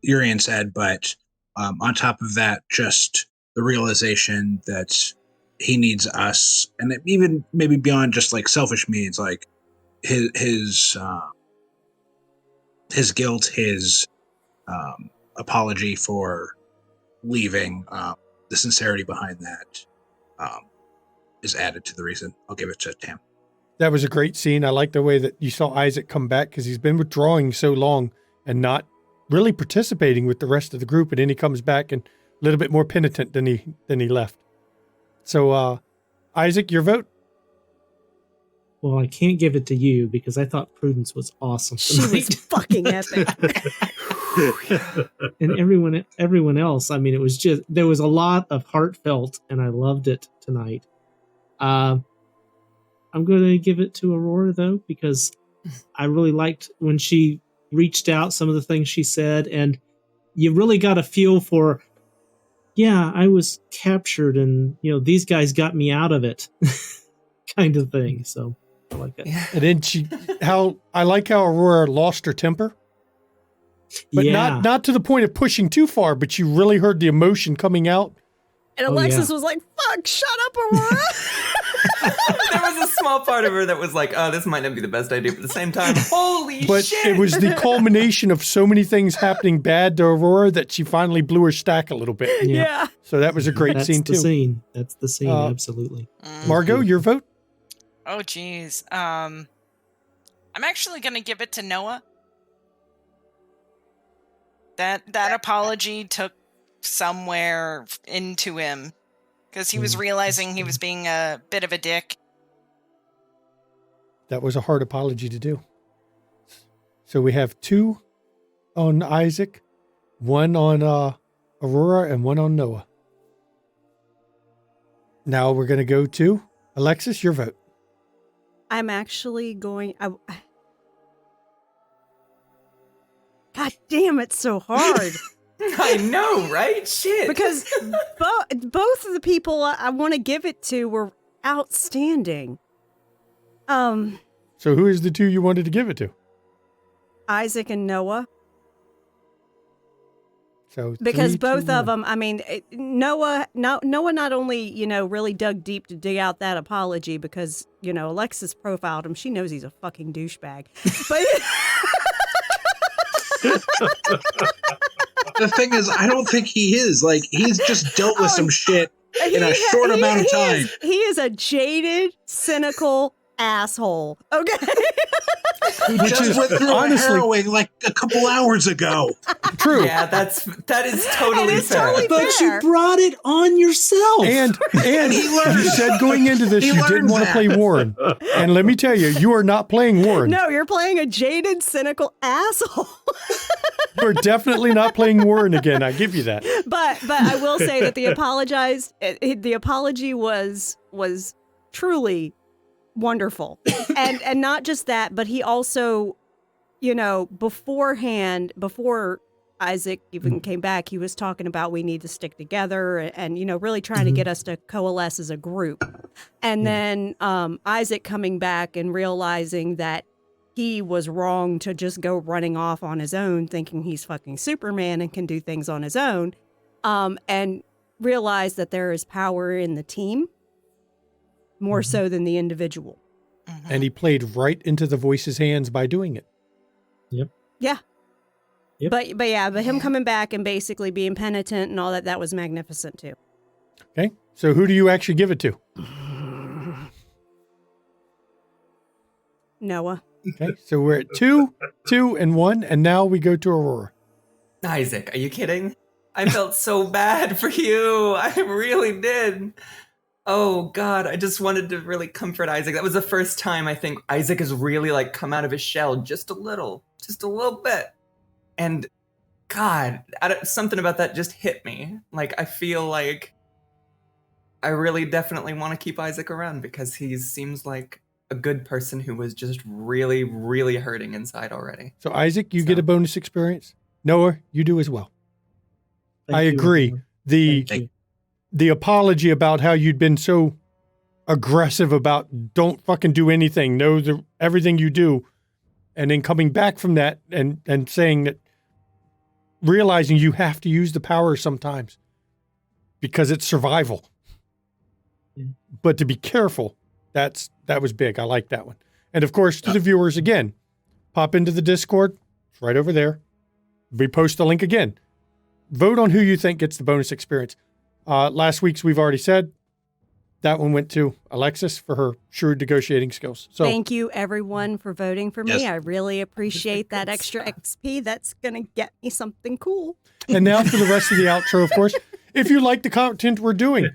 Urian said, but on top of that, just the realization that he needs us, and even maybe beyond just like selfish needs, like his guilt, his apology for leaving, the sincerity behind that is added to the reason. I'll give it to Tam. That was a great scene. I like the way that you saw Isaac come back because he's been withdrawing so long and not really participating with the rest of the group, and then he comes back and a little bit more penitent than he left. So, Isaac, your vote? Well, I can't give it to you because I thought Prudence was awesome tonight. She was fucking epic. And everyone else, I mean, it was just, there was a lot of heartfelt, and I loved it tonight. I'm going to give it to Aurora, though, because I really liked when she reached out, some of the things she said, and you really got a feel for, I was captured, and, these guys got me out of it kind of thing. So I like that. And then I like how Aurora lost her temper. But not to the point of pushing too far, but you really heard the emotion coming out And Alexis was like, fuck, shut up, Aurora. There was a small part of her that was like, oh, this might not be the best idea, but at the same time, holy shit. But it was the culmination of so many things happening bad to Aurora that she finally blew her stack a little bit. Yeah. So that was a great scene, too. That's the scene, absolutely. Margot, your vote? Oh, geez. I'm actually going to give it to Noah. That apology took somewhere into him because he was realizing he was being a bit of a dick. That was a hard apology to do. So we have 2 on Isaac, 1 on Aurora, and 1 on Noah. Now we're going to go to Alexis, your vote. I'm actually going... God damn, it's so hard. I know, right? Shit. Because both of the people I want to give it to were outstanding. So who is the 2 you wanted to give it to? Isaac and Noah. So because 3, both 2, of 1. them, I mean, Noah not only, really dug deep to dig out that apology because, Alexis profiled him. She knows he's a fucking douchebag. But... The thing is, I don't think he is. Like, he's just dealt with some shit in a short amount of time. He is a jaded, cynical asshole. Okay. He just went through a harrowing like a couple hours ago. True. Yeah, that is totally fair. Totally But fair. you brought it on yourself. And he learned. you said going into this He you didn't learned want to that. play Warren. And let me tell you, you are not playing Warren. No, you're playing a jaded, cynical asshole. You're definitely not playing Warren again. I give you that. But I will say that the apology was truly wonderful. And not just that, but he also, beforehand, before Isaac even came back, he was talking about we need to stick together and really trying to get us to coalesce as a group. And then Isaac coming back and realizing that he was wrong to just go running off on his own, thinking he's fucking Superman and can do things on his own, and realize that there is power in the team more so than the individual. And he played right into the voice's hands by doing it. Yep. Yeah. Yep. But him coming back and basically being penitent and all that was magnificent too. Okay. So who do you actually give it to? Noah. Okay. So we're at 2, 2, and 1, and now we go to Aurora. Isaac, are you kidding? I felt so bad for you. I really did. Oh, God, I just wanted to really comfort Isaac. That was the first time I think Isaac has really, come out of his shell just a little bit. And, God, something about that just hit me. I feel like I really definitely want to keep Isaac around because he seems like a good person who was just really, really hurting inside already. So Isaac, you get a bonus experience. Noah, you do as well. Thank I you, agree. everyone. The apology about how you'd been so aggressive about don't fucking do anything, know everything you do, and then coming back from that and saying that, realizing you have to use the power sometimes because it's survival. Yeah. But to be careful, that was big. I like that one. And of course, to the viewers again, pop into the Discord. It's right over there. We post the link again. Vote on who you think gets the bonus experience. Last week's we've already said. That one went to Alexis for her shrewd negotiating skills. So Thank you, everyone, for voting for me. Yes. I really appreciate that extra XP. That's going to get me something cool. And now for the rest of the outro, of course. If you like the content we're doing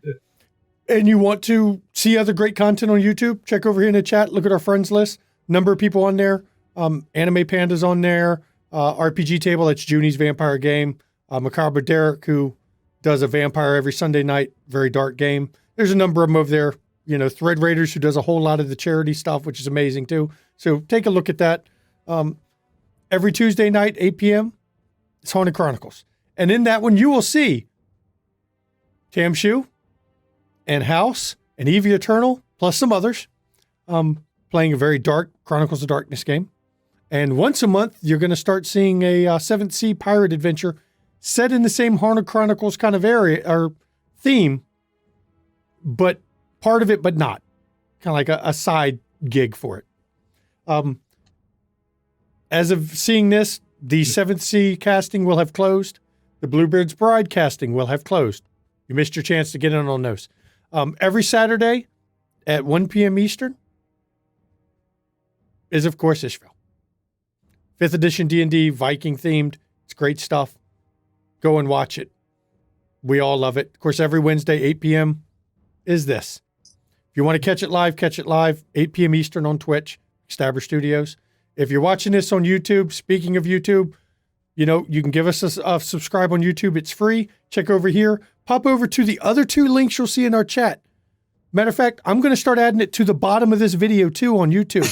and you want to see other great content on YouTube, check over here in the chat. Look at our friends list. Number of people on there. Anime Panda's on there. RPG Table, that's Junie's vampire game. Macabre Derek, who does a vampire every Sunday night, very dark game. There's a number of them over there. Thread Raiders, who does a whole lot of the charity stuff, which is amazing too. So take a look at that. Every Tuesday night, 8 p.m., it's Haunted Chronicles. And in that one, you will see Tamshu and House and Eevee Eternal, plus some others, playing a very dark Chronicles of Darkness game. And once a month, you're going to start seeing a 7th Sea pirate adventure set in the same Haunted Chronicles kind of area or theme, but part of it, but not. Kind of like a side gig for it. As of seeing this, the 7th Sea casting will have closed. The Bluebeard's Bride casting will have closed. You missed your chance to get in on those. Every Saturday at 1 p.m. Eastern is, of course, Ishville. 5th edition D&D, Viking themed. It's great stuff. Go and watch it. We all love it. Of course, every Wednesday, 8 p.m. is this. If you want to catch it live, 8 p.m. Eastern on Twitch, Stabber Studios. If you're watching this on YouTube, speaking of YouTube, you can give us a subscribe on YouTube. It's free. Check over here. Pop over to the other 2 links you'll see in our chat. Matter of fact, I'm going to start adding it to the bottom of this video too on YouTube.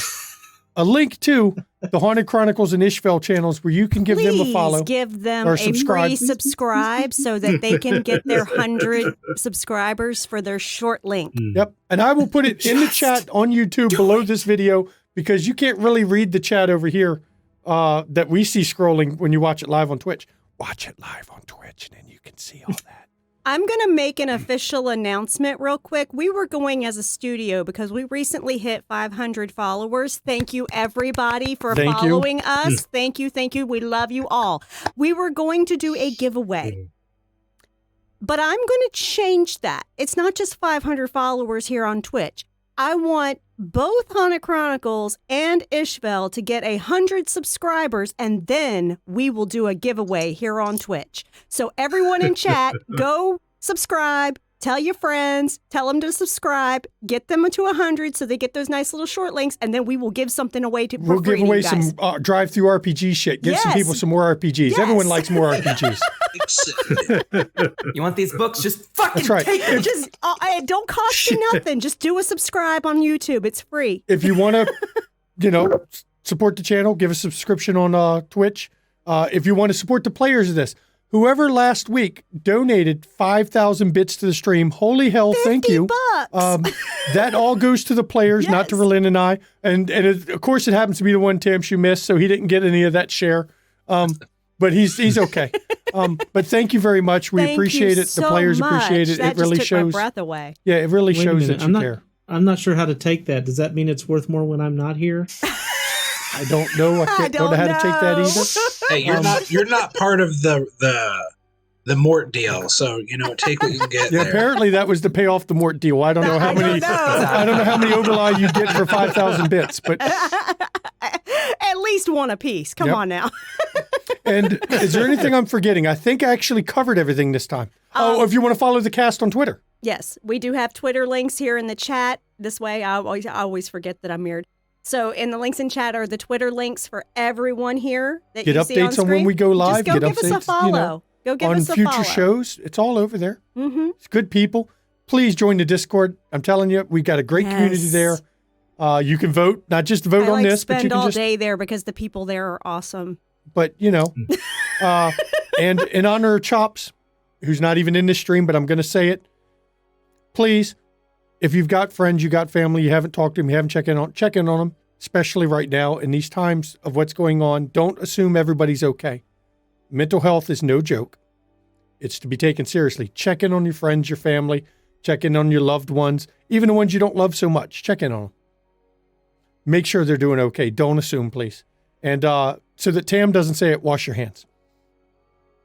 A link to the Haunted Chronicles and Ishville channels where you can give them a follow. Give them or a free subscribe so that they can get their 100 subscribers for their short link. Yep. And I will put it in the chat on YouTube below this video because you can't really read the chat over here that we see scrolling when you watch it live on Twitch. Watch it live on Twitch and then you can see all that. I'm going to make an official announcement real quick. We were going as a studio because we recently hit 500 followers. Thank you, everybody, for following us. Thank you. Thank you. We love you all. We were going to do a giveaway, but I'm going to change that. It's not just 500 followers here on Twitch. I want both Haunted Chronicles and Ishville to get 100 subscribers, and then we will do a giveaway here on Twitch. So everyone in chat, go subscribe, tell your friends, tell them to subscribe, get them to 100 so they get those nice little short links, and then we will give something away for We'll free give away to you guys. some drive-through RPG shit. Give some people some more RPGs. Yes. Everyone likes more RPGs. You want these books? Just fucking That's right. take them. Just it don't cost you nothing. Just do a subscribe on YouTube. It's free. If you want to, support the channel, give a subscription on Twitch. If you want to support the players of this, whoever last week donated 5,000 bits to the stream, holy hell, thank you. $50. That all goes to the players, not to Relin and I. And of course, it happens to be the one Tamshu missed, so he didn't get any of that share. But he's okay. But thank you very much. We appreciate it. The players appreciate it. That it really just took shows. my breath away. Yeah, it really shows that you care. I'm not sure how to take that. Does that mean it's worth more when I'm not here? I don't know. I don't know how to take that either. Hey, you're not part of the Mort deal, so take what you can get. Yeah, there. apparently that was to pay off the Mort deal. I don't know how many. I don't know how many overlay you get for 5,000 bits, but at least one apiece. Come on now. And is there anything I'm forgetting? I think I actually covered everything this time. If you want to follow the cast on Twitter. Yes, we do have Twitter links here in the chat. This way, I always forget that I'm mirrored. So in the links in chat are the Twitter links for everyone here that Get you updates see on screen. when we go live. Just go get give updates, us a follow. Go give on us a future follow. shows. It's all over there. Mm-hmm. It's good people. Please join the Discord. I'm telling you, we've got a great community there. You can vote, not just vote on this, but you can all just day there because the people there are awesome. But and in honor of Chops, who's not even in this stream, but I'm going to say it. Please, if you've got friends, you got family, you haven't talked to them, you haven't checked in on them, especially right now in these times of what's going on. Don't assume everybody's okay. Mental health is no joke. It's to be taken seriously. Check in on your friends, your family, check in on your loved ones, even the ones you don't love so much. Check in on them. Make sure they're doing okay. Don't assume, please. And so that Tam doesn't say it, wash your hands.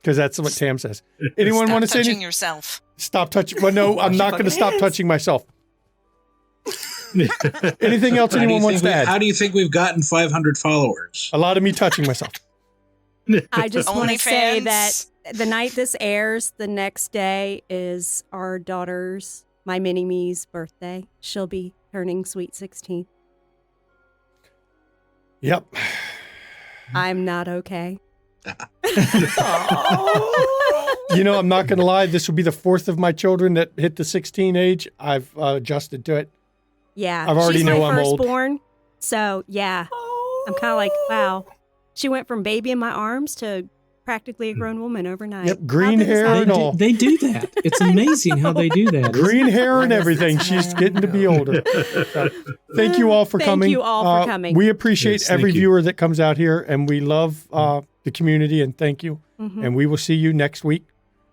Because that's what Tam says. Anyone want to say anything? Touching yourself. Stop touching. Well, no, I'm not going to stop touching myself. Anything else anyone wants to add? How do you think we've gotten 500 followers? A lot of me touching myself. I just want to say OnlyFans. that the night this airs, the next day is our daughter's, my mini-me's birthday. She'll be turning sweet 16. Yep. I'm not okay. I'm not going to lie. This will be the 4th of my children that hit the 16 age. I've adjusted to it. Yeah. I've already she's know my I'm old. firstborn, so yeah. I'm kind of like, wow. She went from baby in my arms to practically a grown woman overnight. Yep, green How big is hair that? and all. They do that. It's amazing how they do that. Green hair and everything. She's getting to be older. So, thank you all for coming. Thank you all for coming. We appreciate Yes, thank every you. viewer that comes out here, and we love the community, and thank you. Mhm. And we will see you next week,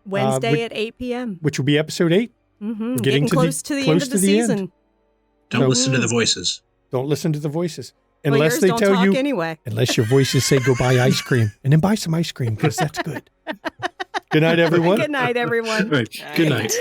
Wednesday which- at 8 p.m. which will be episode 8. Mm-hmm. We're Getting close to the end of the season. end. Don't listen to the voices. Don't listen to the voices. Well, Unless yours they don't tell talk you, anyway. unless your voices say go buy ice cream. And then buy some ice cream because that's good. Good night, everyone. Good night, everyone. Right. Good night.